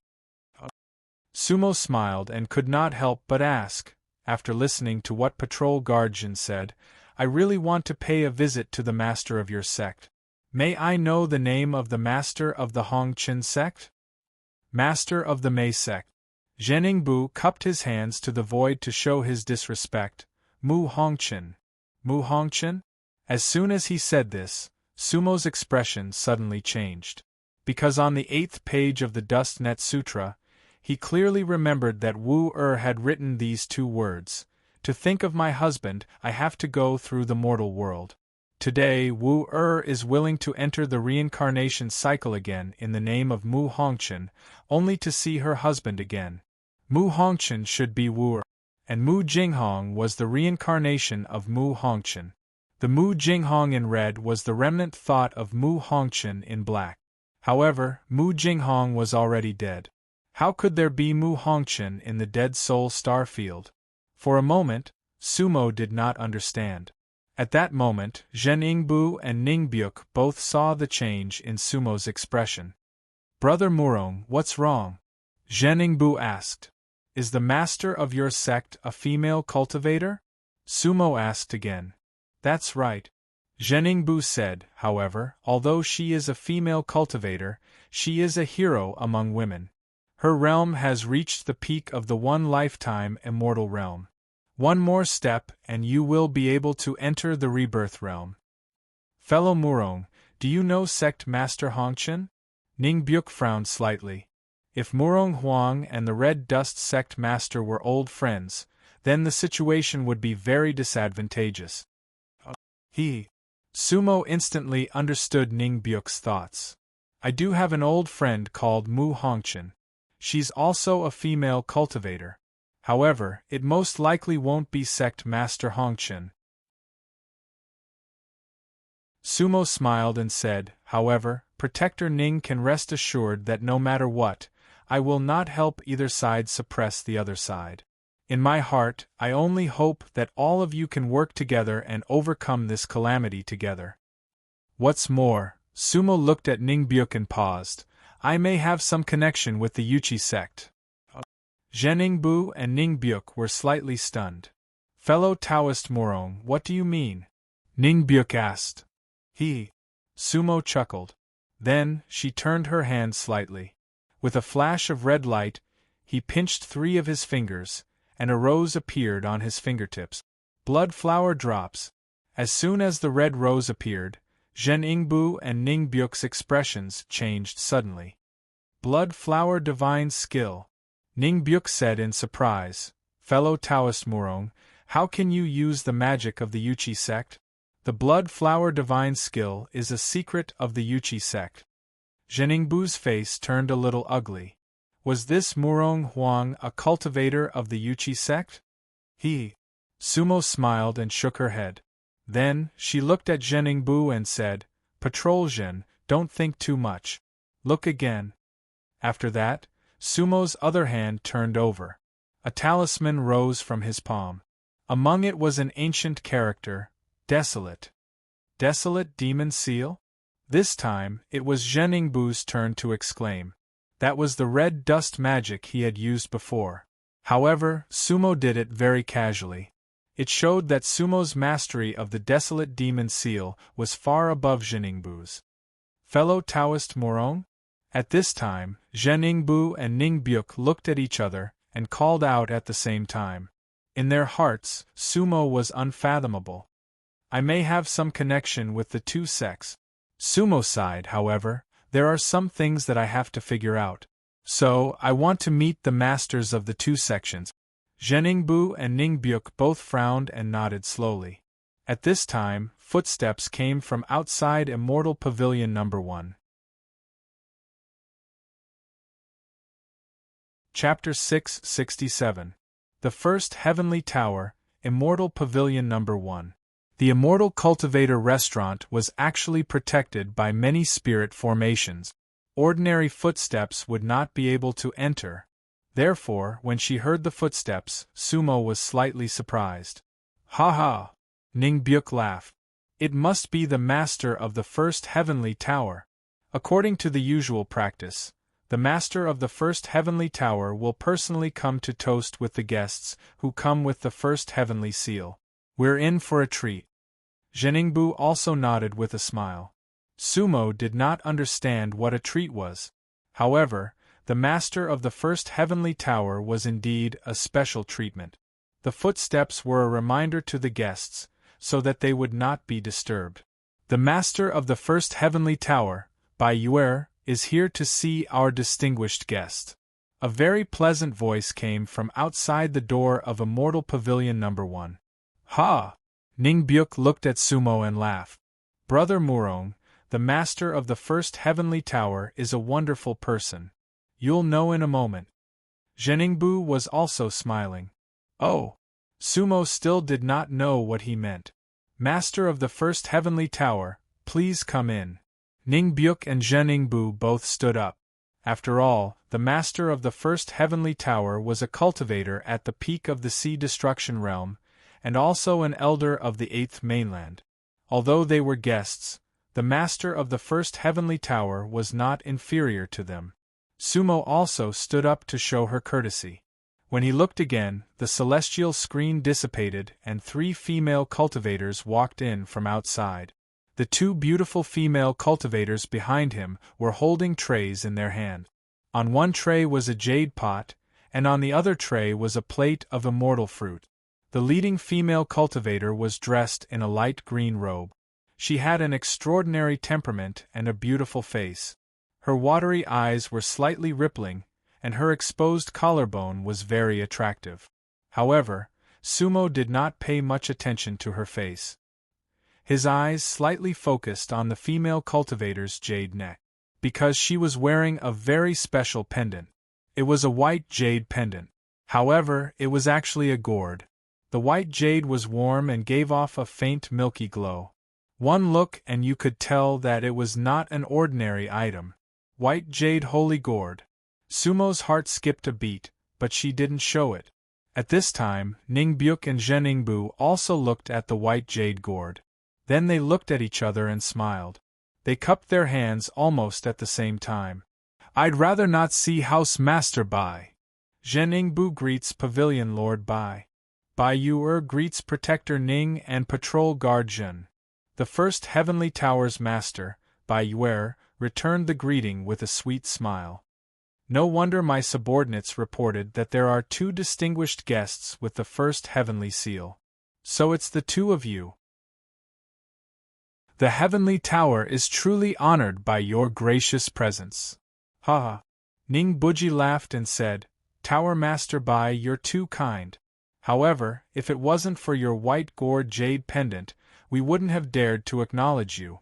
Sumo smiled and could not help but ask, after listening to what Patrol Guardian said, I really want to pay a visit to the master of your sect. May I know the name of the master of the Hongqin sect? Master of the Mei sect. Zheningbu cupped his hands to the void to show his disrespect. Mu Hongqin. Mu Hongqin? As soon as he said this, Sumo's expression suddenly changed. Because on the 8th page of the Dust Net Sutra, he clearly remembered that Wu-Er had written these 2 words, to think of my husband, I have to go through the mortal world. Today Wu-Er is willing to enter the reincarnation cycle again in the name of Mu Hongqin, only to see her husband again. Mu Hongqin should be Wu-Er, and Mu Jinghong was the reincarnation of Mu Hongqin. The Mu Jinghong in red was the remnant thought of Mu Hongqin in black. However, Mu Jinghong was already dead. How could there be Mu Hongqin in the Dead Soul star field? For a moment, Sumo did not understand. At that moment, Zheningbu and Ningbyuk both saw the change in Sumo's expression. Brother Murong, what's wrong? Zheningbu asked. Is the master of your sect a female cultivator? Sumo asked again. That's right. Zheningbu said, however, although she is a female cultivator, she is a hero among women. Her realm has reached the peak of the one-lifetime immortal realm. One more step and you will be able to enter the rebirth realm. Fellow Murong, do you know sect master Hongqin? Ningbyuk frowned slightly. If Murong Huang and the Red Dust sect master were old friends, then the situation would be very disadvantageous. Sumo instantly understood Ningbyuk's thoughts. I do have an old friend called Mu Hongqin. She's also a female cultivator. However, it most likely won't be sect master Hongqin. Sumo smiled and said, however, Protector Ning can rest assured that no matter what, I will not help either side suppress the other side. In my heart, I only hope that all of you can work together and overcome this calamity together. What's more, Sumo looked at Ningbyuk and paused. I may have some connection with the Yuchi sect. Zheningbu and Ningbyuk were slightly stunned. Fellow Taoist Murong, what do you mean? Ningbyuk asked. Sumo chuckled. Then, she turned her hand slightly. With a flash of red light, he pinched 3 of his fingers, and a rose appeared on his fingertips. Blood flower drops. As soon as the red rose appeared, Zheningbu and Ningbyuk's expressions changed suddenly. Blood flower divine skill. Ningbyuk said in surprise, Fellow Taoist Murong, how can you use the magic of the Yuchi sect? The blood flower divine skill is a secret of the Yuchi sect. Zheningbu's face turned a little ugly. Was this Murong Huang a cultivator of the Yuchi sect? Sumo smiled and shook her head. Then, she looked at Zheningbu and said, Patrol Zhen, don't think too much. Look again. After that, Sumo's other hand turned over. A talisman rose from his palm. Among it was an ancient character, Desolate. Desolate demon seal? This time, it was Zheningbu's turn to exclaim. That was the red dust magic he had used before. However, Sumo did it very casually. It showed that Sumo's mastery of the Desolate Demon Seal was far above Zheningbu's. Fellow Taoist Murong? At this time, Zheningbu and Ningbyuk looked at each other and called out at the same time. In their hearts, Sumo was unfathomable. I may have some connection with the 2 sects. Sumo sighed, however, there are some things that I have to figure out. So, I want to meet the masters of the 2 sections. Zheningbu and Ningbyuk both frowned and nodded slowly. At this time, footsteps came from outside Immortal Pavilion No. 1. Chapter 667. The First Heavenly Tower, Immortal Pavilion No. 1. The Immortal Cultivator restaurant was actually protected by many spirit formations. Ordinary footsteps would not be able to enter. Therefore, when she heard the footsteps, Sumo was slightly surprised. Ha ha! Ningbyuk laughed. It must be the master of the First Heavenly Tower. According to the usual practice, The master of the first heavenly tower will personally come to toast with the guests who come with the first heavenly seal. We're in for a treat. Zheningbu also nodded with a smile. Sumo did not understand what a treat was. However, the master of the first heavenly tower was indeed a special treatment. The footsteps were a reminder to the guests, so that they would not be disturbed. The master of the first heavenly tower, Bai Yuer, is here to see our distinguished guest. A very pleasant voice came from outside the door of Immortal Pavilion No. 1. Ha! Ningbyuk looked at Sumo and laughed. Brother Murong, the master of the first heavenly tower is a wonderful person. You'll know in a moment. Zheningbu was also smiling. Oh! Sumo still did not know what he meant. Master of the first heavenly tower, please come in. Ningbyuk and Zheningbu both stood up. After all, the master of the first heavenly tower was a cultivator at the peak of the Sea Destruction Realm, and also an elder of the Eighth Mainland. Although they were guests, the master of the first heavenly tower was not inferior to them. Sumo also stood up to show her courtesy. When he looked again, the celestial screen dissipated and 3 female cultivators walked in from outside. The 2 beautiful female cultivators behind him were holding trays in their hand. On one tray was a jade pot, and on the other tray was a plate of immortal fruit. The leading female cultivator was dressed in a light green robe. She had an extraordinary temperament and a beautiful face. Her watery eyes were slightly rippling, and her exposed collarbone was very attractive. However, Sumo did not pay much attention to her face. His eyes slightly focused on the female cultivator's jade neck, because she was wearing a very special pendant. It was a white jade pendant. However, it was actually a gourd. The white jade was warm and gave off a faint milky glow. One look and you could tell that it was not an ordinary item. White jade holy gourd. Sumo's heart skipped a beat, but she didn't show it. At this time, Ningbyuk and Zheningbu also looked at the white jade gourd. Then they looked at each other and smiled. They cupped their hands almost at the same time. I'd rather not see House Master Bai. Zheningbu greets Pavilion Lord Bai. Bai Yuer greets Protector Ning and Patrol Guard Zhen. The first Heavenly Tower's master, Bai Yuer, returned the greeting with a sweet smile. No wonder my subordinates reported that there are 2 distinguished guests with the first heavenly seal. So it's the 2 of you. The heavenly tower is truly honored by your gracious presence. Ha ha. Ning Buji laughed and said, Tower Master Bai, you're too kind. However, if it wasn't for your white gourd jade pendant, we wouldn't have dared to acknowledge you.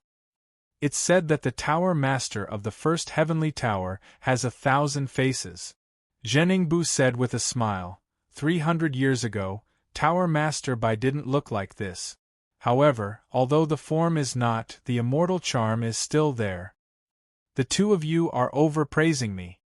It's said that the Tower Master of the first heavenly tower has 1,000 faces. Zheningbu said with a smile. 300 years ago, Tower Master Bai didn't look like this. However, although the form is not, the immortal charm is still there. The 2 of you are overpraising me.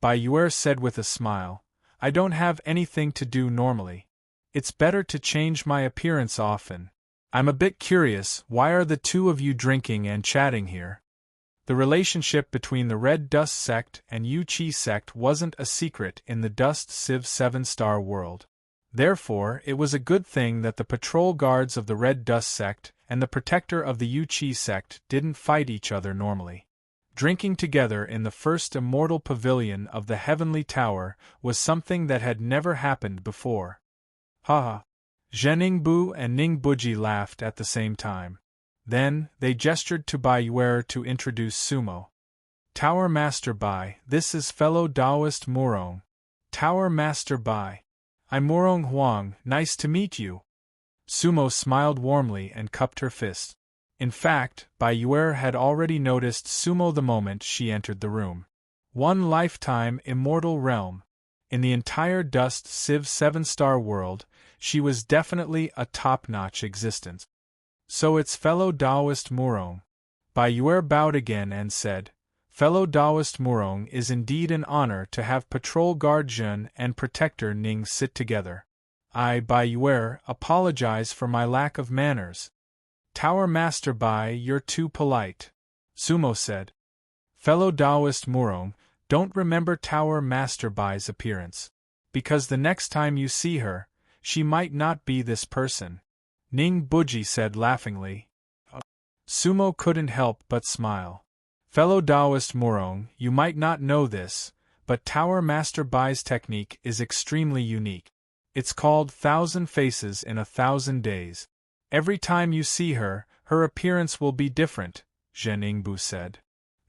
Bai Yuer said with a smile. I don't have anything to do normally. It's better to change my appearance often. I'm a bit curious, why are the 2 of you drinking and chatting here? The relationship between the Red Dust Sect and Yu Chi Sect wasn't a secret in the Dust Civ 7-star world. Therefore, it was a good thing that the patrol guards of the Red Dust Sect and the protector of the Yu Chi Sect didn't fight each other normally. Drinking together in the first immortal pavilion of the Heavenly Tower was something that had never happened before. Ha ha. Zheningbu and Ningbuji laughed at the same time. Then, they gestured to Bai Yuer to introduce Sumo. Tower Master Bai, this is fellow Taoist Murong. Tower Master Bai. I'm Murong Huang, nice to meet you. Sumo smiled warmly and cupped her fist. In fact, Bai Yuer had already noticed Sumo the moment she entered the room. One lifetime immortal realm. In the entire Dust Civ 7-star world, she was definitely a top-notch existence. So it's fellow Taoist Murong. Bai Yuer bowed again and said, Fellow Taoist Murong, is indeed an honor to have Patrol Guard Zhen and Protector Ning sit together. I, Bai Yuer, apologize for my lack of manners. Tower Master Bai, you're too polite. Sumo said. Fellow Taoist Murong, Don't remember Tower Master Bai's appearance. Because the next time you see her, she might not be this person. Ning Buji said laughingly. Sumo couldn't help but smile. Fellow Taoist Murong, you might not know this, but Tower Master Bai's technique is extremely unique. It's called 1,000 Faces in 1,000 Days. Every time you see her, her appearance will be different, Zhen Yingbu said.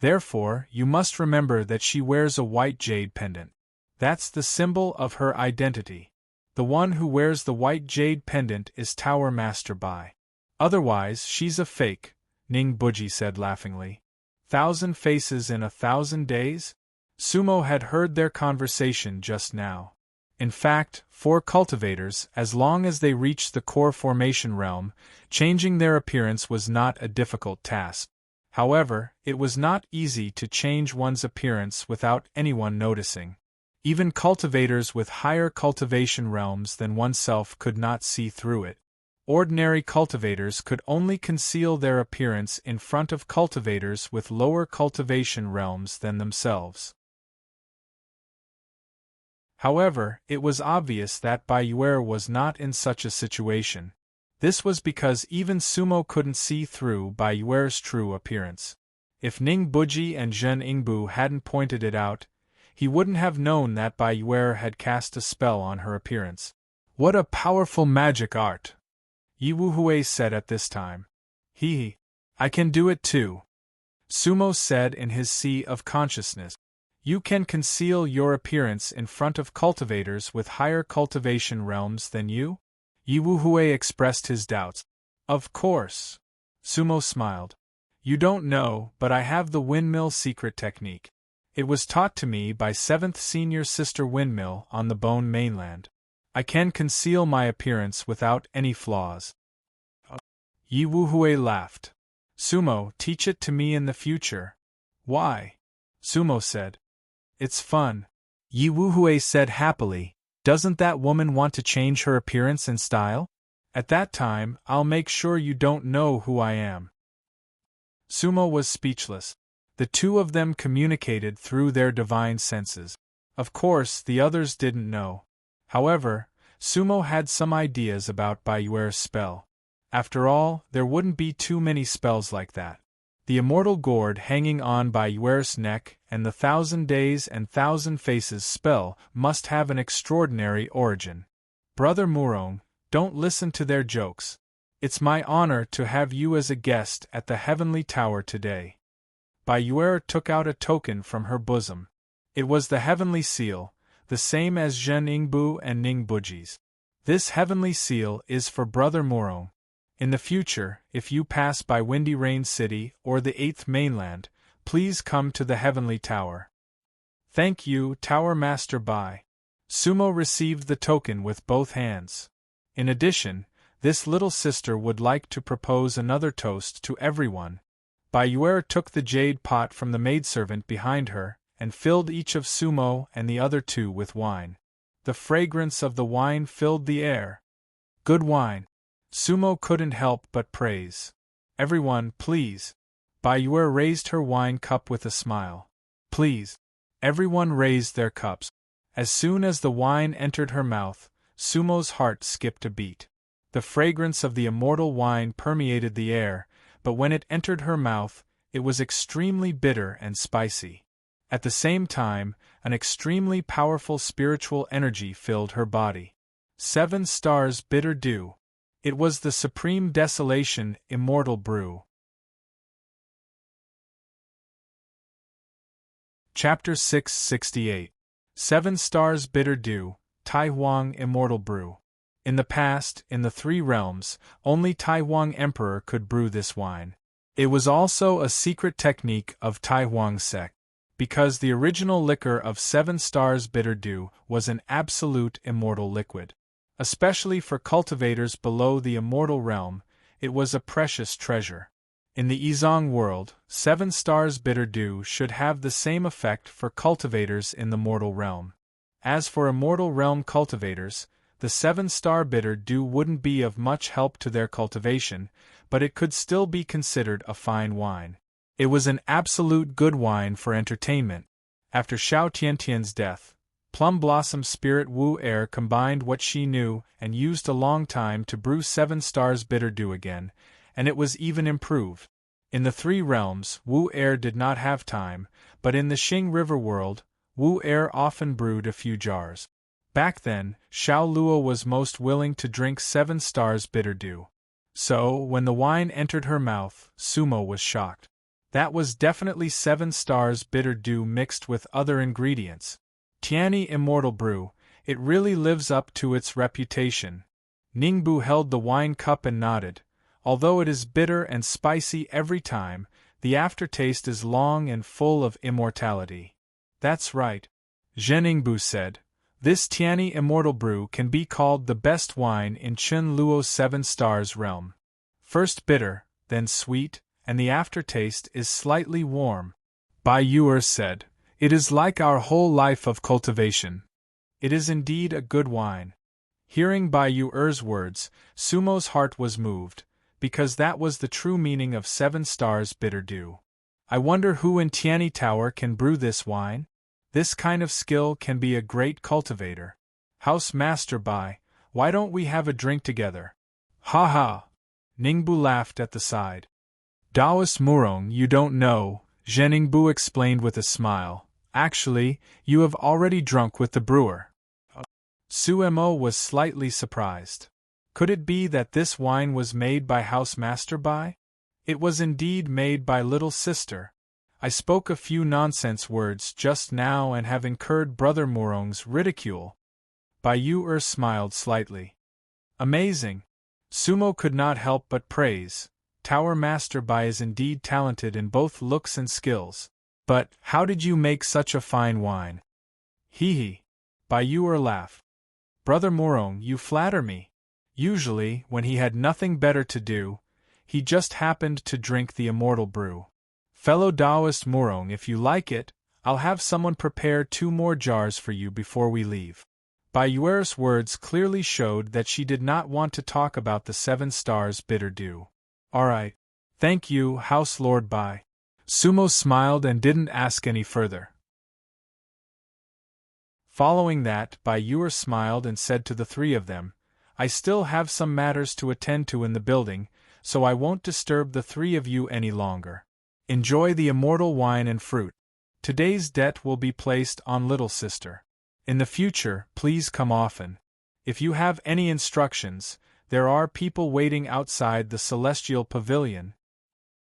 Therefore, you must remember that she wears a white jade pendant. That's the symbol of her identity. The one who wears the white jade pendant is Tower Master Bai. Otherwise, she's a fake, Ning Buji said laughingly. 1,000 faces in 1,000 days? Sumo had heard their conversation just now. In fact, for cultivators, as long as they reached the core formation realm, changing their appearance was not a difficult task. However, it was not easy to change one's appearance without anyone noticing. Even cultivators with higher cultivation realms than oneself could not see through it. Ordinary cultivators could only conceal their appearance in front of cultivators with lower cultivation realms than themselves. However, it was obvious that Bai Yuer was not in such a situation. This was because even Sumo couldn't see through Bai Yuer's true appearance. If Ning Buji and Zhen Yingbu hadn't pointed it out, he wouldn't have known that Bai Yuer had cast a spell on her appearance. What a powerful magic art! Yi Wuhui said at this time. I can do it too. Sumo said in his sea of consciousness. You can conceal your appearance in front of cultivators with higher cultivation realms than you? Yi Wuhui expressed his doubts. Of course. Sumo smiled. You don't know, but I have the windmill secret technique. It was taught to me by 7th Senior Sister Windmill on the Bone Mainland. I can conceal my appearance without any flaws. Yi Wuhui laughed. Sumo, teach it to me in the future. Why? Sumo said. It's fun. Yi Wuhui said happily. Doesn't that woman want to change her appearance and style? At that time, I'll make sure you don't know who I am. Sumo was speechless. The two of them communicated through their divine senses. Of course, the others didn't know. However, Sumo had some ideas about Bai Yuer's spell. After all, there wouldn't be too many spells like that. The immortal gourd hanging on Bai Yuer's neck and the 1,000 Days and 1,000 Faces spell must have an extraordinary origin. Brother Murong, don't listen to their jokes. It's my honor to have you as a guest at the Heavenly Tower today. Bai Yuer took out a token from her bosom. It was the Heavenly Seal, the same as Zhen Yingbu and Ning Buji's. This Heavenly Seal is for Brother Murong. In the future, if you pass by Windy Rain City or the 8th Mainland, please come to the Heavenly Tower. Thank you, Tower Master Bai. Sumo received the token with both hands. In addition, this little sister would like to propose another toast to everyone. Bai Yuer took the jade pot from the maidservant behind her, and filled each of Sumo and the other two with wine. The fragrance of the wine filled the air. Good wine. Sumo couldn't help but praise. Everyone, please. Bai Yuer raised her wine cup with a smile. Please. Everyone raised their cups. As soon as the wine entered her mouth, Sumo's heart skipped a beat. The fragrance of the immortal wine permeated the air, but when it entered her mouth, it was extremely bitter and spicy. At the same time, an extremely powerful spiritual energy filled her body. 7 stars bitter dew. It was the supreme desolation, immortal brew. Chapter 668. 7 stars bitter dew, Tai Huang immortal brew. In the past, in the 3 realms, only Tai Huang Emperor could brew this wine. It was also a secret technique of Tai Huang sect, because the original liquor of 7 stars bitter dew was an absolute immortal liquid. Especially for cultivators below the immortal realm, it was a precious treasure. In the Yizong world, 7 stars bitter dew should have the same effect for cultivators in the mortal realm. As for immortal realm cultivators, the 7-star bitter dew wouldn't be of much help to their cultivation, but it could still be considered a fine wine. It was an absolute good wine for entertainment. After Xiao Tiantian's death, Plum Blossom's spirit Wu Er combined what she knew and used a long time to brew 7 stars bitter dew again, and it was even improved. In the 3 realms, Wu Er did not have time, but in the Xing River world, Wu Er often brewed a few jars. Back then, Xiao Luo was most willing to drink 7 stars bitter dew. So, when the wine entered her mouth, Sumo was shocked. That was definitely 7 stars bitter dew mixed with other ingredients. Tiani Immortal Brew, it really lives up to its reputation. Ningbu held the wine cup and nodded. Although it is bitter and spicy every time, the aftertaste is long and full of immortality. That's right, Zhen Ningbu said. This Tiani Immortal Brew can be called the best wine in Chen Luo's 7 stars realm. First bitter, then sweet, and the aftertaste is slightly warm. Bai Yuer said, "It is like our whole life of cultivation. It is indeed a good wine." Hearing Bai Yuer's words, Sumo's heart was moved, because that was the true meaning of 7 stars bitter dew. I wonder who in Tiani Tower can brew this wine? This kind of skill can be a great cultivator. House Master Bai, why don't we have a drink together? Ha ha! Ningbu laughed at the side. Daoist Murong, you don't know, Zhen Ningbu explained with a smile. Actually, you have already drunk with the brewer. Su Mo was slightly surprised. Could it be that this wine was made by House Master Bai? It was indeed made by Little Sister. I spoke a few nonsense words just now and have incurred Brother Murong's ridicule. Bai Yuer smiled slightly. Amazing! Sumo could not help but praise. Tower Master Bai is indeed talented in both looks and skills. But, how did you make such a fine wine? Hee hee. Bai Yuer laughed. Brother Murong, you flatter me. Usually, when he had nothing better to do, he just happened to drink the immortal brew. Fellow Daoist Murong, if you like it, I'll have someone prepare 2 more jars for you before we leave. Bai Yuer's words clearly showed that she did not want to talk about the 7 stars bitter dew. All right. Thank you, House Lord Bai. Sumo smiled and didn't ask any further. Following that, Bai Yuer smiled and said to the 3 of them, I still have some matters to attend to in the building, so I won't disturb the 3 of you any longer. Enjoy the immortal wine and fruit. Today's debt will be placed on Little Sister. In the future, please come often. If you have any instructions, there are people waiting outside the Celestial Pavilion.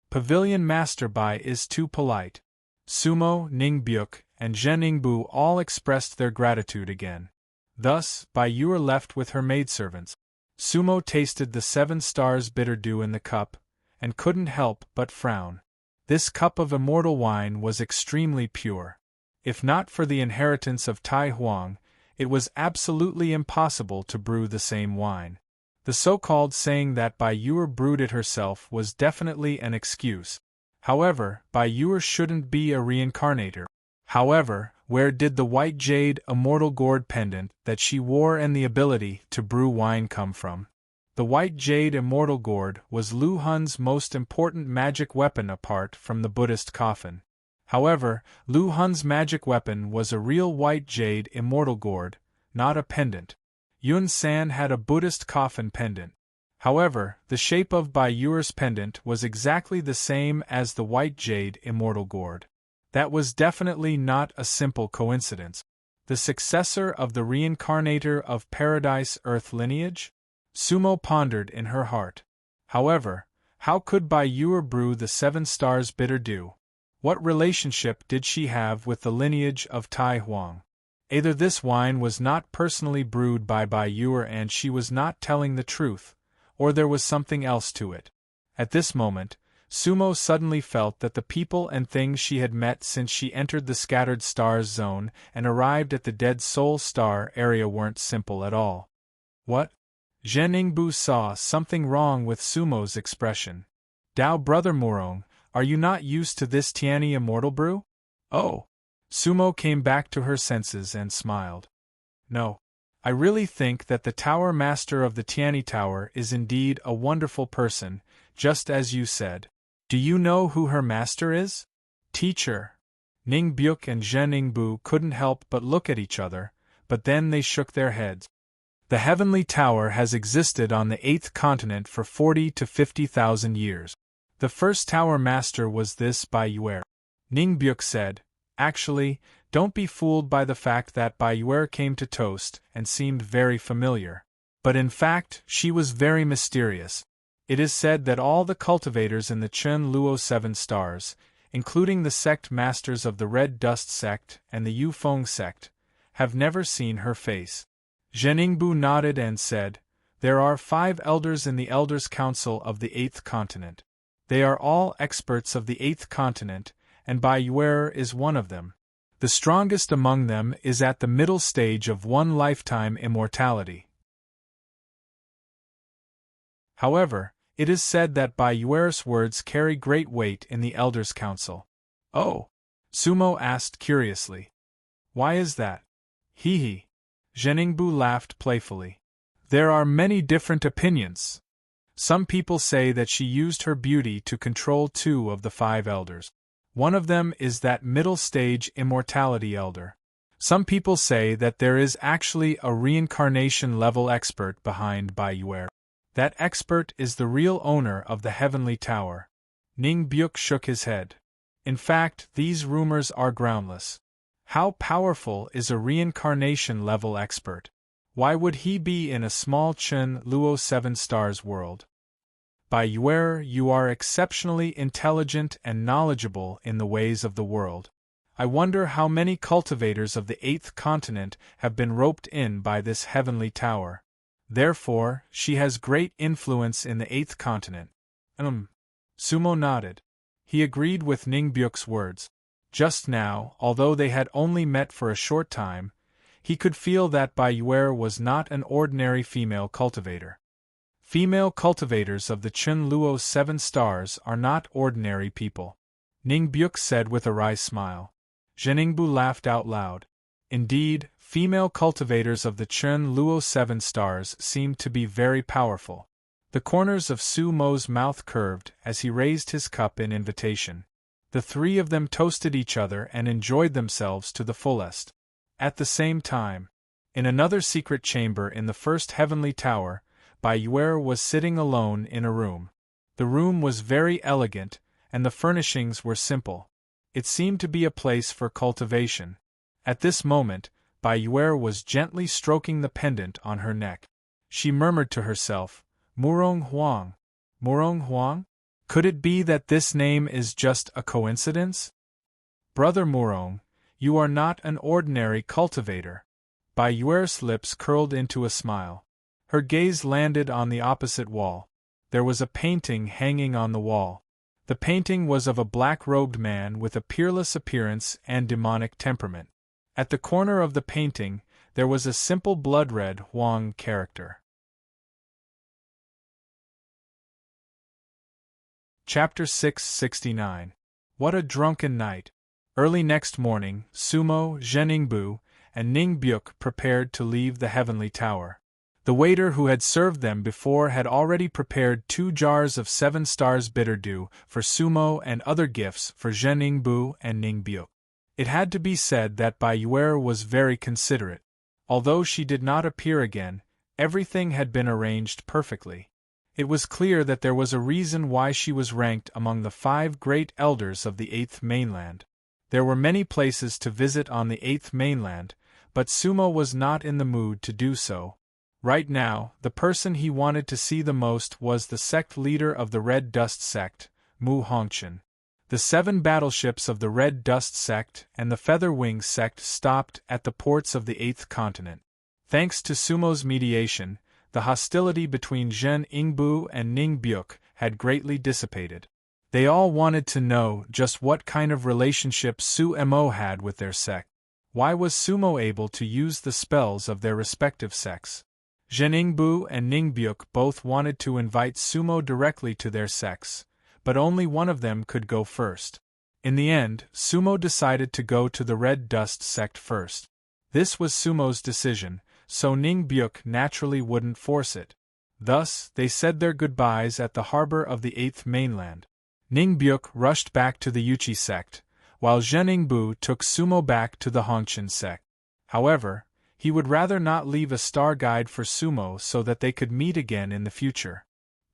Pavilion Master Bai is too polite. Sumo, Ningbyuk, and Zhen Ningbu all expressed their gratitude again. Thus, Bai Yuer left with her maidservants. Sumo tasted the 7 stars bitter dew in the cup, and couldn't help but frown. This cup of immortal wine was extremely pure. If not for the inheritance of Tai Huang, it was absolutely impossible to brew the same wine. The so-called saying that Bai Yuer brewed it herself was definitely an excuse. However, Bai Yuer shouldn't be a reincarnator. However, where did the white jade immortal gourd pendant that she wore and the ability to brew wine come from? The white jade immortal gourd was Lu Hun's most important magic weapon apart from the Buddhist coffin. However, Lu Hun's magic weapon was a real white jade immortal gourd, not a pendant. Yun San had a Buddhist coffin pendant. However, the shape of Bai Yuer's pendant was exactly the same as the white jade immortal gourd. That was definitely not a simple coincidence. The successor of the reincarnator of Paradise Earth lineage? Sumo pondered in her heart. However, how could Bai Yuer brew the 7 stars bitter dew? What relationship did she have with the lineage of Tai Huang? Either this wine was not personally brewed by Bai Yuer and she was not telling the truth, or there was something else to it. At this moment, Sumo suddenly felt that the people and things she had met since she entered the Scattered Stars zone and arrived at the Dead Soul Star area weren't simple at all. What? Zhen Ningbu saw something wrong with Sumo's expression. Dao Brother Murong, are you not used to this Tiani immortal brew? Oh! Sumo came back to her senses and smiled. No. I really think that the Tower Master of the Tiani Tower is indeed a wonderful person, just as you said. Do you know who her master is? Teacher. Ning Byuk and Zhen Yingbu couldn't help but look at each other, but then they shook their heads. The Heavenly Tower has existed on the 8th continent for 40 to 50,000 years. The first tower master was this Bai Yuer. Ning Byuk said, "Actually, don't be fooled by the fact that Bai Yuer came to toast and seemed very familiar. But in fact, she was very mysterious. It is said that all the cultivators in the Chen Luo 7 stars, including the sect masters of the Red Dust sect and the Yu Feng sect, have never seen her face." Zhen Yingbu nodded and said, "There are 5 elders in the Elders' Council of the 8th continent. They are all experts of the 8th continent, and Bai Yuer is one of them. The strongest among them is at the middle stage of one lifetime immortality. However, it is said that Bai Yuer's words carry great weight in the Elders' Council." "Oh?" Sumo asked curiously. "Why is that?" "Hee." Zhen Yingbu laughed playfully. "There are many different opinions. Some people say that she used her beauty to control 2 of the 5 elders. One of them is that middle-stage immortality elder. Some people say that there is actually a reincarnation-level expert behind Bai Yuer. That expert is the real owner of the Heavenly Tower." Ning Byuk shook his head. "In fact, these rumors are groundless. How powerful is a reincarnation-level expert? Why would he be in a small Chen Luo 7 stars world? Bai Yuer, you are exceptionally intelligent and knowledgeable in the ways of the world. I wonder how many cultivators of the 8th continent have been roped in by this Heavenly Tower. Therefore, she has great influence in the 8th continent." Sumo nodded. He agreed with Ning Byuk's words. Just now, although they had only met for a short time, he could feel that Bai Yuer was not an ordinary female cultivator. Female cultivators of the Chen Luo 7 stars are not ordinary people, Ning Byuk said with a wry smile. Zhen Yingbu laughed out loud. Indeed, female cultivators of the Chen Luo 7 stars seemed to be very powerful. The corners of Su Mo's mouth curved as he raised his cup in invitation. The 3 of them toasted each other and enjoyed themselves to the fullest. At the same time, in another secret chamber in the first Heavenly Tower, Bai Yuer was sitting alone in a room. The room was very elegant, and the furnishings were simple. It seemed to be a place for cultivation. At this moment, Bai Yuer was gently stroking the pendant on her neck. She murmured to herself, "Murong Huang. Murong Huang? Could it be that this name is just a coincidence? Brother Murong, you are not an ordinary cultivator." Bai Yuer's lips curled into a smile. Her gaze landed on the opposite wall. There was a painting hanging on the wall. The painting was of a black-robed man with a peerless appearance and demonic temperament. At the corner of the painting, there was a simple blood-red Huang character. Chapter 669. What a drunken night! Early next morning, Sumo, Zhen Yingbu, and Ning Byuk prepared to leave the Heavenly Tower. The waiter who had served them before had already prepared 2 jars of 7 stars bitter dew for Sumo and other gifts for Zhen Yingbu and Ning Byuk. It had to be said that Bai Yuer was very considerate. Although she did not appear again, everything had been arranged perfectly. It was clear that there was a reason why she was ranked among the 5 great elders of the 8th mainland. There were many places to visit on the 8th mainland, but Sumo was not in the mood to do so. Right now, the person he wanted to see the most was the sect leader of the Red Dust sect, Mu Hongchen. The 7 battleships of the Red Dust sect and the Feather Wings sect stopped at the ports of the 8th continent. Thanks to Sumo's mediation, the hostility between Zhen Yingbu and Ning Byuk had greatly dissipated. They all wanted to know just what kind of relationship Su Mo had with their sect. Why was Sumo able to use the spells of their respective sects? Zhen Yingbu and Ning Byuk both wanted to invite Sumo directly to their sects, but only one of them could go first. In the end, Sumo decided to go to the Red Dust sect first. This was Sumo's decision, so Ning Byuk naturally wouldn't force it. Thus, they said their goodbyes at the harbor of the 8th mainland. Ning Byuk rushed back to the Yuchi sect, while Zheningbu took Sumo back to the Hongqian sect. However, he would rather not leave a star guide for Sumo so that they could meet again in the future.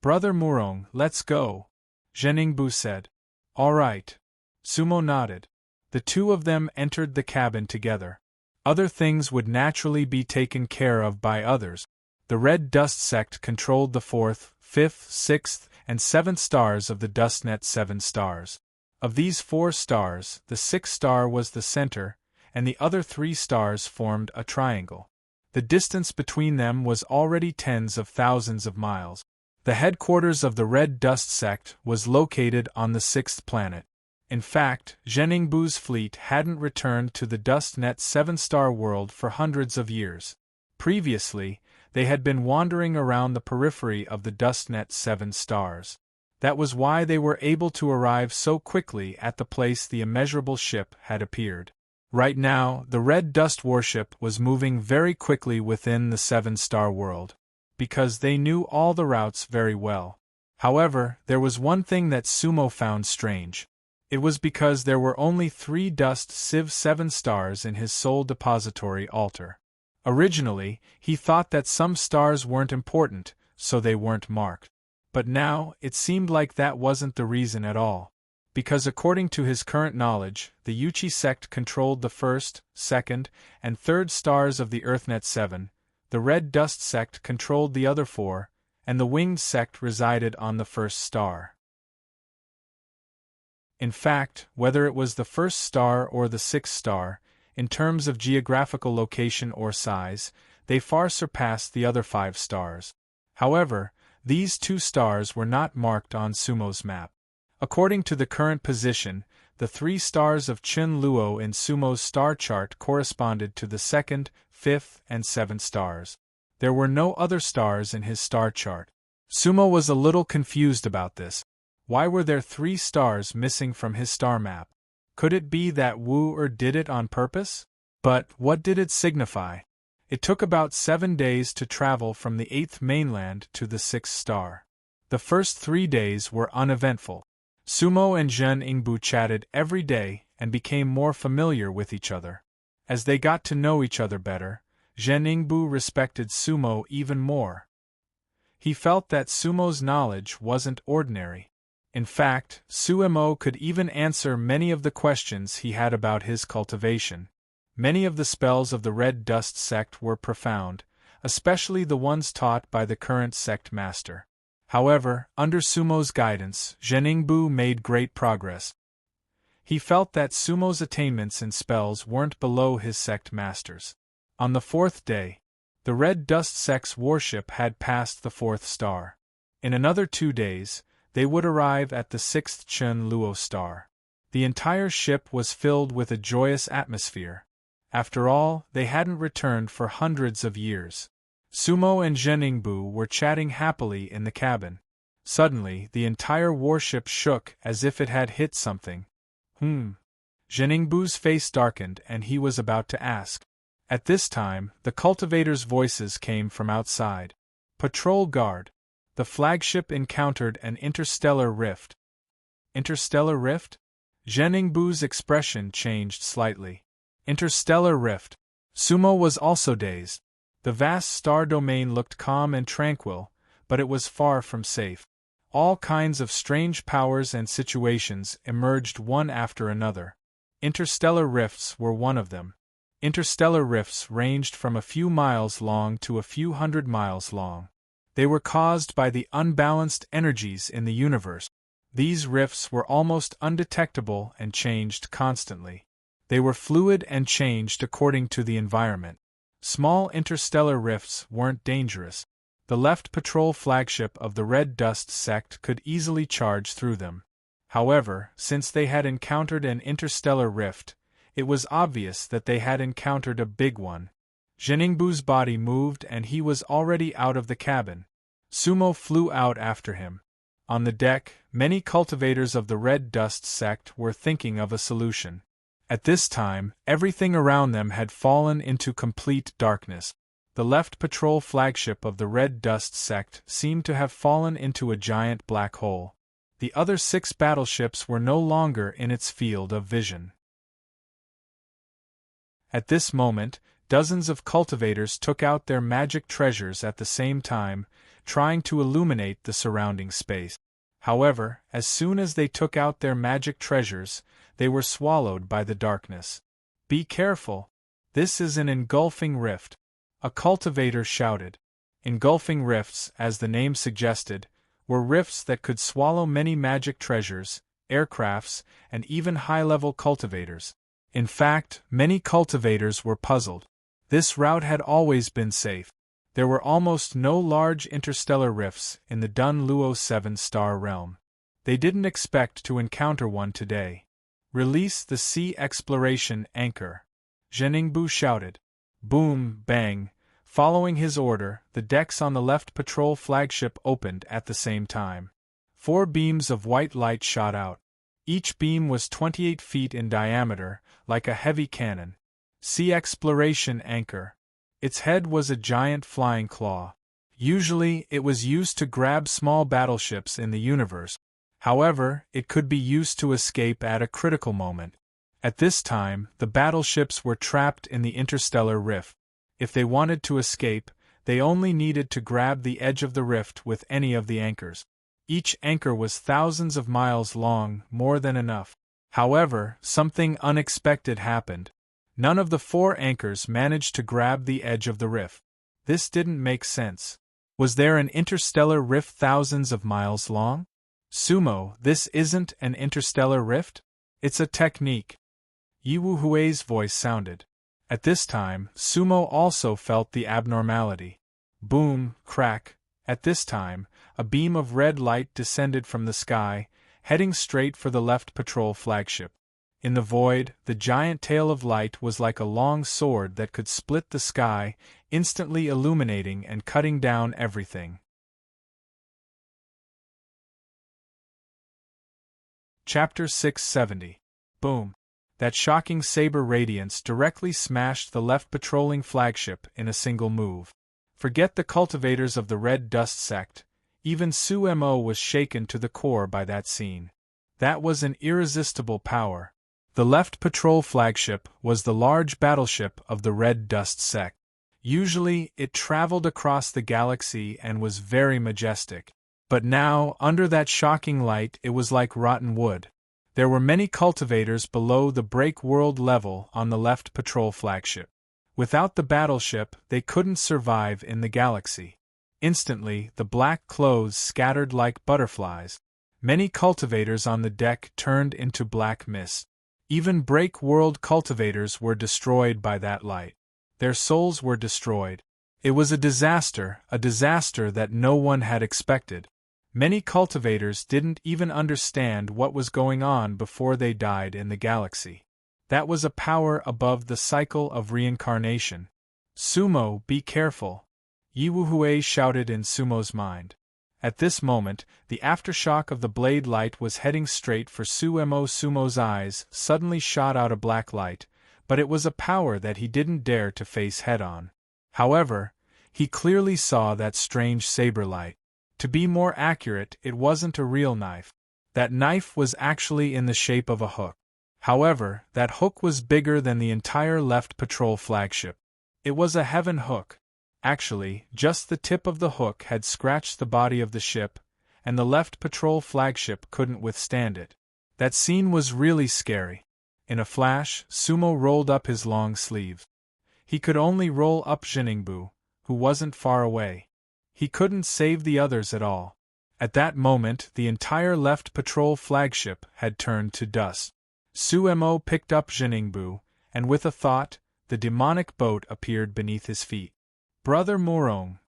"Brother Murong, let's go," Zheningbu said. "All right." Sumo nodded. The two of them entered the cabin together. Other things would naturally be taken care of by others. The Red Dust sect controlled the 4th, 5th, 6th, and 7th stars of the DustNet 7 stars. Of these 4 stars, the 6th star was the center, and the other 3 stars formed a triangle. The distance between them was already tens of thousands of miles. The headquarters of the Red Dust sect was located on the 6th planet. In fact, Zheningbu's fleet hadn't returned to the DustNet 7-star world for hundreds of years. Previously, they had been wandering around the periphery of the DustNet 7 stars. That was why they were able to arrive so quickly at the place the immeasurable ship had appeared. Right now, the Red Dust warship was moving very quickly within the 7-star world, because they knew all the routes very well. However, there was one thing that Sumo found strange. It was because there were only 3 Dust Civ 7 stars in his soul depository altar. Originally, he thought that some stars weren't important, so they weren't marked. But now, it seemed like that wasn't the reason at all. Because according to his current knowledge, the Yuchi sect controlled the 1st, 2nd, and 3rd stars of the EarthNet 7, the Red Dust sect controlled the other 4, and the Winged sect resided on the 1st star. In fact, whether it was the 1st star or the 6th star, in terms of geographical location or size, they far surpassed the other 5 stars. However, these 2 stars were not marked on Sumo's map. According to the current position, the 3 stars of Chun Luo in Sumo's star chart corresponded to the 2nd, 5th, and 7th stars. There were no other stars in his star chart. Sumo was a little confused about this. Why were there 3 stars missing from his star map? Could it be that Wu did it on purpose? But what did it signify? It took about 7 days to travel from the 8th mainland to the 6th star. The first 3 days were uneventful. Sumo and Zheningbu chatted every day and became more familiar with each other. As they got to know each other better, Zheningbu respected Sumo even more. He felt that Sumo's knowledge wasn't ordinary. In fact, Sumo could even answer many of the questions he had about his cultivation. Many of the spells of the Red Dust sect were profound, especially the ones taught by the current sect master. However, under Sumo's guidance, Zheningbu made great progress. He felt that Sumo's attainments in spells weren't below his sect master's. On the 4th day, the Red Dust sect's warship had passed the 4th star. In another 2 days, they would arrive at the 6th Chun Luo star. The entire ship was filled with a joyous atmosphere. After all, they hadn't returned for hundreds of years. Sumo and Zheningbu were chatting happily in the cabin. Suddenly, the entire warship shook as if it had hit something. Zheningbu's face darkened and he was about to ask. At this time, the cultivators' voices came from outside. "Patrol guard. The flagship encountered an interstellar rift." Interstellar rift? Zheningbu's expression changed slightly. Interstellar rift. Sumo was also dazed. The vast star domain looked calm and tranquil, but it was far from safe. All kinds of strange powers and situations emerged one after another. Interstellar rifts were one of them. Interstellar rifts ranged from a few miles long to a few hundred miles long. They were caused by the unbalanced energies in the universe. These rifts were almost undetectable and changed constantly. They were fluid and changed according to the environment. Small interstellar rifts weren't dangerous. The left patrol flagship of the Red Dust sect could easily charge through them. However, since they had encountered an interstellar rift, it was obvious that they had encountered a big one. Zheningbu's body moved and he was already out of the cabin. Sumo flew out after him. On the deck, many cultivators of the Red Dust sect were thinking of a solution. At this time, everything around them had fallen into complete darkness. The left patrol flagship of the Red Dust sect seemed to have fallen into a giant black hole. The other 6 battleships were no longer in its field of vision. At this moment, dozens of cultivators took out their magic treasures at the same time, trying to illuminate the surrounding space. However, as soon as they took out their magic treasures, they were swallowed by the darkness. "Be careful! This is an engulfing rift," a cultivator shouted. Engulfing rifts, as the name suggested, were rifts that could swallow many magic treasures, aircrafts, and even high-level cultivators. In fact, many cultivators were puzzled. This route had always been safe. There were almost no large interstellar rifts in the Dun Luo 7-star realm. They didn't expect to encounter one today. "Release the sea exploration anchor," Zheningbu shouted. Boom, bang. Following his order, the decks on the left patrol flagship opened at the same time. 4 beams of white light shot out. Each beam was 28 feet in diameter, like a heavy cannon. Sea exploration anchor. Its head was a giant flying claw. Usually, it was used to grab small battleships in the universe. However, it could be used to escape at a critical moment. At this time, the battleships were trapped in the interstellar rift. If they wanted to escape, they only needed to grab the edge of the rift with any of the anchors. Each anchor was thousands of miles long, more than enough. However, something unexpected happened. None of the 4 anchors managed to grab the edge of the rift. This didn't make sense. Was there an interstellar rift thousands of miles long? "Sumo, this isn't an interstellar rift? It's a technique." Yi Wuhui's voice sounded. At this time, Sumo also felt the abnormality. Boom, crack. At this time, a beam of red light descended from the sky, heading straight for the left patrol flagship. In the void, the giant tail of light was like a long sword that could split the sky, instantly illuminating and cutting down everything. Chapter 670. Boom. That shocking saber radiance directly smashed the left patrolling flagship in a single move. Forget the cultivators of the Red Dust sect, even Su Mo was shaken to the core by that scene. That was an irresistible power. The left patrol flagship was the large battleship of the Red Dust sect. Usually, it traveled across the galaxy and was very majestic. But now, under that shocking light, it was like rotten wood. There were many cultivators below the break world level on the left patrol flagship. Without the battleship, they couldn't survive in the galaxy. Instantly, the black clothes scattered like butterflies. Many cultivators on the deck turned into black mist. Even break world cultivators were destroyed by that light. Their souls were destroyed. It was a disaster that no one had expected. Many cultivators didn't even understand what was going on before they died in the galaxy. That was a power above the cycle of reincarnation. "Sumo, be careful," Yi Wuhui shouted in Sumo's mind. At this moment, the aftershock of the blade light was heading straight for Sumo. Sumo's eyes suddenly shot out a black light, but it was a power that he didn't dare to face head-on. However, he clearly saw that strange saber light. To be more accurate, it wasn't a real knife. That knife was actually in the shape of a hook. However, that hook was bigger than the entire left patrol flagship. It was a heaven hook. Actually, just the tip of the hook had scratched the body of the ship, and the left patrol flagship couldn't withstand it. That scene was really scary. In a flash, Sumo rolled up his long sleeves. He could only roll up Zheningbu, who wasn't far away. He couldn't save the others at all. At that moment, the entire left patrol flagship had turned to dust. Sumo picked up Zheningbu, and with a thought, the demonic boat appeared beneath his feet. "Brother Murong!"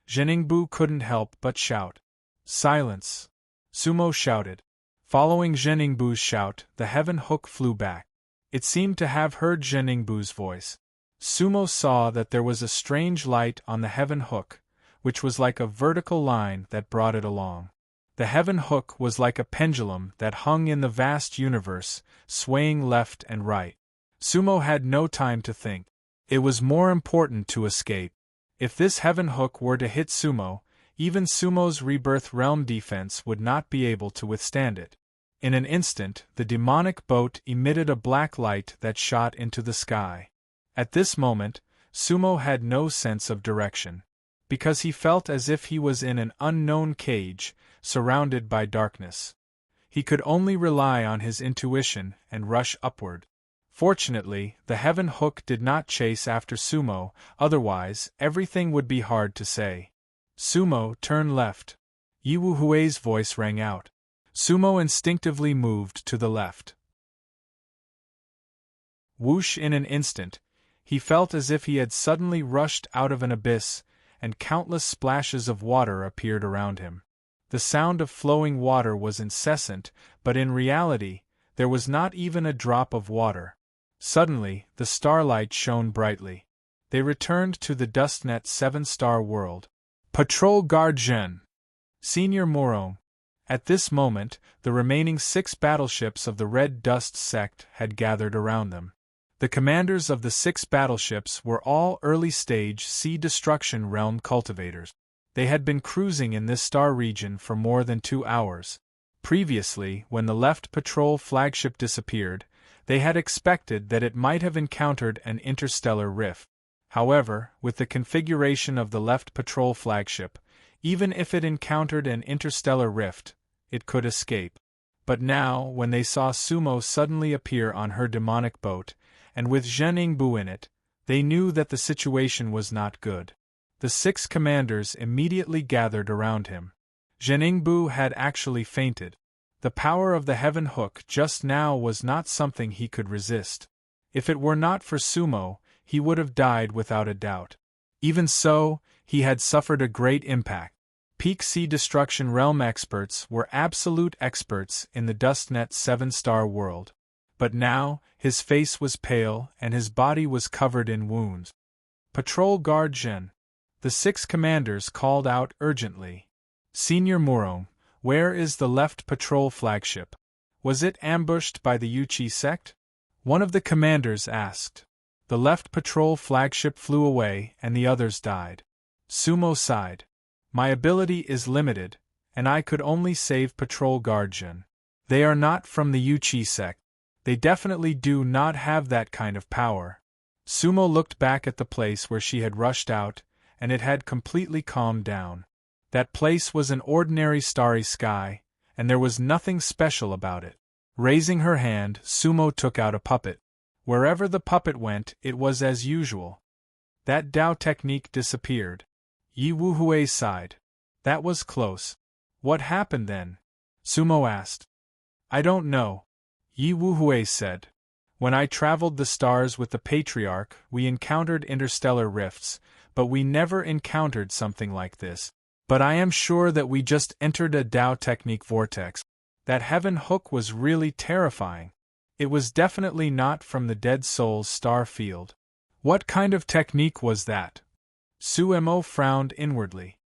Zheningbu couldn't help but shout. "Silence!" Sumo shouted. Following Zheningbu's shout, the heaven hook flew back. It seemed to have heard Zheningbu's voice. Sumo saw that there was a strange light on the heaven hook, which was like a vertical line that brought it along. The heaven hook was like a pendulum that hung in the vast universe, swaying left and right. Sumo had no time to think. It was more important to escape. If this heaven hook were to hit Sumo, Even Sumo's rebirth realm defense would not be able to withstand it. In an instant, the demonic boat emitted a black light that shot into the sky. At this moment, Sumo had no sense of direction, because he felt as if he was in an unknown cage, surrounded by darkness. He could only rely on his intuition and rush upward. Fortunately, the heaven hook did not chase after Sumo, otherwise, everything would be hard to say. Sumo, turn left. Yi Wuhui's voice rang out. Sumo instinctively moved to the left. Whoosh! In an instant, he felt as if he had suddenly rushed out of an abyss, and countless splashes of water appeared around him. The sound of flowing water was incessant, but in reality, there was not even a drop of water. Suddenly, the starlight shone brightly. They returned to the DustNet 7-star world. Patrol Guard Jean. Senior Morong. At this moment, the remaining 6 battleships of the Red Dust sect had gathered around them. The commanders of the 6 battleships were all early-stage Sea Destruction Realm cultivators. They had been cruising in this star region for more than 2 hours. Previously, when the left patrol flagship disappeared, they had expected that it might have encountered an interstellar rift. However, with the configuration of the left patrol flagship, even if it encountered an interstellar rift, it could escape. But now, when they saw Sumo suddenly appear on her demonic boat, and with Zhen Yingbu in it, they knew that the situation was not good. The 6 commanders immediately gathered around him. Zhen Yingbu had actually fainted. The power of the heaven hook just now was not something he could resist. If it were not for Sumo, he would have died without a doubt. Even so, he had suffered a great impact. Peak Sea Destruction Realm experts were absolute experts in the DustNet 7-star world. But now, his face was pale and his body was covered in wounds. Patrol Guard Zhen. The 6 commanders called out urgently. Senior Morong, where is the left patrol flagship? Was it ambushed by the Yuchi sect? One of the commanders asked. The left patrol flagship flew away and the others died. Sumo sighed. My ability is limited, and I could only save Patrol Guard Zhen. They are not from the Yuchi sect. They definitely do not have that kind of power. Sumo looked back at the place where she had rushed out, and it had completely calmed down. That place was an ordinary starry sky, and there was nothing special about it. Raising her hand, Sumo took out a puppet. Wherever the puppet went, it was as usual. That Dao technique disappeared. Yi Wuhui sighed. That was close. What happened then? Sumo asked. I don't know. Yi Wuhui said. When I traveled the stars with the Patriarch, we encountered interstellar rifts, but we never encountered something like this. But I am sure that we just entered a Dao technique vortex. That heaven hook was really terrifying. It was definitely not from the Dead Souls star field. What kind of technique was that? Sumo frowned inwardly.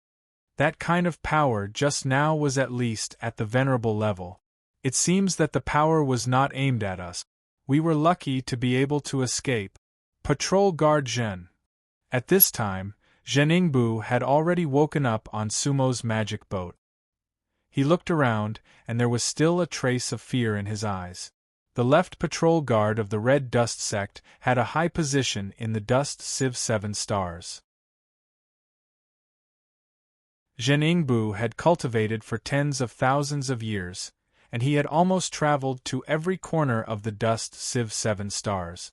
That kind of power just now was at least at the venerable level. It seems that the power was not aimed at us. We were lucky to be able to escape. Patrol Guard Zhen. At this time, Zhen Yingbu had already woken up on Sumo's magic boat. He looked around, and there was still a trace of fear in his eyes. The left patrol guard of the Red Dust sect had a high position in the Dust Civ 7 stars. Zhen Yingbu had cultivated for tens of thousands of years, and he had almost traveled to every corner of the Dust Civ 7 stars.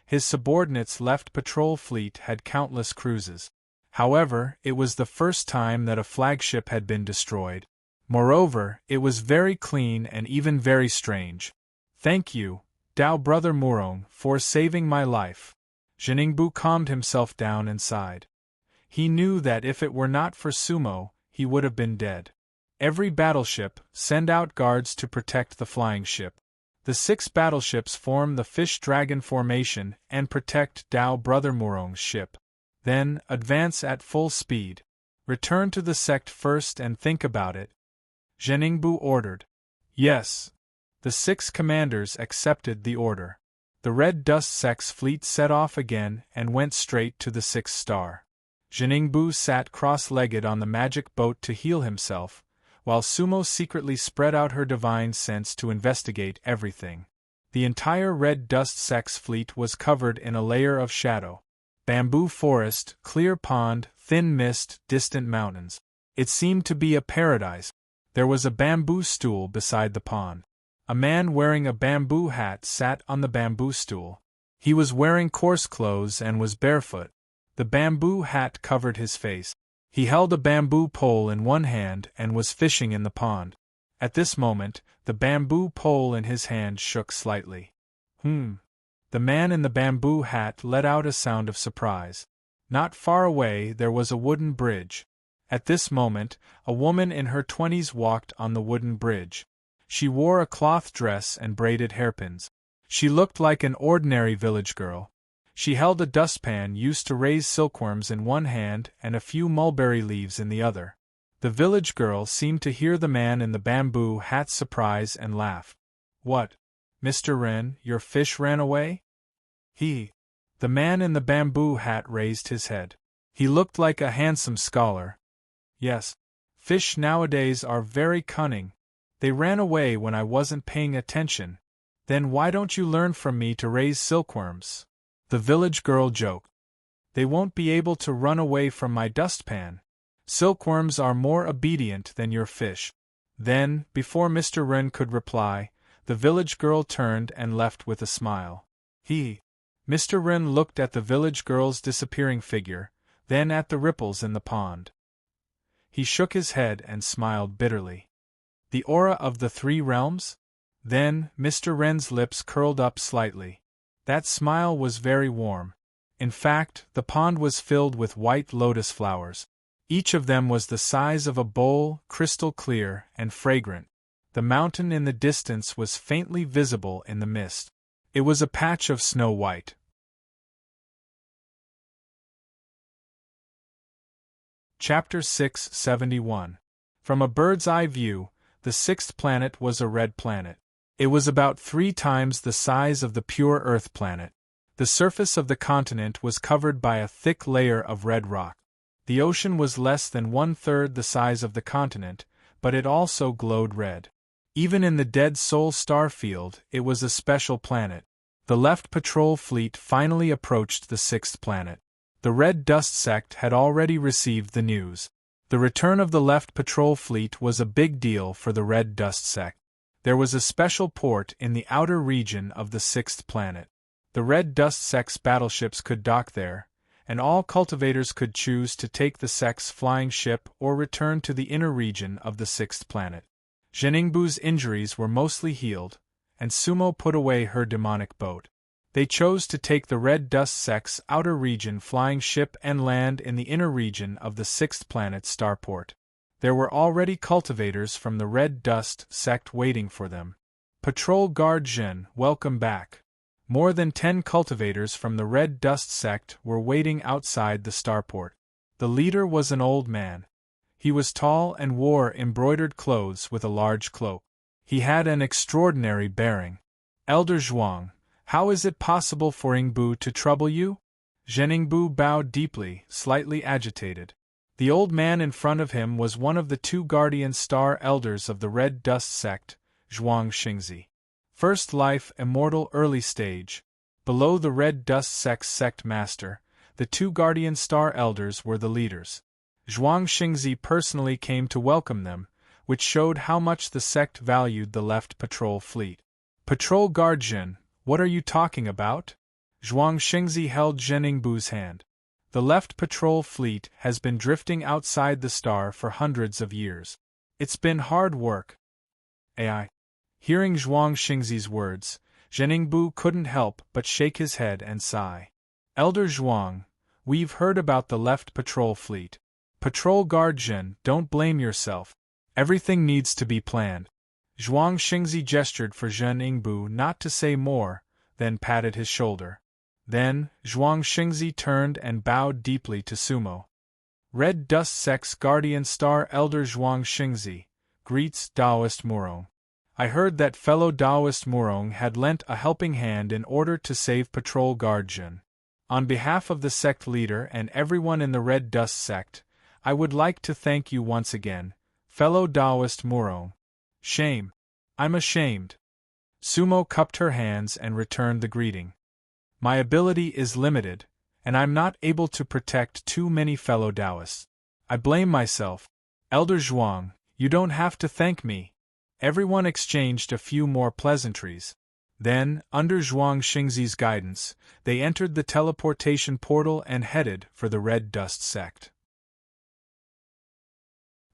His subordinates' left patrol fleet had countless cruises. However, it was the first time that a flagship had been destroyed. Moreover, it was very clean and even very strange. Thank you, Dao Brother Morong, for saving my life. Zhen Yingbu calmed himself down and sighed. He knew that if it were not for Sumo, he would have been dead. Every battleship, send out guards to protect the flying ship. The 6 battleships form the Fish Dragon formation and protect Dao Brother Morong's ship. Then, advance at full speed. Return to the sect first and think about it. Zhen Yingbu ordered. Yes. The 6 commanders accepted the order. The Red Dust sect's fleet set off again and went straight to the 6th star. Zheningbu sat cross-legged on the magic boat to heal himself, while Sumo secretly spread out her divine sense to investigate everything. The entire red dust sex fleet was covered in a layer of shadow. Bamboo forest, clear pond, thin mist, distant mountains. It seemed to be a paradise. There was a bamboo stool beside the pond. A man wearing a bamboo hat sat on the bamboo stool. He was wearing coarse clothes and was barefoot. The bamboo hat covered his face. He held a bamboo pole in one hand and was fishing in the pond. At this moment, the bamboo pole in his hand shook slightly. The man in the bamboo hat let out a sound of surprise. Not far away there was a wooden bridge. At this moment, a woman in her 20s walked on the wooden bridge. She wore a cloth dress and braided hairpins. She looked like an ordinary village girl. She held a dustpan used to raise silkworms in one hand and a few mulberry leaves in the other. The village girl seemed to hear the man in the bamboo hat's surprise and laughed. "What, Mr. Wren, your fish ran away?" The man in the bamboo hat raised his head. He looked like a handsome scholar. "Yes. Fish nowadays are very cunning. They ran away when I wasn't paying attention. Then why don't you learn from me to raise silkworms?" The village girl joked. "They won't be able to run away from my dustpan. Silkworms are more obedient than your fish." Then, before Mr. Wren could reply, the village girl turned and left with a smile. Mr. Wren looked at the village girl's disappearing figure, then at the ripples in the pond. He shook his head and smiled bitterly. The aura of the three realms? Then, Mr. Wren's lips curled up slightly. That smile was very warm. In fact, the pond was filled with white lotus flowers. Each of them was the size of a bowl, crystal clear and fragrant. The mountain in the distance was faintly visible in the mist. It was a patch of snow white. Chapter 671. From a bird's eye view, the sixth planet was a red planet. It was about 3 times the size of the pure Earth planet. The surface of the continent was covered by a thick layer of red rock. The ocean was less than 1/3 the size of the continent, but it also glowed red. Even in the dead Sol star field, it was a special planet. The left patrol fleet finally approached the sixth planet. The Red Dust sect had already received the news. The return of the left patrol fleet was a big deal for the Red Dust sect. There was a special port in the outer region of the sixth planet. The Red Dust sect's battleships could dock there, and all cultivators could choose to take the sect's flying ship or return to the inner region of the sixth planet. Zheningbu's injuries were mostly healed, and Sumo put away her demonic boat. They chose to take the Red Dust sect's outer region flying ship and land in the inner region of the sixth planet's starport. There were already cultivators from the Red Dust sect waiting for them. "Patrol Guard Zhen, welcome back." More than 10 cultivators from the Red Dust sect were waiting outside the starport. The leader was an old man. He was tall and wore embroidered clothes with a large cloak. He had an extraordinary bearing. "Elder Zhuang, how is it possible for Yingbu to trouble you?" Zheningbu bowed deeply, slightly agitated. The old man in front of him was one of the 2 guardian star elders of the Red Dust sect, Zhuang Xingzi. First life, immortal early stage. Below the Red Dust sect's sect master, the 2 guardian star elders were the leaders. Zhuang Xingzi personally came to welcome them, which showed how much the sect valued the left patrol fleet. "Patrol Guard Zhen, what are you talking about?" Zhuang Xingzi held Zheningbu's hand. "The left patrol fleet has been drifting outside the star for hundreds of years. It's been hard work." AI. Hearing Zhuang Xingzi's words, Zheningbu couldn't help but shake his head and sigh. "Elder Zhuang, we've heard about the left patrol fleet. Patrol Guard Zhen, don't blame yourself. Everything needs to be planned." Zhuang Xingzi gestured for Zheningbu not to say more, then patted his shoulder. Then, Zhuang Xingzi turned and bowed deeply to Sumo. "Red Dust sect's guardian star elder Zhuang Xingzi, greets Taoist Murong. I heard that fellow Taoist Murong had lent a helping hand in order to save Patrol Guard Zhen. On behalf of the sect leader and everyone in the Red Dust sect, I would like to thank you once again, fellow Taoist Murong. Shame. I'm ashamed. Sumo cupped her hands and returned the greeting. My ability is limited, and I'm not able to protect too many fellow Taoists. I blame myself. Elder Zhuang, you don't have to thank me. Everyone exchanged a few more pleasantries. Then, under Zhuang Xingzi's guidance, they entered the teleportation portal and headed for the Red Dust sect.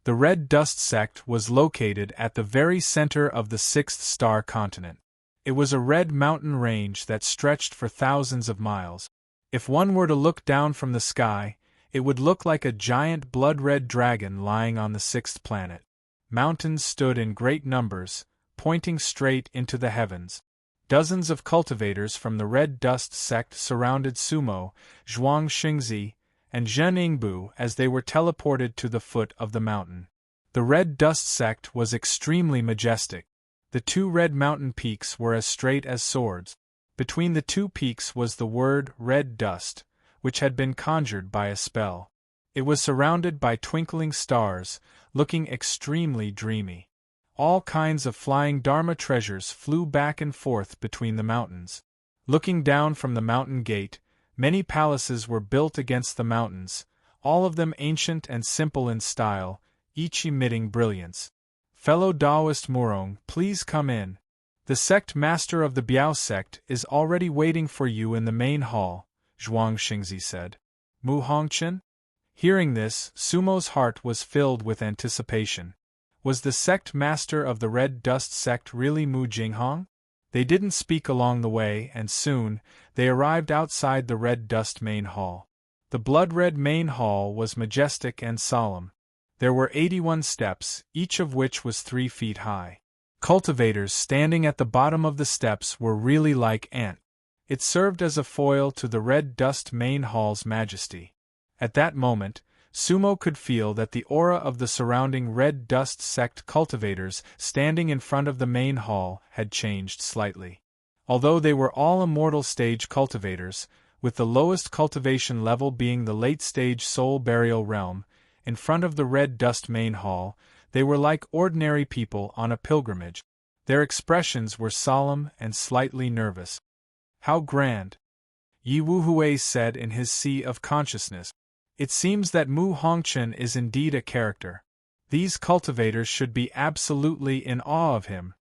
The Red Dust sect was located at the very center of the Sixth Star Continent. It was a red mountain range that stretched for thousands of miles. If one were to look down from the sky, it would look like a giant blood-red dragon lying on the sixth planet. Mountains stood in great numbers, pointing straight into the heavens. Dozens of cultivators from the Red Dust sect surrounded Sumo, Zhuang Xingzi, and Zhen Yingbu as they were teleported to the foot of the mountain. The Red Dust sect was extremely majestic. The two red mountain peaks were as straight as swords. Between the two peaks was the word Red Dust, which had been conjured by a spell. It was surrounded by twinkling stars, looking extremely dreamy. All kinds of flying Dharma treasures flew back and forth between the mountains. Looking down from the mountain gate, many palaces were built against the mountains, all of them ancient and simple in style, each emitting brilliance. Fellow Taoist Murong, please come in. The sect master of the Biao sect is already waiting for you in the main hall, Zhuang Xingzi said. Mu Hongchen? Hearing this, Sumo's heart was filled with anticipation. Was the sect master of the Red Dust sect really Mu Jinghong? They didn't speak along the way, and soon, they arrived outside the Red Dust main hall. The blood-red main hall was majestic and solemn. There were 81 steps, each of which was 3 feet high. Cultivators standing at the bottom of the steps were really like ants. It served as a foil to the Red Dust main hall's majesty. At that moment, Sumo could feel that the aura of the surrounding Red Dust sect cultivators standing in front of the main hall had changed slightly. Although they were all immortal stage cultivators, with the lowest cultivation level being the late-stage soul burial realm, in front of the Red Dust main hall, they were like ordinary people on a pilgrimage. Their expressions were solemn and slightly nervous. How grand! Yi Wuhui said in his Sea of Consciousness. It seems that Mu Hongchen is indeed a character. These cultivators should be absolutely in awe of him.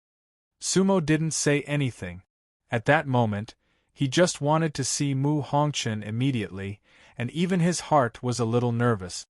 Sumo didn't say anything. At that moment, he just wanted to see Mu Hongchen immediately, and even his heart was a little nervous.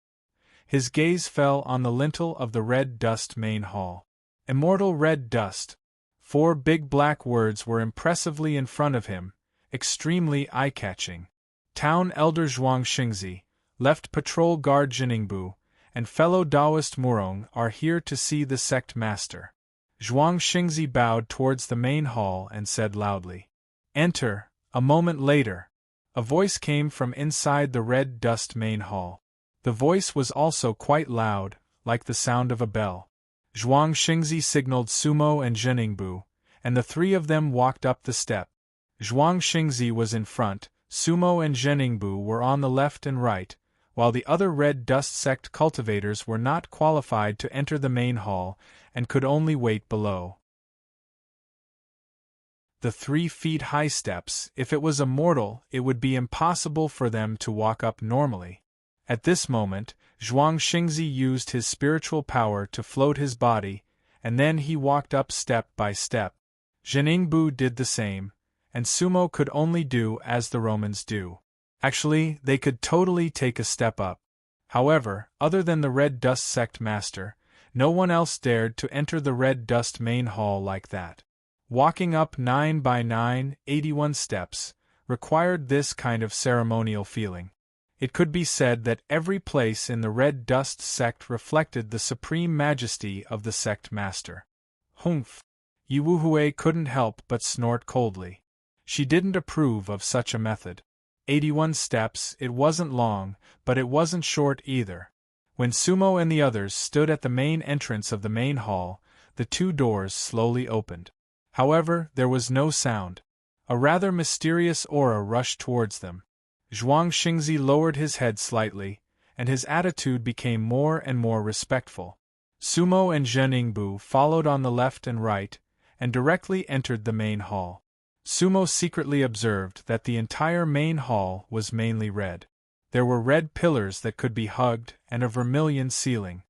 His gaze fell on the lintel of the Red Dust main hall. Immortal Red Dust. 4 big black words were impressively in front of him, extremely eye-catching. Town Elder Zhuang Xingzi, Left Patrol Guard Jiningbu, and fellow Taoist Murong are here to see the sect master. Zhuang Xingzi bowed towards the main hall and said loudly. Enter. A moment later, a voice came from inside the Red Dust main hall. The voice was also quite loud, like the sound of a bell. Zhuang Xingzi signaled Sumo and Jiningbu, and the 3 of them walked up the step. Zhuang Xingzi was in front, Sumo and Jiningbu were on the left and right, while the other Red Dust sect cultivators were not qualified to enter the main hall and could only wait below. The 3-feet-high steps, if it was a mortal, it would be impossible for them to walk up normally. At this moment, Zhuang Xingzi used his spiritual power to float his body, and then he walked up step by step. Jiningbu did the same, and Sumo could only do as the Romans do. Actually, they could totally take a step up. However, other than the Red Dust sect master, no one else dared to enter the Red Dust main hall like that. Walking up 9 by 9, 81 steps, required this kind of ceremonial feeling. It could be said that every place in the Red Dust sect reflected the supreme majesty of the sect master. Humph! Yi Wuhui couldn't help but snort coldly. She didn't approve of such a method. 81 steps, it wasn't long, but it wasn't short either. When Sumo and the others stood at the main entrance of the main hall, the 2 doors slowly opened. However, there was no sound. A rather mysterious aura rushed towards them. Zhuang Xingzi lowered his head slightly, and his attitude became more and more respectful. Sumo and Zhen Yingbu followed on the left and right, and directly entered the main hall. Sumo secretly observed that the entire main hall was mainly red. There were red pillars that could be hugged and a vermilion ceiling.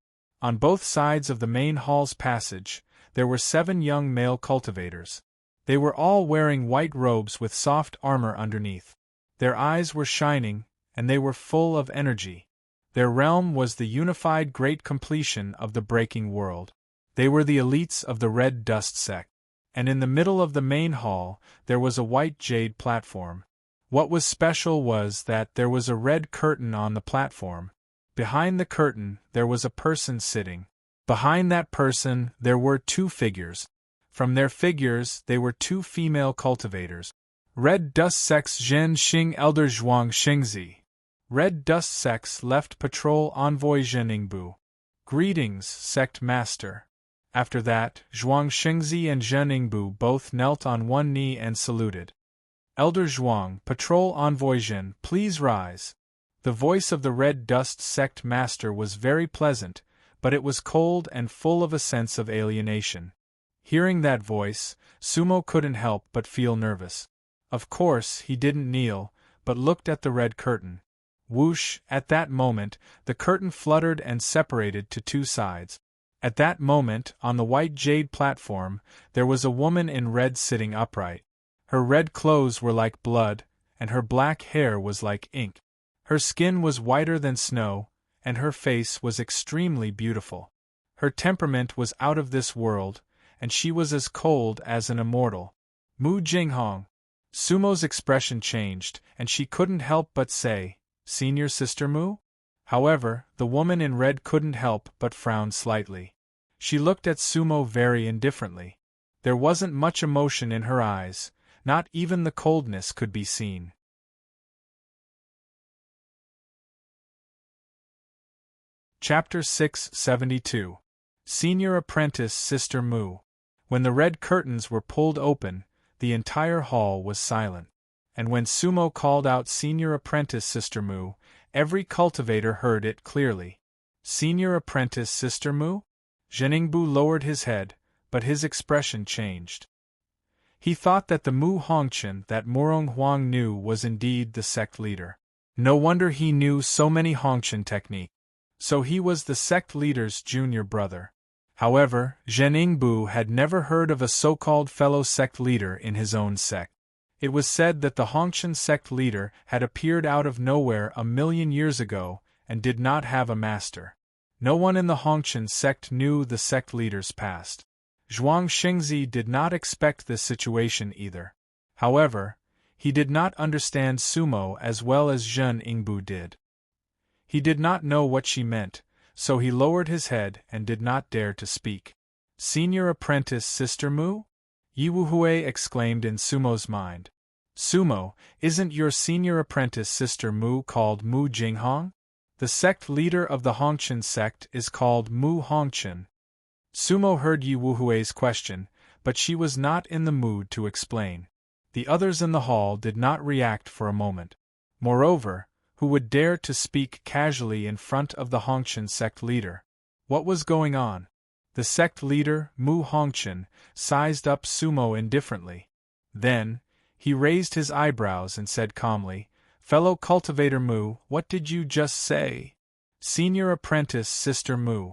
On both sides of the main hall's passage, there were 7 young male cultivators. They were all wearing white robes with soft armor underneath. Their eyes were shining, and they were full of energy. Their realm was the unified great completion of the breaking world. They were the elites of the Red Dust sect. And in the middle of the main hall, there was a white jade platform. What was special was that there was a red curtain on the platform. Behind the curtain, there was a person sitting. Behind that person, there were 2 figures. From their figures, they were 2 female cultivators. Red Dust Sect's Zhen Xing Elder Zhuang Xingzi. Red Dust Sect's Left Patrol Envoy Zhen Yingbu. Greetings, Sect Master. After that, Zhuang Xingzi and Zhen Yingbu both knelt on one knee and saluted. Elder Zhuang, Patrol Envoy Zhen, please rise. The voice of the Red Dust Sect Master was very pleasant, but it was cold and full of a sense of alienation. Hearing that voice, Sumo couldn't help but feel nervous. Of course, he didn't kneel, but looked at the red curtain. Whoosh! At that moment, the curtain fluttered and separated to 2 sides. At that moment, on the white jade platform, there was a woman in red sitting upright. Her red clothes were like blood, and her black hair was like ink. Her skin was whiter than snow, and her face was extremely beautiful. Her temperament was out of this world, and she was as cold as an immortal. Mu Jinghong. Sumo's expression changed, and she couldn't help but say, Senior Sister Mu? However, the woman in red couldn't help but frown slightly. She looked at Sumo very indifferently. There wasn't much emotion in her eyes, not even the coldness could be seen. Chapter 672. Senior Apprentice Sister Mu. When the red curtains were pulled open, the entire hall was silent. And when Sumo called out Senior Apprentice Sister Mu, every cultivator heard it clearly. Senior Apprentice Sister Mu? Zhen Yingbu lowered his head, but his expression changed. He thought that the Mu Hongchen that Murong Huang knew was indeed the sect leader. No wonder he knew so many Hongchen techniques. So he was the sect leader's junior brother. However, Zhen Yingbu had never heard of a so-called fellow sect leader in his own sect. It was said that the Hongchen sect leader had appeared out of nowhere 1,000,000 years ago and did not have a master. No one in the Hongchen sect knew the sect leader's past. Zhuang Xingzi did not expect this situation either. However, he did not understand Sumo as well as Zhen Yingbu did. He did not know what she meant, so he lowered his head and did not dare to speak. Senior Apprentice Sister Mu? Yiwuhui exclaimed in Sumo's mind. Sumo, isn't your senior apprentice Sister Mu called Mu Jinghong? The sect leader of the Hongchen sect is called Mu Hongchen. Sumo heard Yiwuhui's question, but she was not in the mood to explain. The others in the hall did not react for a moment. Moreover, who would dare to speak casually in front of the Hongchen sect leader? What was going on? The sect leader, Mu Hongchen, sized up Sumo indifferently. Then, he raised his eyebrows and said calmly, Fellow cultivator Mu, what did you just say? Senior apprentice Sister Mu.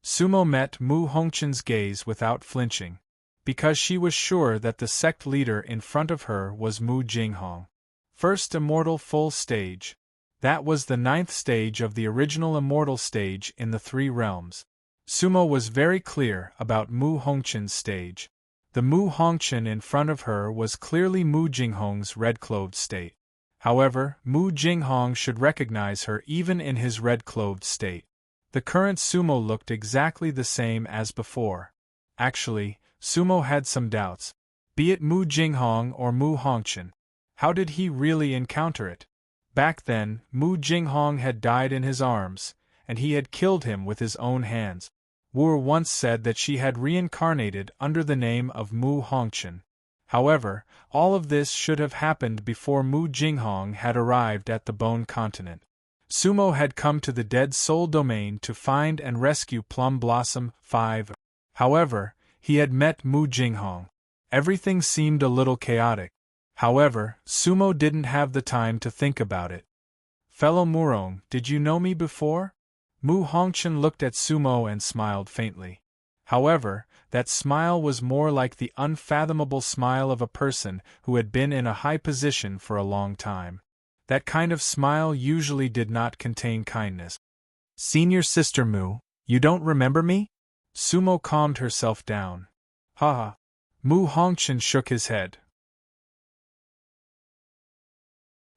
Sumo met Mu Hongchen's gaze without flinching, because she was sure that the sect leader in front of her was Mu Jinghong. First immortal full stage. That was the 9th stage of the original immortal stage in the 3 realms. Sumo was very clear about Mu Hongchen's stage. The Mu Hongchen in front of her was clearly Mu Jinghong's red-clothed state. However, Mu Jinghong should recognize her even in his red-clothed state. The current Sumo looked exactly the same as before. Actually, Sumo had some doubts. Be it Mu Jinghong or Mu Hongchen. How did he really encounter it? Back then, Mu Jinghong had died in his arms, and he had killed him with his own hands. Wu once said that she had reincarnated under the name of Mu Hongchen. However, all of this should have happened before Mu Jinghong had arrived at the Bone Continent. Sumo had come to the Dead Soul Domain to find and rescue Plum Blossom 5. However, he had met Mu Jinghong. Everything seemed a little chaotic. However, Sumo didn't have the time to think about it. Fellow Murong, did you know me before? Mu Hongchen looked at Sumo and smiled faintly. However, that smile was more like the unfathomable smile of a person who had been in a high position for a long time. That kind of smile usually did not contain kindness. Senior Sister Mu, you don't remember me? Sumo calmed herself down. Haha. Mu Hongchen shook his head.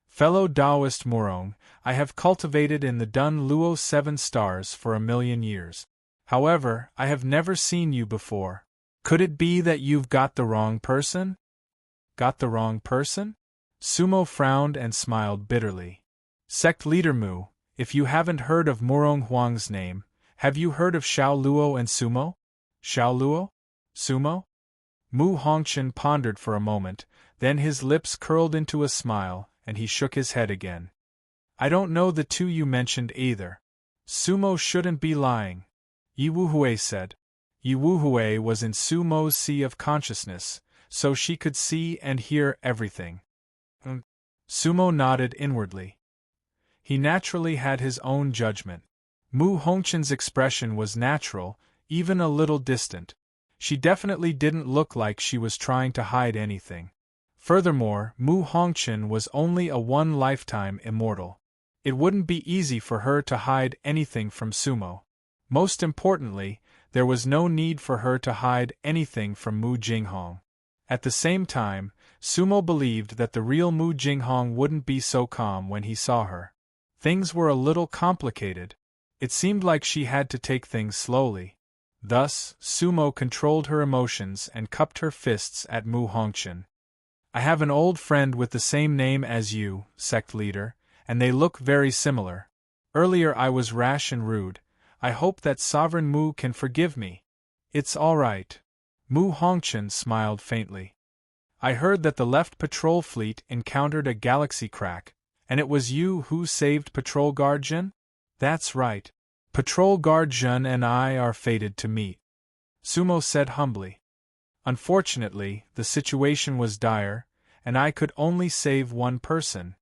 Fellow Taoist Murong, I have cultivated in the Dun Luo 7 stars for 1,000,000 years. However, I have never seen you before. Could it be that you've got the wrong person? Got the wrong person? Sumo frowned and smiled bitterly. Sect Leader Mu, if you haven't heard of Murong Huang's name, have you heard of Xiao Luo and Sumo? Xiao Luo? Sumo? Mu Hongchen pondered for a moment, then his lips curled into a smile, and he shook his head again. I don't know the two you mentioned either. Sumo shouldn't be lying. Yi Wuhui said. Yi Wuhui was in Sumo's sea of consciousness, so she could see and hear everything. Sumo nodded inwardly. He naturally had his own judgment. Mu Hongchen's expression was natural, even a little distant. She definitely didn't look like she was trying to hide anything. Furthermore, Mu Hongchen was only a one-lifetime immortal. It wouldn't be easy for her to hide anything from Sumo. Most importantly, there was no need for her to hide anything from Mu Jinghong. At the same time, Sumo believed that the real Mu Jinghong wouldn't be so calm when he saw her. Things were a little complicated. It seemed like she had to take things slowly. Thus, Sumo controlled her emotions and cupped her fists at Mu Hongchen. I have an old friend with the same name as you, sect leader, and they look very similar. Earlier I was rash and rude. I hope that Sovereign Mu can forgive me. It's all right. Mu Hongchen smiled faintly. I heard that the left patrol fleet encountered a galaxy crack, and it was you who saved Patrol Guard Jin? That's right. Patrol Guard Jin and I are fated to meet. Sumo said humbly. Unfortunately, the situation was dire, and I could only save one person.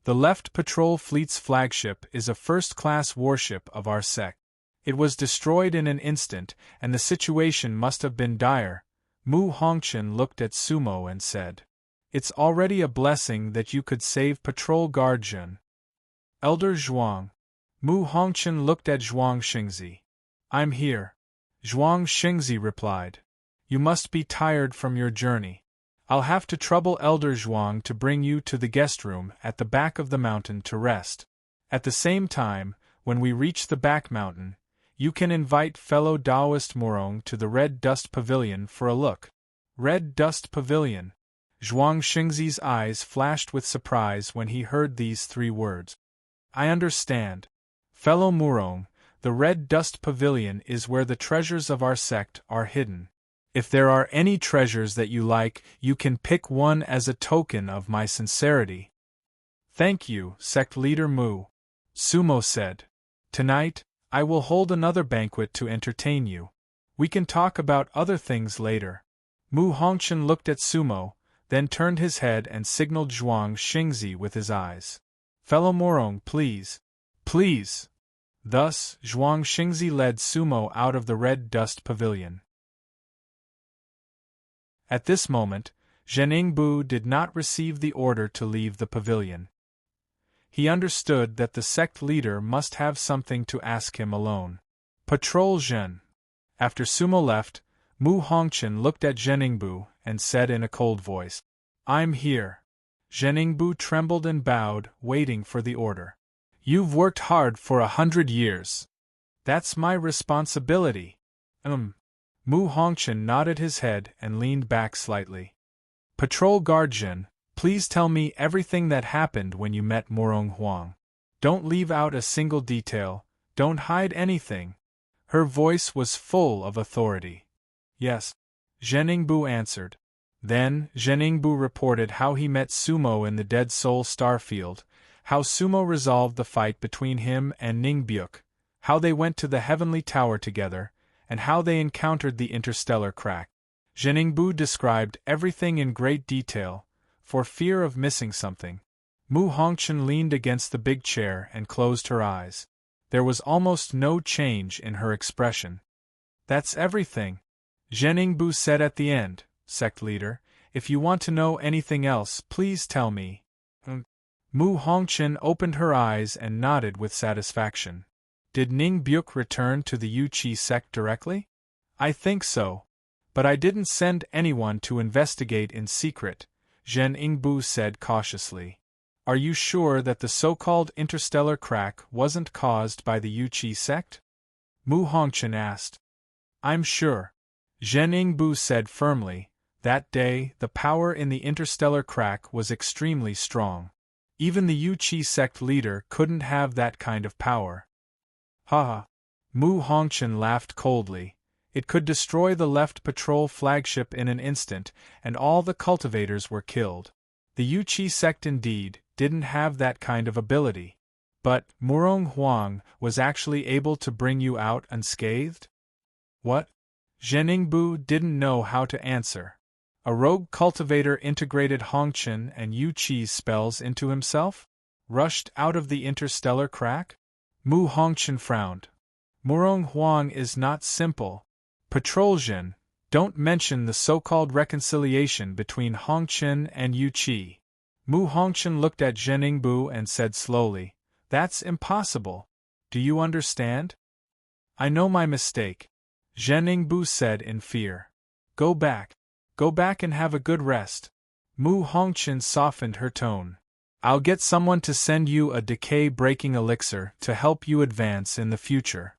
The left patrol fleet's flagship is a first-class warship of our sect. It was destroyed in an instant, and the situation must have been dire. Mu Hongchen looked at Sumo and said, It's already a blessing that you could save Patrol Guard Jin. Elder Zhuang. Mu Hongchen looked at Zhuang Xingzi. I'm here. Zhuang Xingzi replied. You must be tired from your journey. I'll have to trouble Elder Zhuang to bring you to the guest room at the back of the mountain to rest. At the same time, when we reach the back mountain, you can invite fellow Taoist Murong to the Red Dust Pavilion for a look. Red Dust Pavilion. Zhuang Xingzi's eyes flashed with surprise when he heard these 3 words. I understand. Fellow Murong, the Red Dust Pavilion is where the treasures of our sect are hidden. If there are any treasures that you like, you can pick one as a token of my sincerity. Thank you, Sect Leader Mu. Sumo said. Tonight, I will hold another banquet to entertain you. We can talk about other things later. Mu Hongchen looked at Sumo, then turned his head and signaled Zhuang Xingzi with his eyes. Fellow Murong, please. Please. Thus, Zhuang Xingzi led Sumo out of the Red Dust Pavilion. At this moment, Zheningbu did not receive the order to leave the pavilion. He understood that the sect leader must have something to ask him alone. Patrol Zhen. After Sumo left, Mu Hongchen looked at Zheningbu and said in a cold voice, I'm here. Zheningbu trembled and bowed, waiting for the order. You've worked hard for 100 years. That's my responsibility. Mu Hongchen nodded his head and leaned back slightly. Patrol Guard Jin, please tell me everything that happened when you met Murong Huang. Don't leave out a single detail, don't hide anything. Her voice was full of authority. Yes, Zheningbu answered. Then, Zheningbu reported how he met Sumo in the Dead Soul Starfield, how Sumo resolved the fight between him and Ningbyuk, how they went to the Heavenly Tower together, and how they encountered the interstellar crack. Zheningbu described everything in great detail, for fear of missing something. Mu Hongchen leaned against the big chair and closed her eyes. There was almost no change in her expression. That's everything, Zheningbu said at the end. Sect leader, if you want to know anything else, please tell me. Mu Hongchen opened her eyes and nodded with satisfaction. Did Ningbyuk return to the Yuchi sect directly? I think so. But I didn't send anyone to investigate in secret, Zheningbu said cautiously. Are you sure that the so-called interstellar crack wasn't caused by the Yuchi sect? Mu Hongchen asked. I'm sure, Zheningbu said firmly. That day, the power in the interstellar crack was extremely strong. Even the Yuchi sect leader couldn't have that kind of power. Haha. Mu Hongchen laughed coldly. It could destroy the left patrol flagship in an instant, and all the cultivators were killed. The Yuchi sect indeed didn't have that kind of ability. But Murong Huang was actually able to bring you out unscathed? What? Zheningbu didn't know how to answer. A rogue cultivator integrated Hongchen and Yuchi's spells into himself? Rushed out of the interstellar crack? Mu Hongchen frowned. Murong Huang is not simple. Patrolzhen, don't mention the so-called reconciliation between Hongchen and Yuchi. Mu Hongchen looked at Zheningbu and said slowly, That's impossible. Do you understand? I know my mistake, Zheningbu said in fear. Go back. Go back and have a good rest. Mu Hongchen softened her tone. I'll get someone to send you a decay-breaking elixir to help you advance in the future.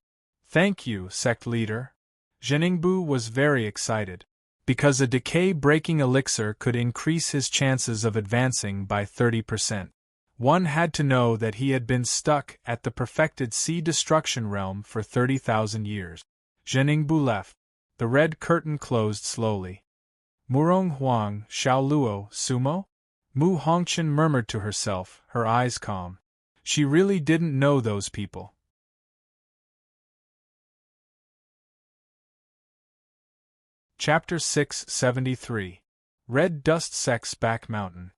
Thank you, sect leader. Zheningbu was very excited. Because a decay-breaking elixir could increase his chances of advancing by 30%. One had to know that he had been stuck at the perfected sea destruction realm for 30,000 years. Zheningbu left. The red curtain closed slowly. Murong Huang, Xiao Luo, Sumo? Mu Hongchen murmured to herself, her eyes calm. She really didn't know those people. Chapter 673. Red Dust Sect's Back Mountain.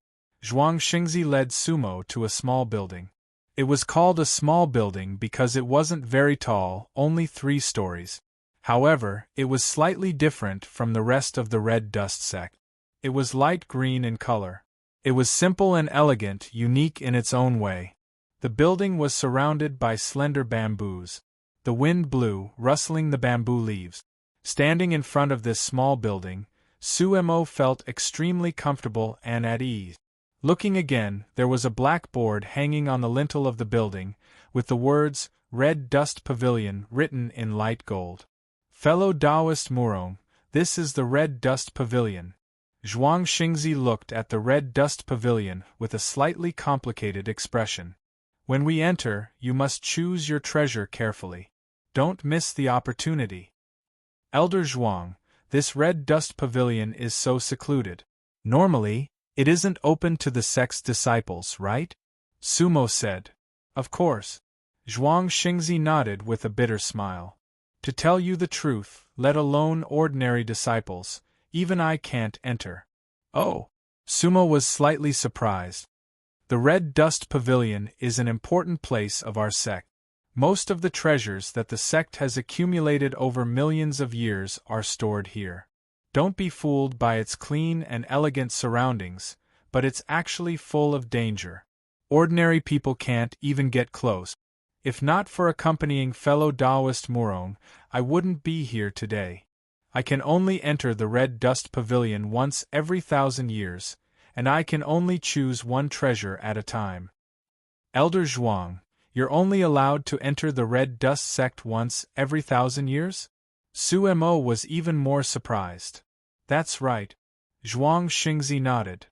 Zhuang Xingzi led Sumo to a small building. It was called a small building because it wasn't very tall, only 3 stories. However, it was slightly different from the rest of the Red Dust sect. It was light green in color. It was simple and elegant, unique in its own way. The building was surrounded by slender bamboos. The wind blew, rustling the bamboo leaves. Standing in front of this small building, Sumo felt extremely comfortable and at ease. Looking again, there was a blackboard hanging on the lintel of the building, with the words, Red Dust Pavilion, written in light gold. Fellow Taoist Murong, this is the Red Dust Pavilion. Zhuang Xingzi looked at the Red Dust Pavilion with a slightly complicated expression. When we enter, you must choose your treasure carefully. Don't miss the opportunity. Elder Zhuang, this Red Dust Pavilion is so secluded. Normally, it isn't open to the sect's disciples, right? Sumo said. Of course. Zhuang Xingzi nodded with a bitter smile. To tell you the truth, let alone ordinary disciples, even I can't enter. Oh! Sumo was slightly surprised. The Red Dust Pavilion is an important place of our sect. Most of the treasures that the sect has accumulated over millions of years are stored here. Don't be fooled by its clean and elegant surroundings, but it's actually full of danger. Ordinary people can't even get close. If not for accompanying fellow Taoist Murong, I wouldn't be here today. I can only enter the Red Dust Pavilion once every 1,000 years, and I can only choose one treasure at a time. Elder Zhuang, you're only allowed to enter the Red Dust sect once every 1,000 years? Sumo was even more surprised. That's right. Zhuang Xingzi nodded.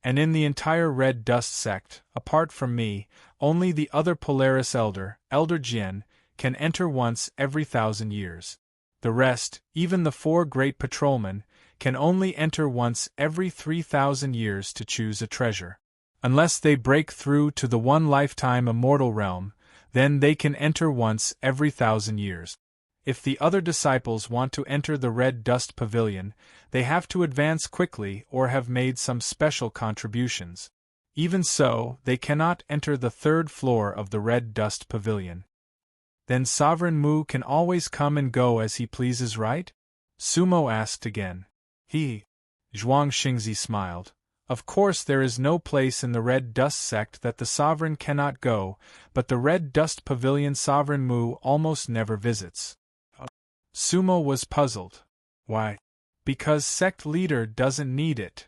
And in the entire Red Dust sect, apart from me, only the other Polaris Elder, Elder Jian, can enter once every 1,000 years. The rest, even the 4 great patrolmen, can only enter once every 3,000 years to choose a treasure. Unless they break through to the one-lifetime immortal realm, then they can enter once every 1,000 years. If the other disciples want to enter the Red Dust Pavilion, they have to advance quickly or have made some special contributions. Even so, they cannot enter the third floor of the Red Dust Pavilion. Then Sovereign Mu can always come and go as he pleases, right? Sumo asked again. Zhuang Xingzi smiled. Of course there is no place in the Red Dust sect that the sovereign cannot go, but the Red Dust Pavilion Sovereign Mu almost never visits. Sumo was puzzled. Why? Because sect leader doesn't need it.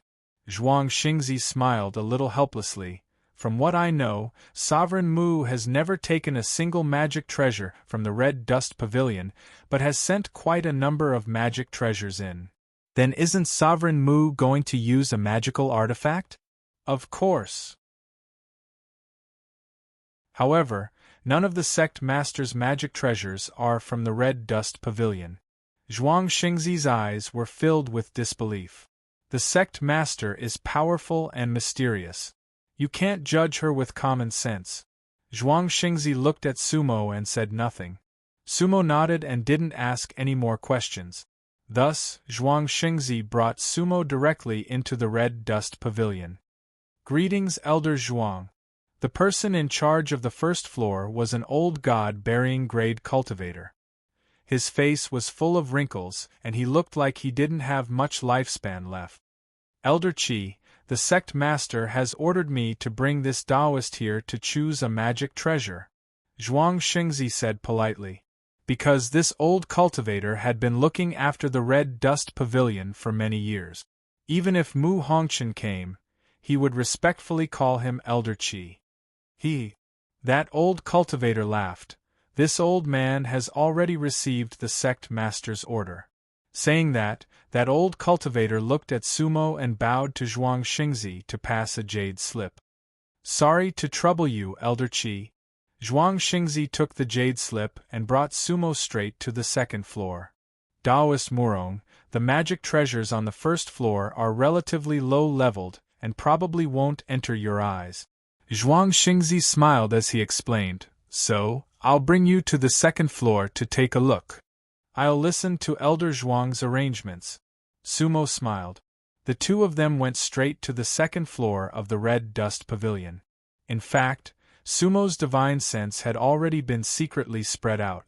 Zhuang Xingzi smiled a little helplessly. From what I know, Sovereign Mu has never taken a single magic treasure from the Red Dust Pavilion, but has sent quite a number of magic treasures in. Then isn't Sovereign Mu going to use a magical artifact? Of course. However, none of the sect master's magic treasures are from the Red Dust Pavilion. Zhuang Xingzi's eyes were filled with disbelief. The sect master is powerful and mysterious. You can't judge her with common sense. Zhuang Xingzi looked at Sumo and said nothing. Sumo nodded and didn't ask any more questions. Thus, Zhuang Xingzi brought Sumo directly into the Red Dust Pavilion. Greetings, Elder Zhuang. The person in charge of the first floor was an old god-bearing grade cultivator. His face was full of wrinkles, and he looked like he didn't have much lifespan left. Elder Qi, the sect master has ordered me to bring this Taoist here to choose a magic treasure, Zhuang Xingzi said politely. Because this old cultivator had been looking after the Red Dust Pavilion for many years. Even if Mu Hongqian came, he would respectfully call him Elder Qi. That old cultivator laughed. This old man has already received the sect master's order. Saying that old cultivator looked at Sumo and bowed to Zhuang Xingzi to pass a jade slip. Sorry to trouble you, Elder Qi. Zhuang Xingzi took the jade slip and brought Sumo straight to the second floor. Taoist Murong, the magic treasures on the first floor are relatively low-leveled and probably won't enter your eyes. Zhuang Xingzi smiled as he explained, so, I'll bring you to the second floor to take a look. I'll listen to Elder Zhuang's arrangements. Sumo smiled. The two of them went straight to the second floor of the Red Dust Pavilion. In fact, Sumo's divine sense had already been secretly spread out.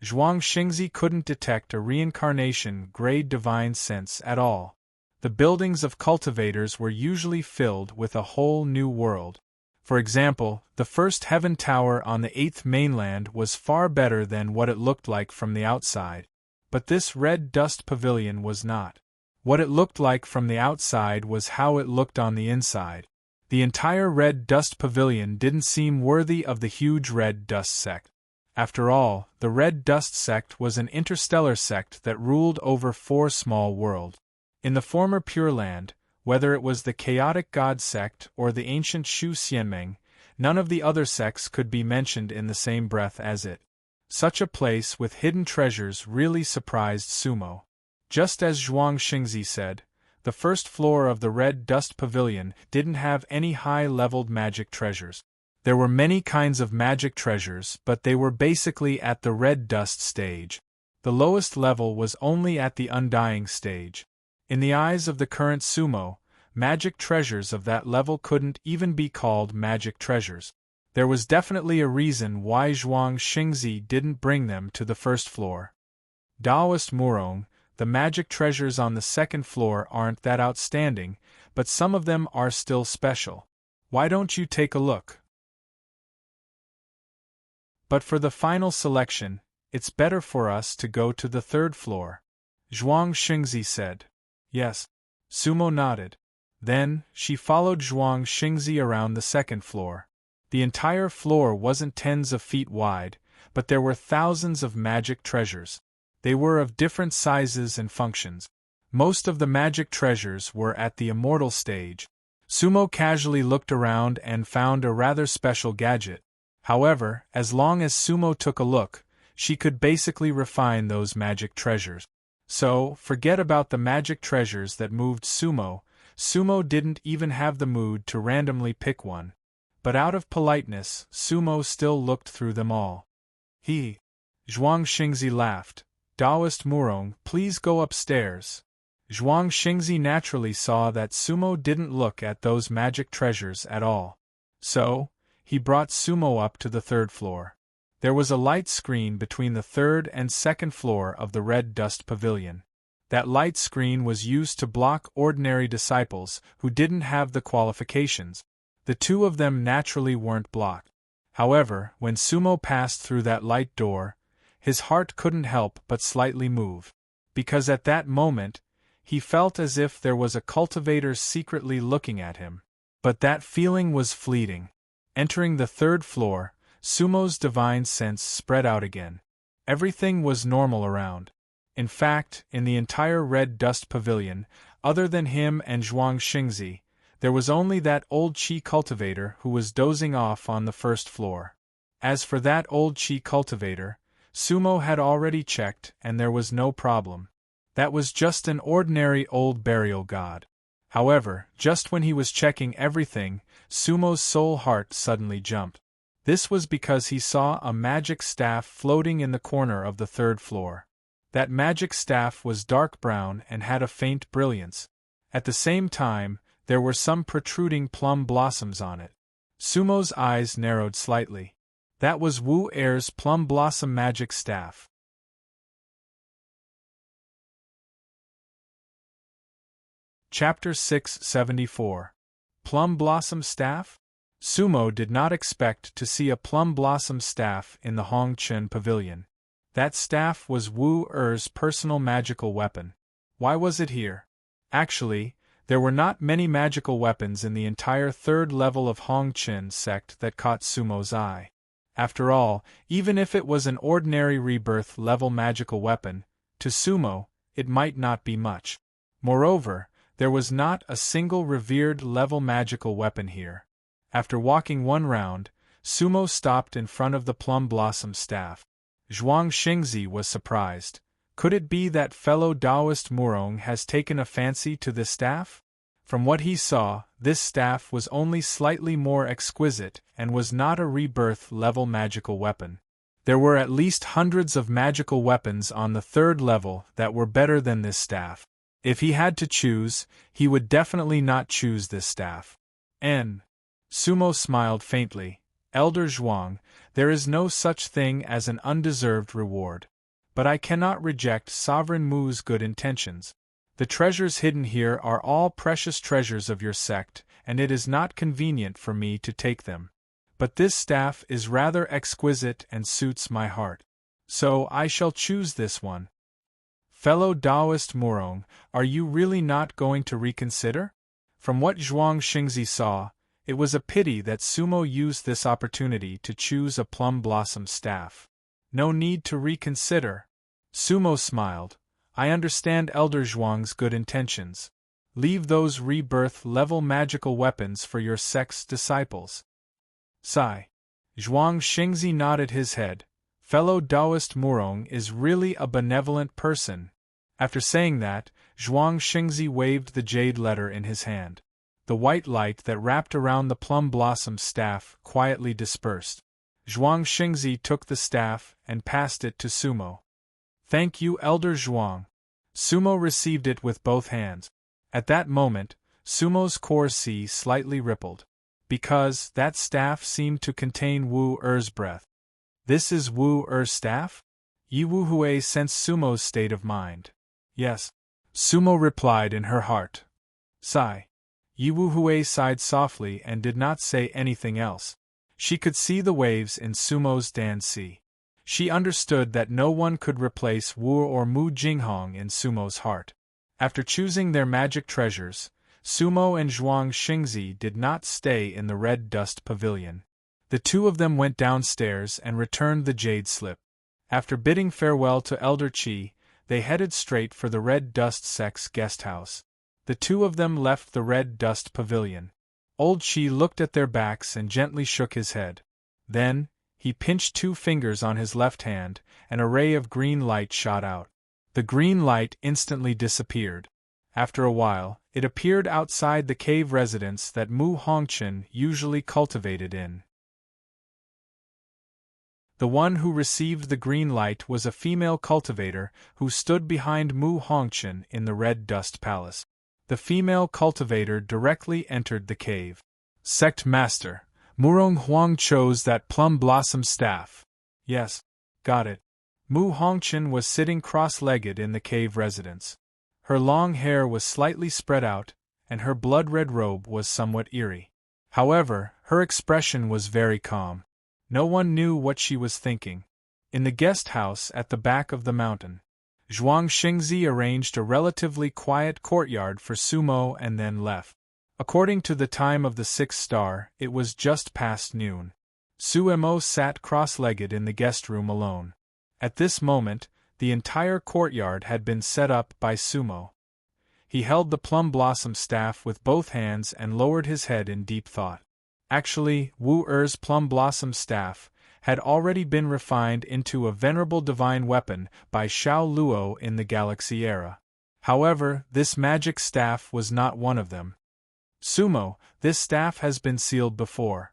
Zhuang Xingzi couldn't detect a reincarnation-grade divine sense at all. The buildings of cultivators were usually filled with a whole new world. For example, the first heaven tower on the 8th mainland was far better than what it looked like from the outside. But this Red Dust Pavilion was not. What it looked like from the outside was how it looked on the inside. The entire Red Dust Pavilion didn't seem worthy of the huge Red Dust sect. After all, the Red Dust sect was an interstellar sect that ruled over 4 small worlds. In the former Pure Land, whether it was the Chaotic God sect or the ancient Shu Xianmeng, none of the other sects could be mentioned in the same breath as it. Such a place with hidden treasures really surprised Sumo. Just as Zhuang Xingzi said, the first floor of the Red Dust Pavilion didn't have any high-leveled magic treasures. There were many kinds of magic treasures, but they were basically at the Red Dust stage. The lowest level was only at the Undying stage. In the eyes of the current Sumo, magic treasures of that level couldn't even be called magic treasures. There was definitely a reason why Zhuang Xingzi didn't bring them to the first floor. Taoist Murong, the magic treasures on the second floor aren't that outstanding, but some of them are still special. Why don't you take a look? But for the final selection, it's better for us to go to the third floor, Zhuang Xingzi said. Yes. Sumo nodded. Then, she followed Zhuang Xingzi around the second floor. The entire floor wasn't tens of feet wide, but there were thousands of magic treasures. They were of different sizes and functions. Most of the magic treasures were at the immortal stage. Sumo casually looked around and found a rather special gadget. However, as long as Sumo took a look, she could basically refine those magic treasures. So, forget about the magic treasures that moved Sumo. Sumo didn't even have the mood to randomly pick one. But out of politeness, Sumo still looked through them all. Zhuang Xingzi laughed. Taoist Murong, please go upstairs. Zhuang Xingzi naturally saw that Sumo didn't look at those magic treasures at all. So, he brought Sumo up to the third floor. There was a light screen between the third and second floor of the red dust pavilion. That light screen was used to block ordinary disciples who didn't have the qualifications. The two of them naturally weren't blocked. However, when Sumo passed through that light door, his heart couldn't help but slightly move. Because at that moment, he felt as if there was a cultivator secretly looking at him. But that feeling was fleeting. Entering the third floor, Sumo's divine sense spread out again. Everything was normal around. In fact, in the entire red dust pavilion, other than him and Zhuang Xingzi, there was only that old Qi cultivator who was dozing off on the first floor. As for that old Qi cultivator, Sumo had already checked and there was no problem. That was just an ordinary old burial god. However, just when he was checking everything, Sumo's soul heart suddenly jumped. This was because he saw a magic staff floating in the corner of the third floor. That magic staff was dark brown and had a faint brilliance. At the same time, there were some protruding plum blossoms on it. Sumo's eyes narrowed slightly. That was Wu Er's plum blossom magic staff. Chapter 674. Plum Blossom Staff? Sumo did not expect to see a plum blossom staff in the Hongchen Pavilion. That staff was Wu Er's personal magical weapon. Why was it here? Actually, there were not many magical weapons in the entire third level of Hongchen sect that caught Sumo's eye. After all, even if it was an ordinary rebirth level magical weapon, to Sumo, it might not be much. Moreover, there was not a single revered level magical weapon here. After walking one round, Sumo stopped in front of the plum blossom staff. Zhuang Xingzi was surprised. Could it be that fellow Taoist Murong has taken a fancy to this staff? From what he saw, this staff was only slightly more exquisite and was not a rebirth level magical weapon. There were at least hundreds of magical weapons on the third level that were better than this staff. If he had to choose, he would definitely not choose this staff. Sumo smiled faintly. Elder Zhuang, there is no such thing as an undeserved reward. But I cannot reject Sovereign Mu's good intentions. The treasures hidden here are all precious treasures of your sect, and it is not convenient for me to take them. But this staff is rather exquisite and suits my heart. So I shall choose this one. Fellow Taoist Murong, are you really not going to reconsider? From what Zhuang Xingzi saw, it was a pity that Sumo used this opportunity to choose a plum blossom staff. No need to reconsider. Sumo smiled. I understand Elder Zhuang's good intentions. Leave those rebirth level magical weapons for your sect's disciples. Sigh. Zhuang Xingzi nodded his head. Fellow Taoist Murong is really a benevolent person. After saying that, Zhuang Xingzi waved the jade letter in his hand. The white light that wrapped around the plum blossom staff quietly dispersed. Zhuang Xingzi took the staff and passed it to Sumo. Thank you, Elder Zhuang. Sumo received it with both hands. At that moment, Sumo's core C slightly rippled. Because that staff seemed to contain Wu Er's breath. This is Wu Er's staff? Yi Wu Hui sensed Sumo's state of mind. Yes. Sumo replied in her heart. Sigh. Yi Wu Hui sighed softly and did not say anything else. She could see the waves in Sumo's Dan Si. She understood that no one could replace Wu or Mu Jinghong in Sumo's heart. After choosing their magic treasures, Sumo and Zhuang Xingzi did not stay in the red dust pavilion. The two of them went downstairs and returned the jade slip. After bidding farewell to Elder Qi, they headed straight for the red dust sect's guest house. The two of them left the red dust pavilion. Old Qi looked at their backs and gently shook his head. Then, he pinched two fingers on his left hand, and a ray of green light shot out. The The green light instantly disappeared. After a while, it appeared outside the cave residence that Mu Hongqin usually cultivated in. The one who received the green light was a female cultivator who stood behind Mu Hongqin in the Red Dust Palace. The female cultivator directly entered the cave. Sect Master, Murong Huang chose that plum blossom staff. Yes, got it. Mu Hongqin was sitting cross-legged in the cave residence. Her long hair was slightly spread out, and her blood-red robe was somewhat eerie. However, her expression was very calm. No one knew what she was thinking. In the guest house at the back of the mountain, Zhuang Xingzi arranged a relatively quiet courtyard for Sumo and then left. According to the time of the 6th star, it was just past noon. Sumo sat cross-legged in the guest room alone. At this moment, the entire courtyard had been set up by Sumo. He held the plum blossom staff with both hands and lowered his head in deep thought. Actually, Wu Er's plum blossom staff had already been refined into a venerable divine weapon by Xiao Luo in the Galaxy era. However, this magic staff was not one of them. Sumo, this staff has been sealed before.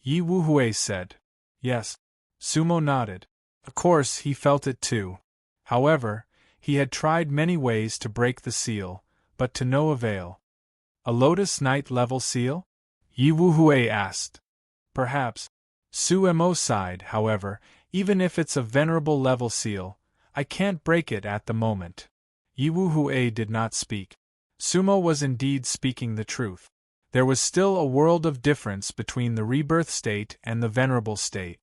Yi Wuhui said. Yes. Sumo nodded. Of course, he felt it too. However, he had tried many ways to break the seal, but to no avail. A Lotus Knight level seal? Yi Wuhui asked. Perhaps. Sumo sighed, however, even if it's a venerable level seal, I can't break it at the moment. Yi Wuhui did not speak. Sumo was indeed speaking the truth. There was still a world of difference between the rebirth state and the venerable state.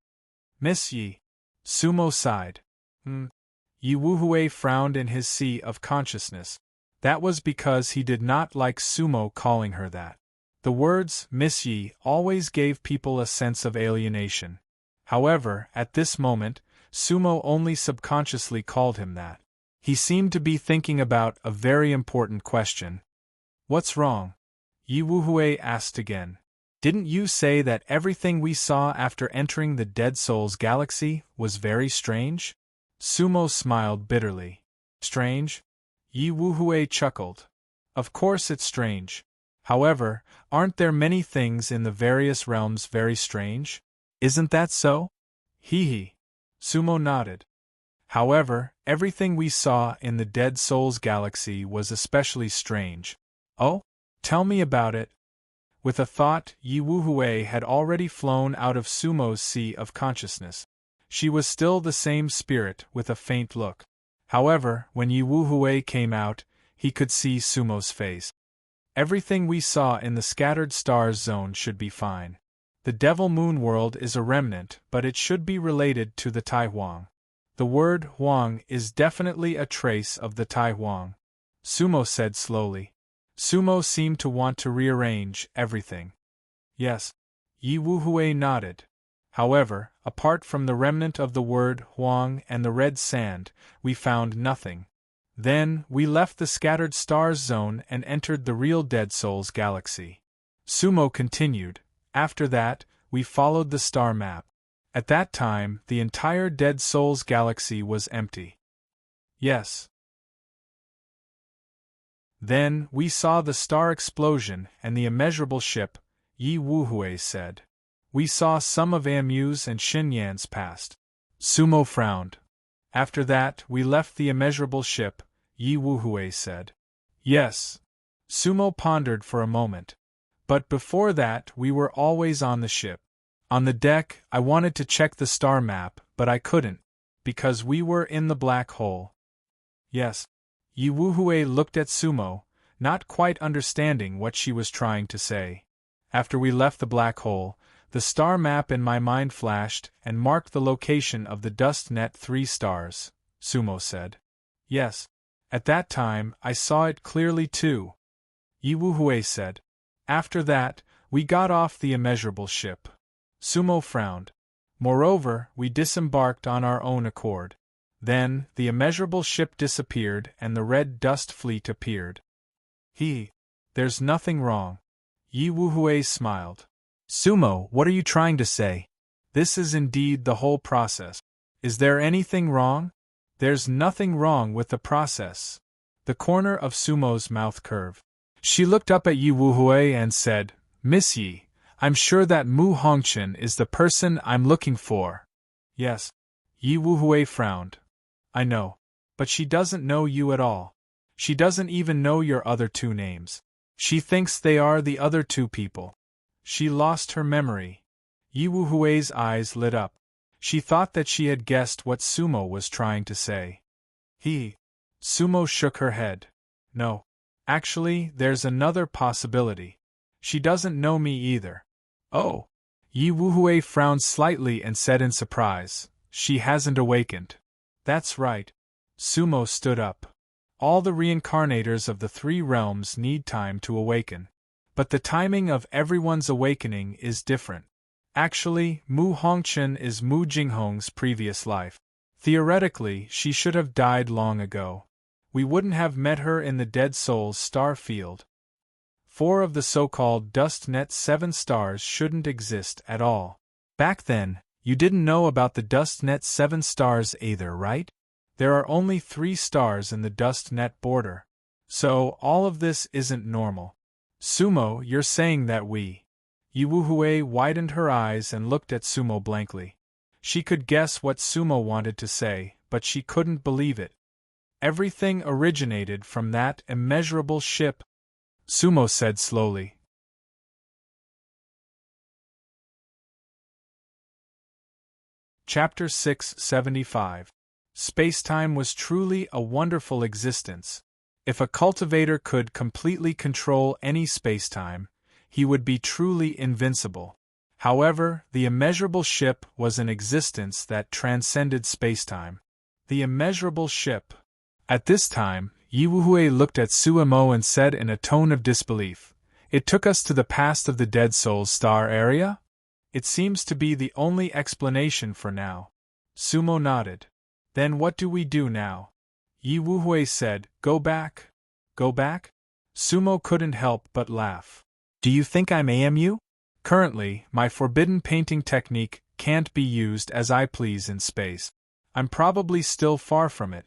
Miss Yi. Sumo sighed. Yi Wuhui frowned in his sea of consciousness. That was because he did not like Sumo calling her that. The words Miss Yi always gave people a sense of alienation. However, at this moment, Sumo only subconsciously called him that. He seemed to be thinking about a very important question. What's wrong? Yi Wuhui asked again. Didn't you say that everything we saw after entering the Dead Souls galaxy was very strange? Sumo smiled bitterly. Strange? Yi Wuhui chuckled. Of course it's strange. However, aren't there many things in the various realms very strange? Isn't that so? Hee. Sumo nodded. However, everything we saw in the Dead Souls galaxy was especially strange. Oh? Tell me about it. With a thought, Yi Wuhui had already flown out of Sumo's sea of consciousness. She was still the same spirit with a faint look. However, when Yi Wuhui came out, he could see Sumo's face. Everything we saw in the scattered stars zone should be fine. The Devil Moon world is a remnant, but it should be related to the Tai Huang. The word Huang is definitely a trace of the Tai Huang. Sumo said slowly. Sumo seemed to want to rearrange everything. Yes. Yi Wuhui nodded. However, apart from the remnant of the word Huang and the red sand, we found nothing. Then, we left the scattered stars zone and entered the real Dead Souls galaxy. Sumo continued. After that, we followed the star map. At that time, the entire Dead Souls galaxy was empty. Yes. Then, we saw the star explosion and the immeasurable ship, Yi Wuhui said. We saw some of Amu's and Xinyan's past. Sumo frowned. After that, we left the immeasurable ship, Yi Wuhui said. Yes. Sumo pondered for a moment. But before that, we were always on the ship. On the deck, I wanted to check the star map, but I couldn't, because we were in the black hole. Yes. Yi Wuhui looked at Sumo, not quite understanding what she was trying to say. After we left the black hole, the star map in my mind flashed and marked the location of the dust net 3 stars, Sumo said. Yes. At that time, I saw it clearly too. Yi Wuhui said. After that, we got off the immeasurable ship. Sumo frowned. Moreover, we disembarked on our own accord. Then, the immeasurable ship disappeared and the red dust fleet appeared. There's nothing wrong. Yi Wuhui smiled. Sumo, what are you trying to say? This is indeed the whole process. Is there anything wrong? There's nothing wrong with the process. The corner of Sumo's mouth curved. She looked up at Yi Wuhui and said, Miss Yi, I'm sure that Mu Hongqin is the person I'm looking for. Yes. Yi Wuhui frowned. I know. But she doesn't know you at all. She doesn't even know your other two names. She thinks they are the other two people. She lost her memory. Yi Wuhui's eyes lit up. She thought that she had guessed what Sumo was trying to say. Sumo shook her head. No. Actually, there's another possibility. She doesn't know me either. Oh. Yi Wuhui frowned slightly and said in surprise, She hasn't awakened. That's right. Sumo stood up. All the reincarnators of the three realms need time to awaken. But the timing of everyone's awakening is different. Actually, Mu Hongqin is Mu Jinghong's previous life. Theoretically, she should have died long ago. We wouldn't have met her in the Dead Souls star field. 4 of the so-called Dust Net 7 stars shouldn't exist at all. Back then, you didn't know about the Dust Net 7 stars either, right? There are only 3 stars in the Dust Net border. So, all of this isn't normal. Sumo, you're saying that we... Yi Wuhui widened her eyes and looked at Sumo blankly. She could guess what Sumo wanted to say, but she couldn't believe it. Everything originated from that immeasurable ship, Sumo said slowly. Chapter 675. Spacetime was truly a wonderful existence. If a cultivator could completely control any spacetime, he would be truly invincible. However, the immeasurable ship was an existence that transcended spacetime. The immeasurable ship. At this time, Yi Wuhui looked at Suemo and said in a tone of disbelief, It took us to the past of the Dead Souls star area? It seems to be the only explanation for now. Sumo nodded. Then what do we do now? Yi Wuhui said, Go back. Go back? Sumo couldn't help but laugh. Do you think I'm AMU? Currently, my forbidden painting technique can't be used as I please in space. I'm probably still far from it.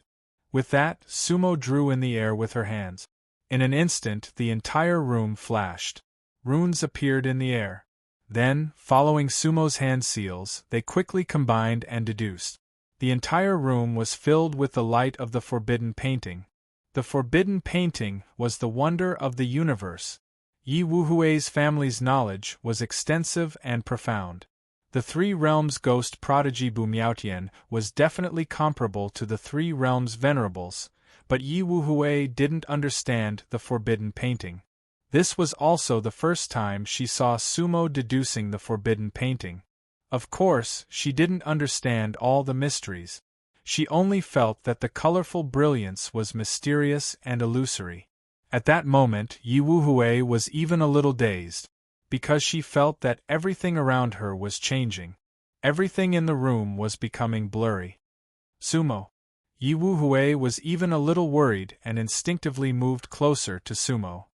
With that, Sumo drew in the air with her hands. In an instant, the entire room flashed. Runes appeared in the air. Then, following Sumo's hand seals, they quickly combined and deduced. The entire room was filled with the light of the forbidden painting. The forbidden painting was the wonder of the universe. Yi Wuhui's family's knowledge was extensive and profound. The Three Realms ghost prodigy Bu Miaotian was definitely comparable to the Three Realms venerables, but Yi Wuhui didn't understand the forbidden painting. This was also the first time she saw Sumo deducing the forbidden painting. Of course, she didn't understand all the mysteries. She only felt that the colorful brilliance was mysterious and illusory. At that moment, Yi Wuhui was even a little dazed, because she felt that everything around her was changing. Everything in the room was becoming blurry. Sumo. Yi Wuhui was even a little worried and instinctively moved closer to Sumo.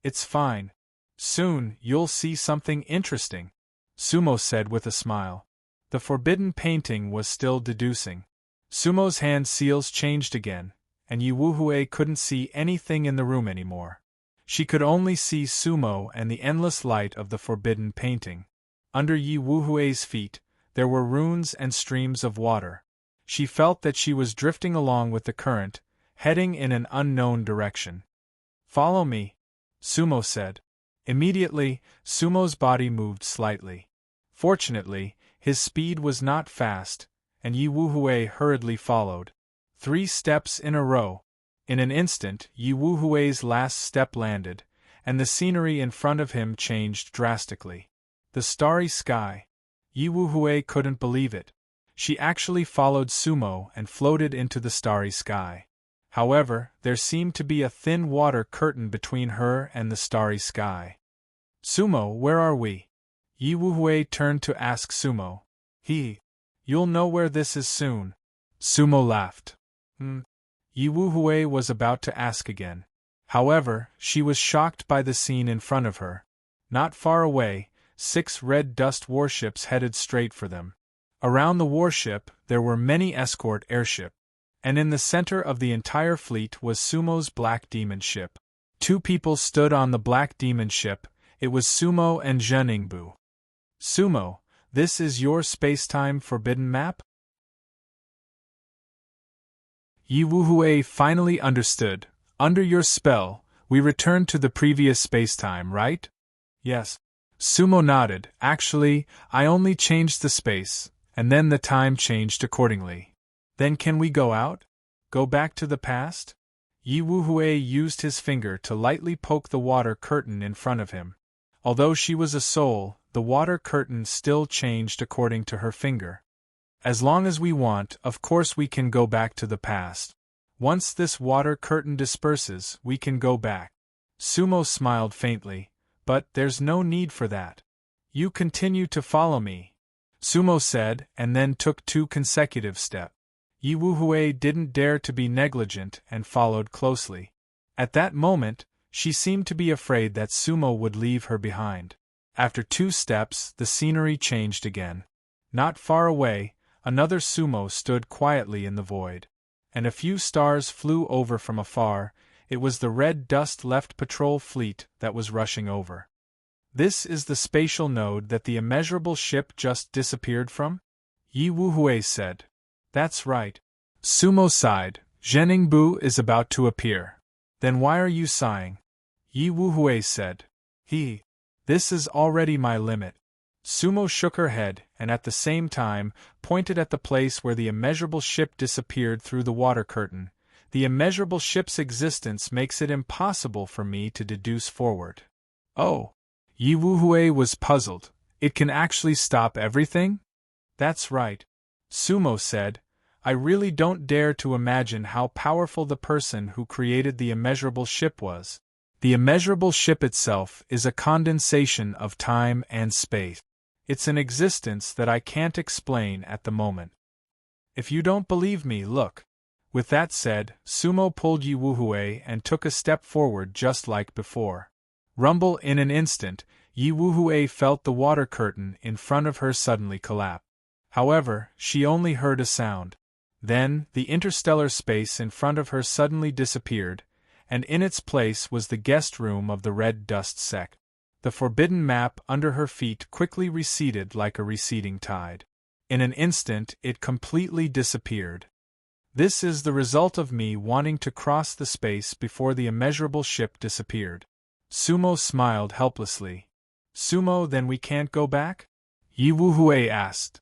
It's fine. Soon, you'll see something interesting, Sumo said with a smile. The forbidden painting was still deducing. Sumo's hand seals changed again, and Yi Wuhui couldn't see anything in the room anymore. She could only see Sumo and the endless light of the forbidden painting. Under Yi Wuhui's feet, there were runes and streams of water. She felt that she was drifting along with the current, heading in an unknown direction. Follow me, Sumo said. Immediately, Sumo's body moved slightly. Fortunately, his speed was not fast, and Yi Wuhui hurriedly followed. 3 steps in a row. In an instant, Yi Wuhui's last step landed, and the scenery in front of him changed drastically. The starry sky. Yi Wuhui couldn't believe it. She actually followed Sumo and floated into the starry sky. However, there seemed to be a thin water curtain between her and the starry sky. Sumo, where are we? Yi Wuhui turned to ask Sumo. You'll know where this is soon. Sumo laughed. Yi Wuhui was about to ask again. However, she was shocked by the scene in front of her. Not far away, 6 red dust warships headed straight for them. Around the warship, there were many escort airships. and in the center of the entire fleet was Sumo's black demon ship. Two people stood on the black demon ship. It was Sumo and Zheningbu. Sumo, this is your space-time forbidden map? Yi Wuhui finally understood. Under your spell, we returned to the previous space-time, right? Yes. Sumo nodded. Actually, I only changed the space, and then the time changed accordingly. Then can we go out? Go back to the past? Yi Wuhui used his finger to lightly poke the water curtain in front of him. Although she was a soul, the water curtain still changed according to her finger. As long as we want, of course we can go back to the past. Once this water curtain disperses, we can go back. Sumo smiled faintly. But there's no need for that. You continue to follow me, Sumo said, and then took 2 consecutive steps. Yi Wuhui didn't dare to be negligent and followed closely. At that moment, she seemed to be afraid that Sumo would leave her behind. After 2 steps, the scenery changed again. Not far away, another Sumo stood quietly in the void. And a few stars flew over from afar. It was the red dust left patrol fleet that was rushing over. This is the spatial node that the immeasurable ship just disappeared from? Yi Wuhui said. That's right. Sumo sighed. Zheningbu is about to appear. Then why are you sighing? Yi Wuhui said. This is already my limit. Sumo shook her head, and at the same time, pointed at the place where the immeasurable ship disappeared through the water curtain. The immeasurable ship's existence makes it impossible for me to deduce forward. Oh. Yi Wuhui was puzzled. It can actually stop everything? That's right. Sumo said. I really don't dare to imagine how powerful the person who created the immeasurable ship was. The immeasurable ship itself is a condensation of time and space. It's an existence that I can't explain at the moment. If you don't believe me, look. With that said, Sumo pulled Yi Wuhui and took a step forward just like before. Rumble in an instant, Yi Wuhui felt the water curtain in front of her suddenly collapse. However, she only heard a sound. Then, the interstellar space in front of her suddenly disappeared, and in its place was the guest room of the red dust sect. The forbidden map under her feet quickly receded like a receding tide. In an instant, it completely disappeared. This is the result of me wanting to cross the space before the immeasurable ship disappeared. Sumo smiled helplessly. Sumo, then we can't go back? Yi Wuhui asked.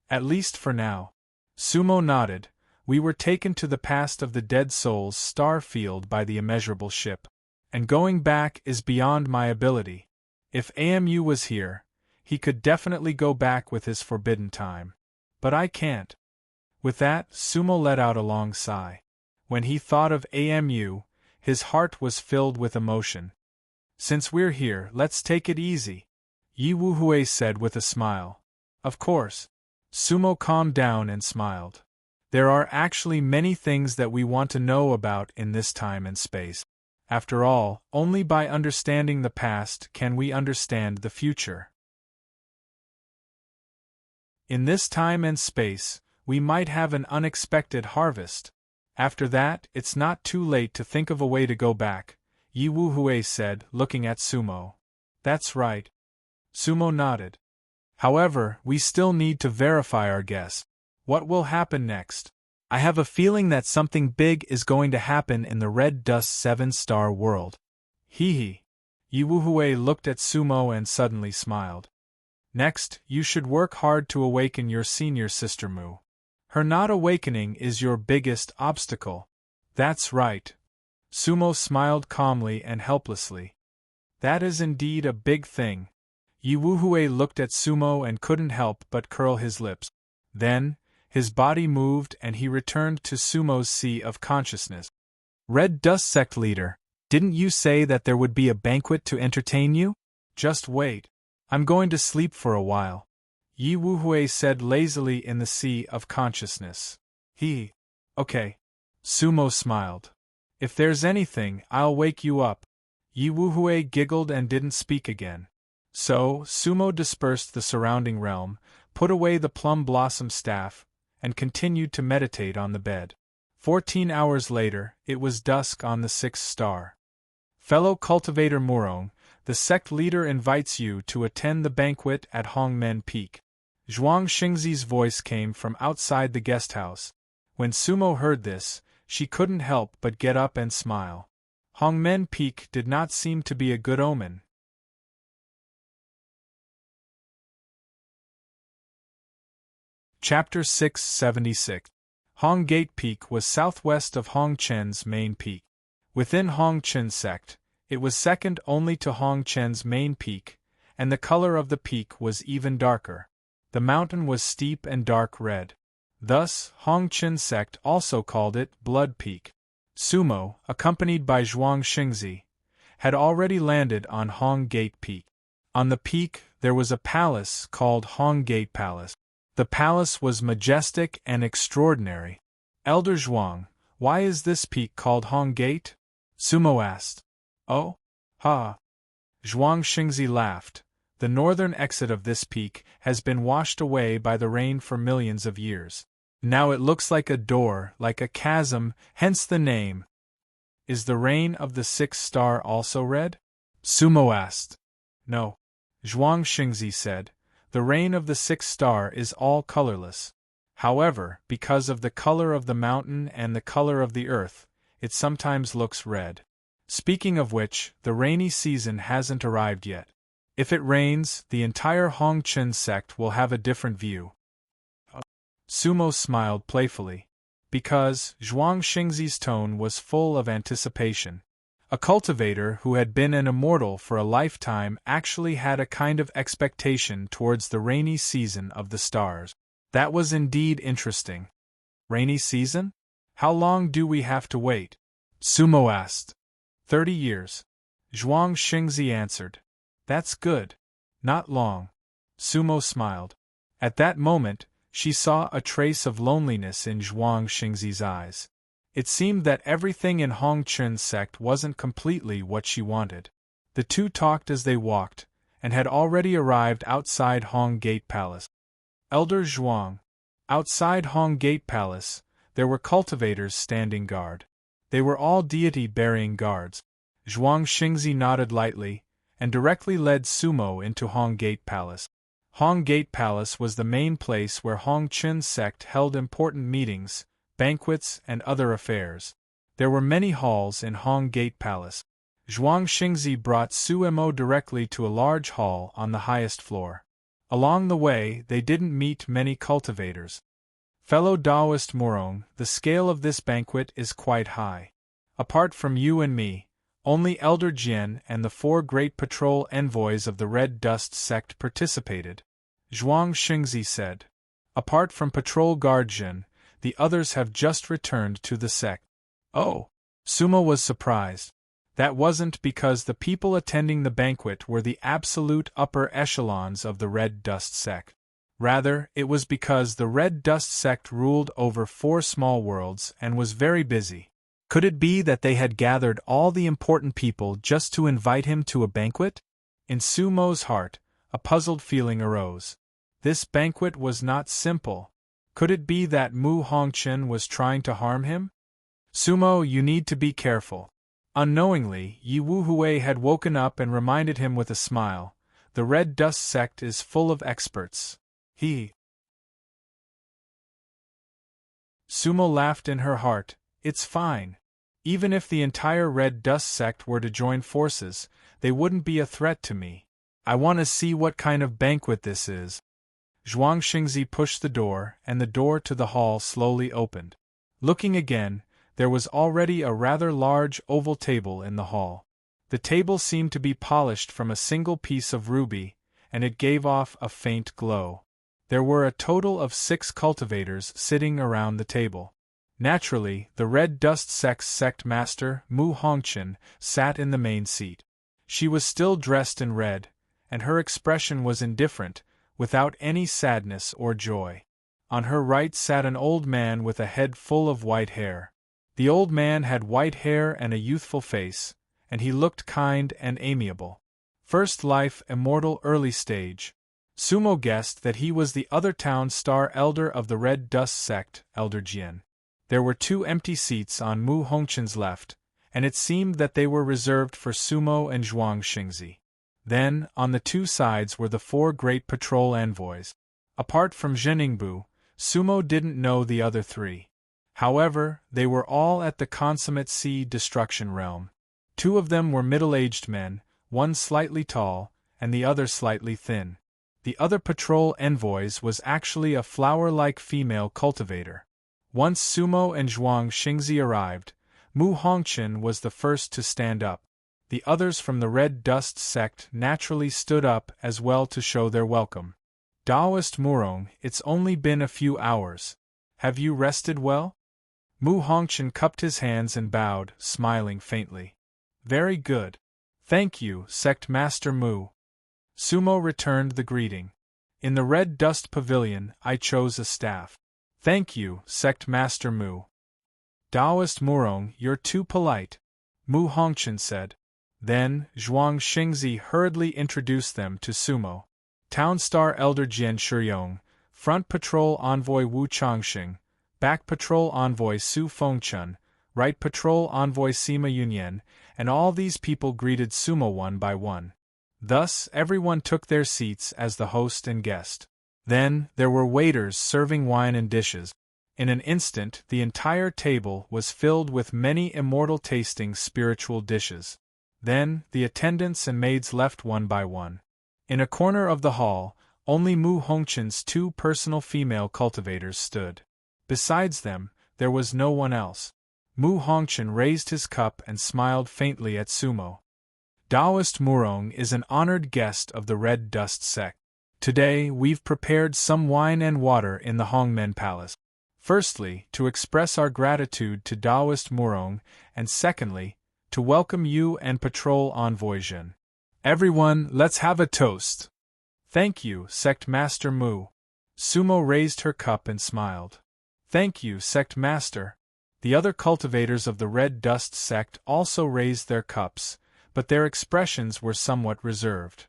At least for now. Sumo nodded. We were taken to the past of the dead soul's star field by the immeasurable ship. And going back is beyond my ability. If AMU was here, he could definitely go back with his forbidden time. But I can't. With that, Sumo let out a long sigh. When he thought of AMU, his heart was filled with emotion. Since we're here, let's take it easy, Yi Wuhui said with a smile. Of course. Sumo calmed down and smiled. There are actually many things that we want to know about in this time and space. After all, only by understanding the past can we understand the future. In this time and space, we might have an unexpected harvest. After that, it's not too late to think of a way to go back, Yi Wuhui said, looking at Sumo. That's right. Sumo nodded. However, we still need to verify our guess. What will happen next? I have a feeling that something big is going to happen in the Red Dust 7-star world. Hee. Yi Wuhui looked at Sumo and suddenly smiled. Next, you should work hard to awaken your senior sister Mu. Her not awakening is your biggest obstacle. That's right. Sumo smiled calmly and helplessly. That is indeed a big thing. Yi Wuhui looked at Sumo and couldn't help but curl his lips. Then, his body moved and he returned to Sumo's sea of consciousness. Red Dust Sect Leader, didn't you say that there would be a banquet to entertain you? Just wait. I'm going to sleep for a while, Yi Wuhui said lazily in the sea of consciousness. Okay. Sumo smiled. If there's anything, I'll wake you up. Yi Wuhui giggled and didn't speak again. So, Sumo dispersed the surrounding realm, put away the plum blossom staff, and continued to meditate on the bed. 14 hours later, it was dusk on the 6th star. Fellow cultivator Murong, the sect leader invites you to attend the banquet at Hongmen Peak. Zhuang Xingzi's voice came from outside the guest house. When Sumo heard this, she couldn't help but get up and smile. Hongmen Peak did not seem to be a good omen. Chapter 676. Hong Gate Peak was southwest of Hong Chen's main peak. Within Hong Chen sect, it was second only to Hong Chen's main peak, and the color of the peak was even darker. The mountain was steep and dark red. Thus, Hong Chen sect also called it Blood Peak. Sumo, accompanied by Zhuang Xingzi, had already landed on Hong Gate Peak. On the peak, there was a palace called Hong Gate Palace. The palace was majestic and extraordinary. Elder Zhuang, why is this peak called Hong Gate? Sumo asked. Oh? Ha! Zhuang Xingzi laughed. The northern exit of this peak has been washed away by the rain for millions of years. Now it looks like a door, like a chasm, hence the name. Is the rain of the 6th star also red? Sumo asked. No. Zhuang Xingzi said. The rain of the 6th star is all colorless. However, because of the color of the mountain and the color of the earth, it sometimes looks red. Speaking of which, the rainy season hasn't arrived yet. If it rains, the entire Hong Chen sect will have a different view. Sumo smiled playfully. Because Zhuang Xingzi's tone was full of anticipation. A cultivator who had been an immortal for a lifetime actually had a kind of expectation towards the rainy season of the stars. That was indeed interesting. Rainy season? How long do we have to wait? Sumo asked. 30 years. Zhuang Xingzi answered. That's good. Not long. Sumo smiled. At that moment, she saw a trace of loneliness in Zhuang Xingzi's eyes. It seemed that everything in Hong Chen's sect wasn't completely what she wanted. The two talked as they walked, and had already arrived outside Hong Gate Palace. Elder Zhuang. Outside Hong Gate Palace, there were cultivators standing guard. They were all deity-bearing guards. Zhuang Xingzi nodded lightly, and directly led Sumo into Hong Gate Palace. Hong Gate Palace was the main place where Hong Chen's sect held important meetings, banquets, and other affairs. There were many halls in Hong Gate Palace. Zhuang Xingzi brought Sumo directly to a large hall on the highest floor. Along the way, they didn't meet many cultivators. Fellow Taoist Murong, the scale of this banquet is quite high. Apart from you and me, only Elder Jian and the 4 great patrol envoys of the Red Dust sect participated. Zhuang Xingzi said. Apart from Patrol Guard Jian, the others have just returned to the sect. Oh! Sumo was surprised. That wasn't because the people attending the banquet were the absolute upper echelons of the Red Dust sect. Rather, it was because the Red Dust sect ruled over 4 small worlds and was very busy. Could it be that they had gathered all the important people just to invite him to a banquet? In Sumo's heart, a puzzled feeling arose. This banquet was not simple. Could it be that Mu Hongchen was trying to harm him? Sumo, you need to be careful. Unknowingly, Yi Wuhui had woken up and reminded him with a smile. The Red Dust sect is full of experts. Sumo laughed in her heart. It's fine. Even if the entire Red Dust sect were to join forces, they wouldn't be a threat to me. I want to see what kind of banquet this is. Zhuang Xingzi pushed the door, and the door to the hall slowly opened. Looking again, there was already a rather large oval table in the hall. The table seemed to be polished from a single piece of ruby, and it gave off a faint glow. There were a total of 6 cultivators sitting around the table. Naturally, the Red Dust sect's sect master, Mu Hongchen, sat in the main seat. She was still dressed in red, and her expression was indifferent, without any sadness or joy. On her right sat an old man with a head full of white hair. The old man had white hair and a youthful face, and he looked kind and amiable. First life, immortal early stage. Sumo guessed that he was the other town star elder of the Red Dust sect, Elder Jian. There were 2 empty seats on Mu Hongqin's left, and it seemed that they were reserved for Sumo and Zhuang Xingzi. Then, on the 2 sides were the 4 great patrol envoys. Apart from Zheningbu, Sumo didn't know the other 3. However, they were all at the consummate sea destruction realm. 2 of them were middle-aged men, one slightly tall, and the other slightly thin. The other patrol envoys was actually a flower-like female cultivator. Once Sumo and Zhuang Xingzi arrived, Mu Hongqin was the first to stand up. The others from the Red Dust sect naturally stood up as well to show their welcome. Taoist Murong, it's only been a few hours. Have you rested well? Mu Hongqin cupped his hands and bowed, smiling faintly. Very good. Thank you, Sect Master Mu. Sumo returned the greeting. In the Red Dust Pavilion, I chose a staff. Thank you, Sect Master Mu. Taoist Murong, you're too polite, Mu Hongqin said. Then, Zhuang Xingzi hurriedly introduced them to Sumo. Town Star Elder Jian Shiyong, Front Patrol Envoy Wu Changxing, Back Patrol Envoy Su Fengchun, Right Patrol Envoy Sima Yunyan, and all these people greeted Sumo one by one. Thus, everyone took their seats as the host and guest. Then, there were waiters serving wine and dishes. In an instant, the entire table was filled with many immortal-tasting spiritual dishes. Then, the attendants and maids left one by one. In a corner of the hall, only Mu Hongqin's 2 personal female cultivators stood. Besides them, there was no one else. Mu Hongqin raised his cup and smiled faintly at Sumo. Taoist Murong is an honored guest of the Red Dust sect. Today, we've prepared some wine and water in the Hongmen Palace. Firstly, to express our gratitude to Taoist Murong, and secondly, to welcome you and Patrol Envoy Jin. Everyone, let's have a toast. Thank you, Sect Master Mu. Sumo raised her cup and smiled. Thank you, Sect Master. The other cultivators of the Red Dust sect also raised their cups, but their expressions were somewhat reserved.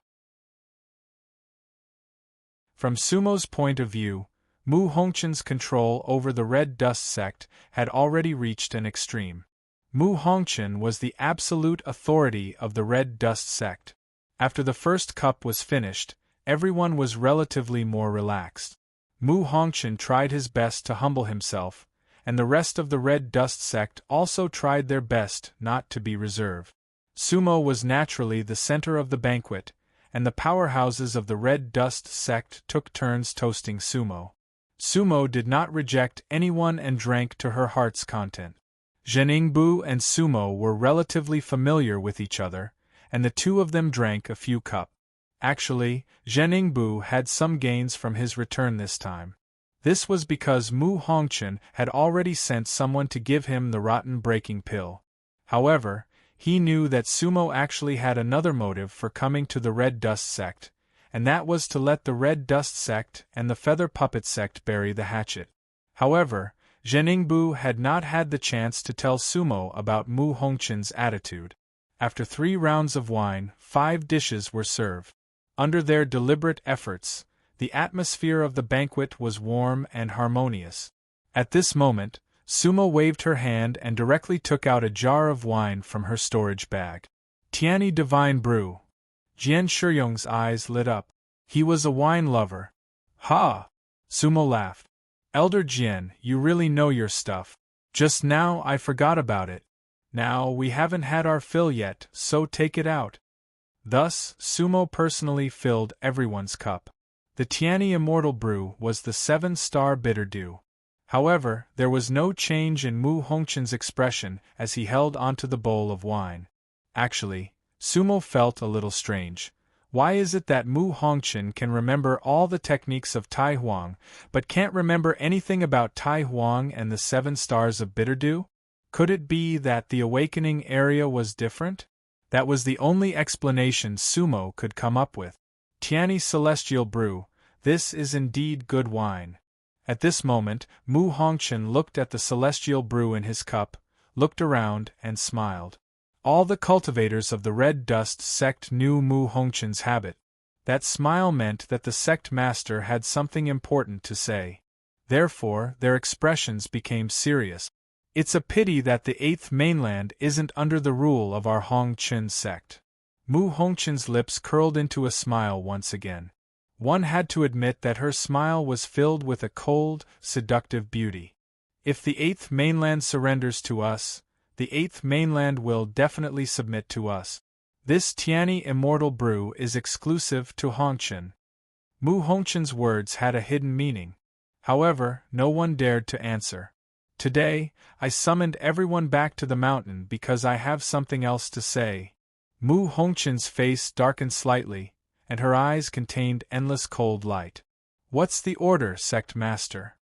From Sumo's point of view, Mu Hongqin's control over the Red Dust sect had already reached an extreme. Mu Hongqin was the absolute authority of the Red Dust sect. After the first cup was finished, everyone was relatively more relaxed. Mu Hongqin tried his best to humble himself, and the rest of the Red Dust sect also tried their best not to be reserved. Sumo was naturally the center of the banquet, and the powerhouses of the Red Dust sect took turns toasting Sumo. Sumo did not reject anyone and drank to her heart's content. Zheningbu and Sumo were relatively familiar with each other, and the 2 of them drank a few cups. Actually, Zheningbu had some gains from his return this time. This was because Mu Hongqin had already sent someone to give him the rotten breaking pill. However, he knew that Sumo actually had another motive for coming to the Red Dust sect, and that was to let the Red Dust sect and the Feather Puppet sect bury the hatchet. However, Zheningbu had not had the chance to tell Sumo about Mu Hongqin's attitude. After 3 rounds of wine, 5 dishes were served. Under their deliberate efforts, the atmosphere of the banquet was warm and harmonious. At this moment, Sumo waved her hand and directly took out a jar of wine from her storage bag. Tiani Divine Brew. Jian Shiyong's eyes lit up. He was a wine lover. Ha! Sumo laughed. Elder Jian, you really know your stuff. Just now I forgot about it. Now we haven't had our fill yet, so take it out. Thus, Sumo personally filled everyone's cup. The Tiani Immortal Brew was the 7-star bitter dew. However, there was no change in Mu Hongqin's expression as he held onto the bowl of wine. Actually, Sumo felt a little strange. Why is it that Mu Hongqin can remember all the techniques of Tai Huang, but can't remember anything about Tai Huang and the 7 stars of bitter dew? Could it be that the awakening area was different? That was the only explanation Sumo could come up with. Tiani Celestial Brew, this is indeed good wine. At this moment, Mu Hongqin looked at the celestial brew in his cup, looked around, and smiled. All the cultivators of the Red Dust sect knew Mu Hongqin's habit. That smile meant that the sect master had something important to say. Therefore, their expressions became serious. It's a pity that the 8th mainland isn't under the rule of our Hong Chun sect. Mu Hongqin's lips curled into a smile once again. One had to admit that her smile was filled with a cold, seductive beauty. If the 8th mainland surrenders to us, the 8th mainland will definitely submit to us. This Tianyi immortal brew is exclusive to Hongqin. Mu Hongqin's words had a hidden meaning. However, no one dared to answer. Today, I summoned everyone back to the mountain because I have something else to say. Mu Hongqin's face darkened slightly, and her eyes contained endless cold light. What's the order, sect master?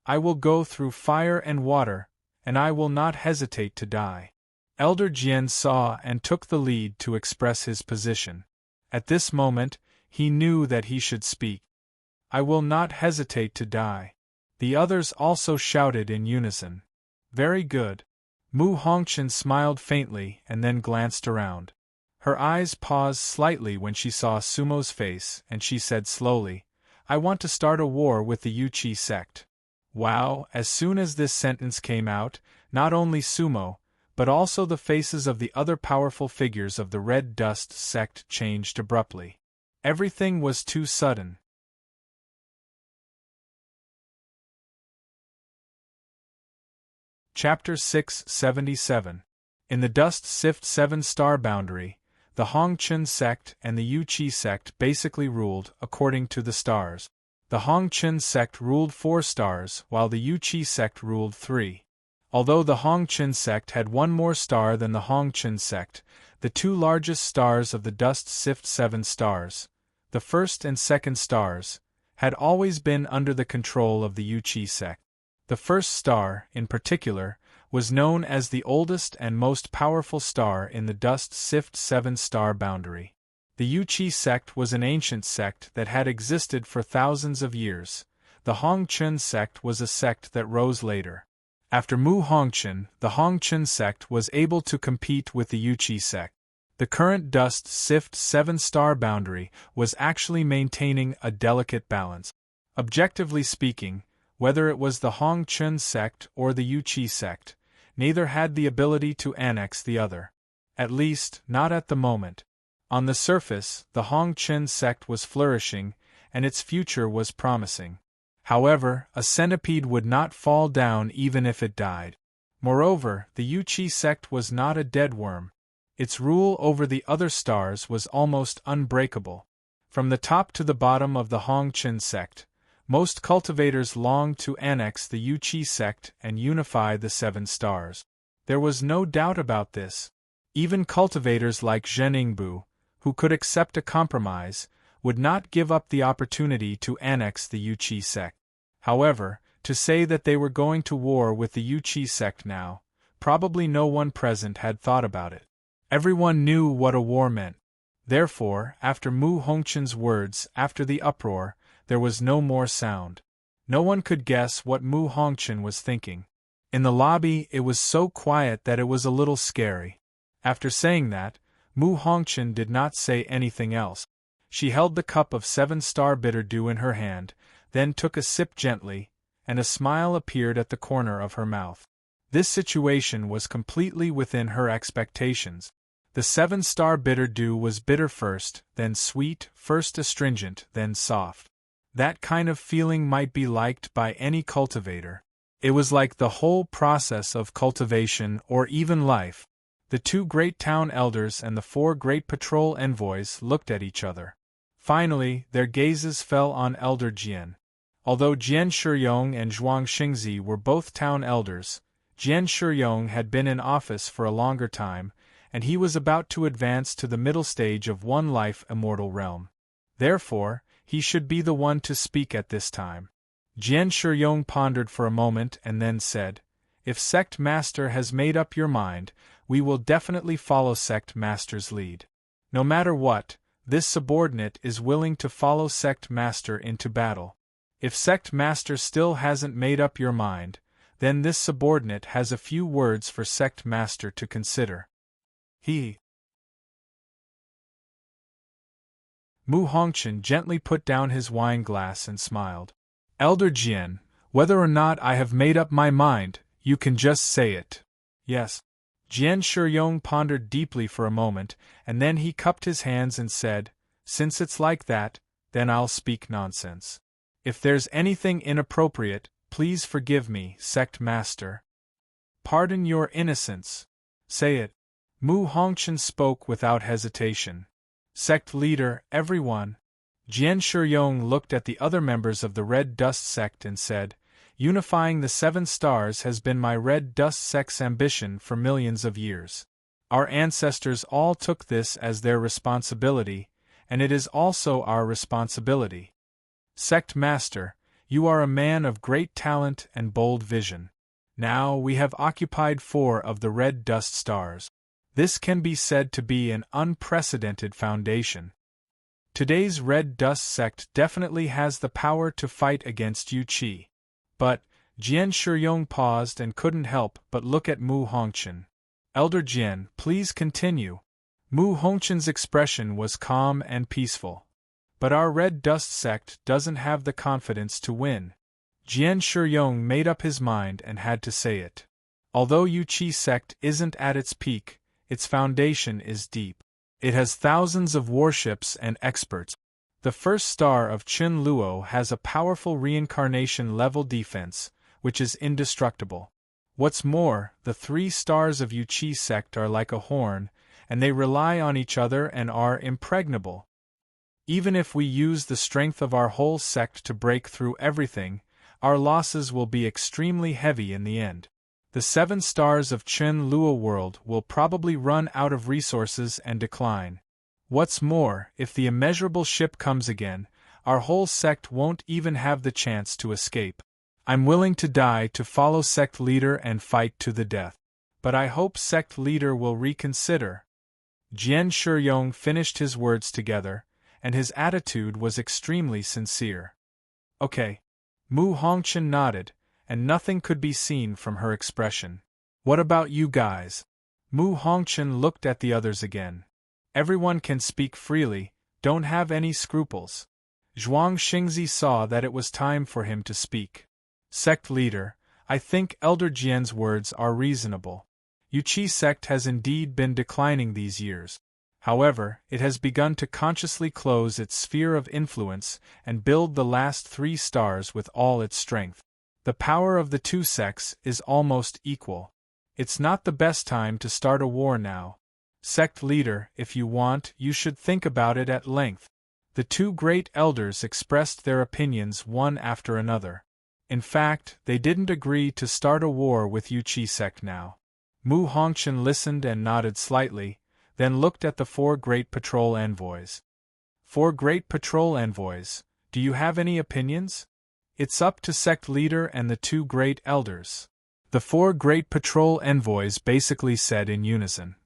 I will go through fire and water, and I will not hesitate to die. Elder Jian saw and took the lead to express his position. At this moment, he knew that he should speak. I will not hesitate to die. The others also shouted in unison. Very good. Mu Hongqin smiled faintly and then glanced around. Her eyes paused slightly when she saw Sumo's face, and she said slowly, I want to start a war with the Yuqi sect. Wow! As soon as this sentence came out, not only Sumo, but also the faces of the other powerful figures of the Red Dust sect changed abruptly. Everything was too sudden. Chapter 677. In the Dust Sift 7-star boundary, the Hongqin sect and the Yuqi sect basically ruled according to the stars. The Hongqin sect ruled 4 stars, while the Yuqi sect ruled 3. Although the Hongqin sect had 1 more star than the Hongqin sect, the 2 largest stars of the Dust Sift 7 stars, the first and second stars, had always been under the control of the Yuqi sect. The first star, in particular, was known as the oldest and most powerful star in the Dust Sift 7-star boundary. The Yuqi sect was an ancient sect that had existed for thousands of years. The Hongqin sect was a sect that rose later. After Mu Hongqin, the Hongqin sect was able to compete with the Yuqi sect. The current Dust Sift 7-star boundary was actually maintaining a delicate balance. Objectively speaking, whether it was the Hongqin sect or the Yuqi sect, neither had the ability to annex the other. At least, not at the moment. On the surface, the Hongqin sect was flourishing, and its future was promising. However, a centipede would not fall down even if it died. Moreover, the Yuqi sect was not a dead worm. Its rule over the other stars was almost unbreakable. From the top to the bottom of the Hongqin sect, most cultivators longed to annex the Yuqi sect and unify the 7 stars. There was no doubt about this. Even cultivators like Zheningbu, who could accept a compromise, would not give up the opportunity to annex the Yuqi sect. However, to say that they were going to war with the Yuqi sect now, probably no one present had thought about it. Everyone knew what a war meant. Therefore, after Mu Hongqin's words, after the uproar, there was no more sound. No one could guess what Mu Hongqin was thinking. In the lobby, it was so quiet that it was a little scary. After saying that, Mu Hongqin did not say anything else. She held the cup of 7-star bitter dew in her hand, then took a sip gently, and a smile appeared at the corner of her mouth. This situation was completely within her expectations. The 7-star bitter dew was bitter first, then sweet, first astringent, then soft. That kind of feeling might be liked by any cultivator. It was like the whole process of cultivation or even life. The 2 great town elders and the 4 great patrol envoys looked at each other. Finally, their gazes fell on Elder Jian. Although Jian Shiyong and Zhuang Xingzi were both town elders, Jian Shiyong had been in office for a longer time, and he was about to advance to the middle stage of one life immortal realm. Therefore, he should be the one to speak at this time. Jian Shiyong pondered for a moment and then said, If Sect Master has made up your mind, we will definitely follow Sect Master's lead. No matter what, this subordinate is willing to follow Sect Master into battle. If Sect Master still hasn't made up your mind, then this subordinate has a few words for Sect Master to consider. Mu Hongqin gently put down his wine glass and smiled. Elder Jian, whether or not I have made up my mind, you can just say it. Yes. Jian Shiyong pondered deeply for a moment, and then he cupped his hands and said, Since it's like that, then I'll speak nonsense. If there's anything inappropriate, please forgive me, Sect Master. Pardon your innocence. Say it. Mu Hongqin spoke without hesitation. Sect leader, everyone. Jian Shiyong looked at the other members of the Red Dust sect and said, Unifying the 7 stars has been my Red Dust sect's ambition for millions of years. Our ancestors all took this as their responsibility, and it is also our responsibility. Sect Master, you are a man of great talent and bold vision. Now we have occupied 4 of the Red Dust stars. This can be said to be an unprecedented foundation. Today's Red Dust sect definitely has the power to fight against Yu Qi. But, Jian Shiyong paused and couldn't help but look at Mu Hongqin. Elder Jian, please continue. Mu Hongqin's expression was calm and peaceful. But our Red Dust sect doesn't have the confidence to win. Jian Shiyong made up his mind and had to say it. Although Yu Qi sect isn't at its peak, its foundation is deep. It has thousands of warships and experts. The first star of Qin Luo has a powerful reincarnation-level defense, which is indestructible. What's more, the 3 stars of Yu Qi sect are like a horn, and they rely on each other and are impregnable. Even if we use the strength of our whole sect to break through everything, our losses will be extremely heavy in the end. The 7 stars of Qin Luo world will probably run out of resources and decline. What's more, if the immeasurable ship comes again, our whole sect won't even have the chance to escape. I'm willing to die to follow sect leader and fight to the death. But I hope sect leader will reconsider. Jian Shiyong finished his words together, and his attitude was extremely sincere. Okay. Mu Hongqin nodded, and nothing could be seen from her expression. What about you guys? Mu Hongqin looked at the others again. Everyone can speak freely, don't have any scruples. Zhuang Xingzi saw that it was time for him to speak. Sect leader, I think Elder Jian's words are reasonable. Yu Qi sect has indeed been declining these years. However, it has begun to consciously close its sphere of influence and build the last 3 stars with all its strength. The power of the 2 sects is almost equal. It's not the best time to start a war now. Sect leader, if you want, you should think about it at length. The 2 great elders expressed their opinions one after another. In fact, they didn't agree to start a war with Yu Qi sect now. Mu Hongqin listened and nodded slightly, then looked at the 4 great patrol envoys. 4 great patrol envoys, do you have any opinions? It's up to sect leader and the 2 great elders. The 4 great patrol envoys basically said in unison.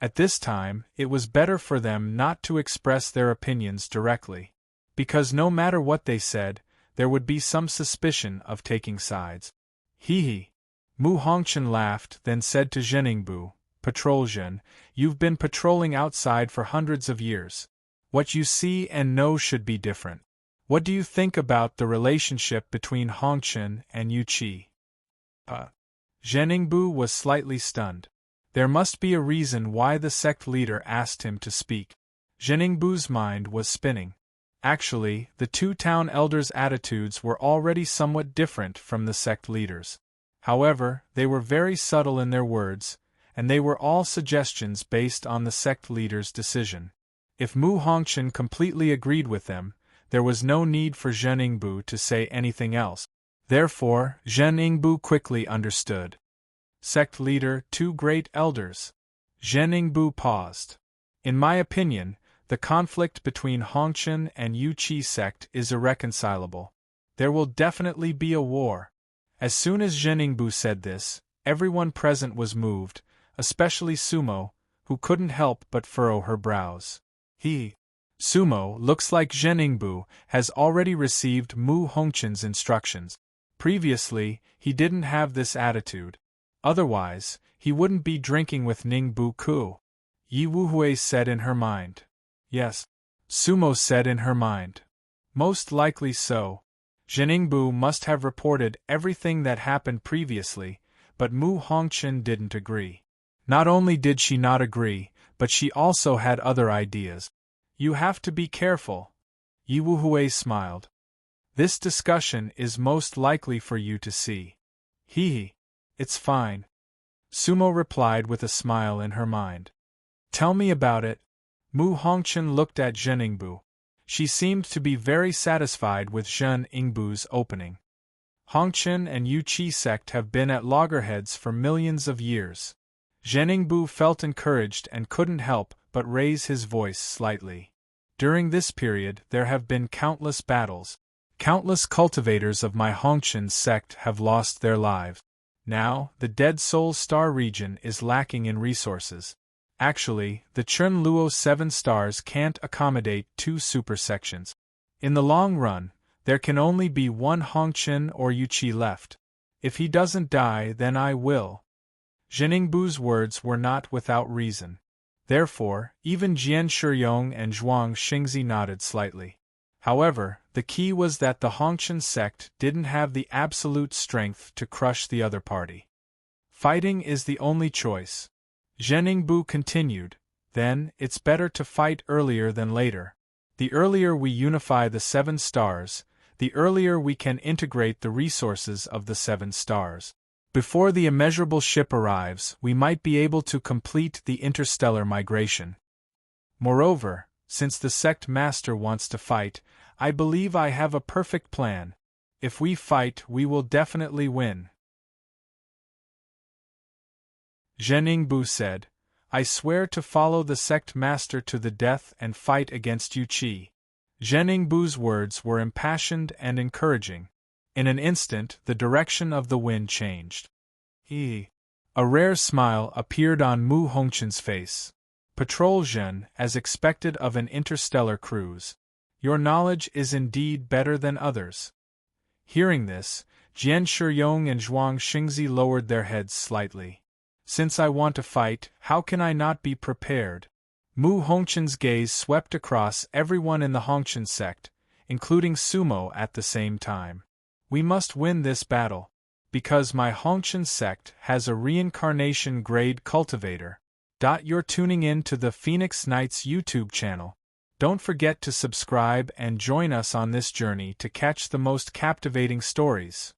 At this time, it was better for them not to express their opinions directly, because no matter what they said, there would be some suspicion of taking sides. Hee. Mu Hongqin laughed, then said to Zheningbu, Patrol Zhen, you've been patrolling outside for hundreds of years. What you see and know should be different. What do you think about the relationship between Hongqin and Yu Qi? Zheningbu was slightly stunned. There must be a reason why the sect leader asked him to speak. Zheningbu's mind was spinning. Actually, the 2 town elders' attitudes were already somewhat different from the sect leaders. However, they were very subtle in their words, and they were all suggestions based on the sect leader's decision. If Mu Hongqin completely agreed with them, there was no need for Zheningbu to say anything else. Therefore, Zheningbu quickly understood. Sect leader, 2 great elders. Zheningbu paused. In my opinion, the conflict between Hongqin and Yu Qi sect is irreconcilable. There will definitely be a war. As soon as Zheningbu said this, everyone present was moved, especially Sumo, who couldn't help but furrow her brows. Sumo, looks like Zheningbu has already received Mu Hongqin's instructions. Previously, he didn't have this attitude. Otherwise, he wouldn't be drinking with Ningbu Ku. Yi Wuhui said in her mind. Yes, Sumo said in her mind. Most likely so. Zheningbu must have reported everything that happened previously, but Mu Hongqin didn't agree. Not only did she not agree, but she also had other ideas. You have to be careful. Yi Wuhui smiled. This discussion is most likely for you to see. Hee. It's fine. Sumo replied with a smile in her mind. Tell me about it. Mu Hongqin looked at Zheningbu. She seemed to be very satisfied with Zhen Yingbu's opening. Hongqin and Yu Qi sect have been at loggerheads for millions of years. Zheningbu felt encouraged and couldn't help but raise his voice slightly. During this period there have been countless battles. Countless cultivators of my Hongqin sect have lost their lives. Now, the Dead Soul Star region is lacking in resources. Actually, the Chun Luo 7 stars can't accommodate 2 super sections. In the long run, there can only be one Hongqin or Yuqi left. If he doesn't die, then I will. Zheningbu's words were not without reason. Therefore, even Jian Shiyong and Zhuang Xingzi nodded slightly. However, the key was that the Hongqin sect didn't have the absolute strength to crush the other party. Fighting is the only choice. Zheningbu continued, then, it's better to fight earlier than later. The earlier we unify the 7 stars, the earlier we can integrate the resources of the 7 stars. Before the immeasurable ship arrives, we might be able to complete the interstellar migration. Moreover, since the sect master wants to fight, I believe I have a perfect plan. If we fight, we will definitely win. Zheningbu said, I swear to follow the sect master to the death and fight against Yu Qi. Zheningbu's words were impassioned and encouraging. In an instant, the direction of the wind changed. A rare smile appeared on Mu Hongqin's face. Patrol Zhen, as expected of an interstellar cruise. Your knowledge is indeed better than others. Hearing this, Jian Shiyong and Zhuang Xingzi lowered their heads slightly. Since I want to fight, how can I not be prepared? Mu Hongqin's gaze swept across everyone in the Hongqin sect, including Sumo at the same time. We must win this battle. Because my Hongqin sect has a reincarnation-grade cultivator. You're tuning in to the Phoenix Knights YouTube channel. Don't forget to subscribe and join us on this journey to catch the most captivating stories.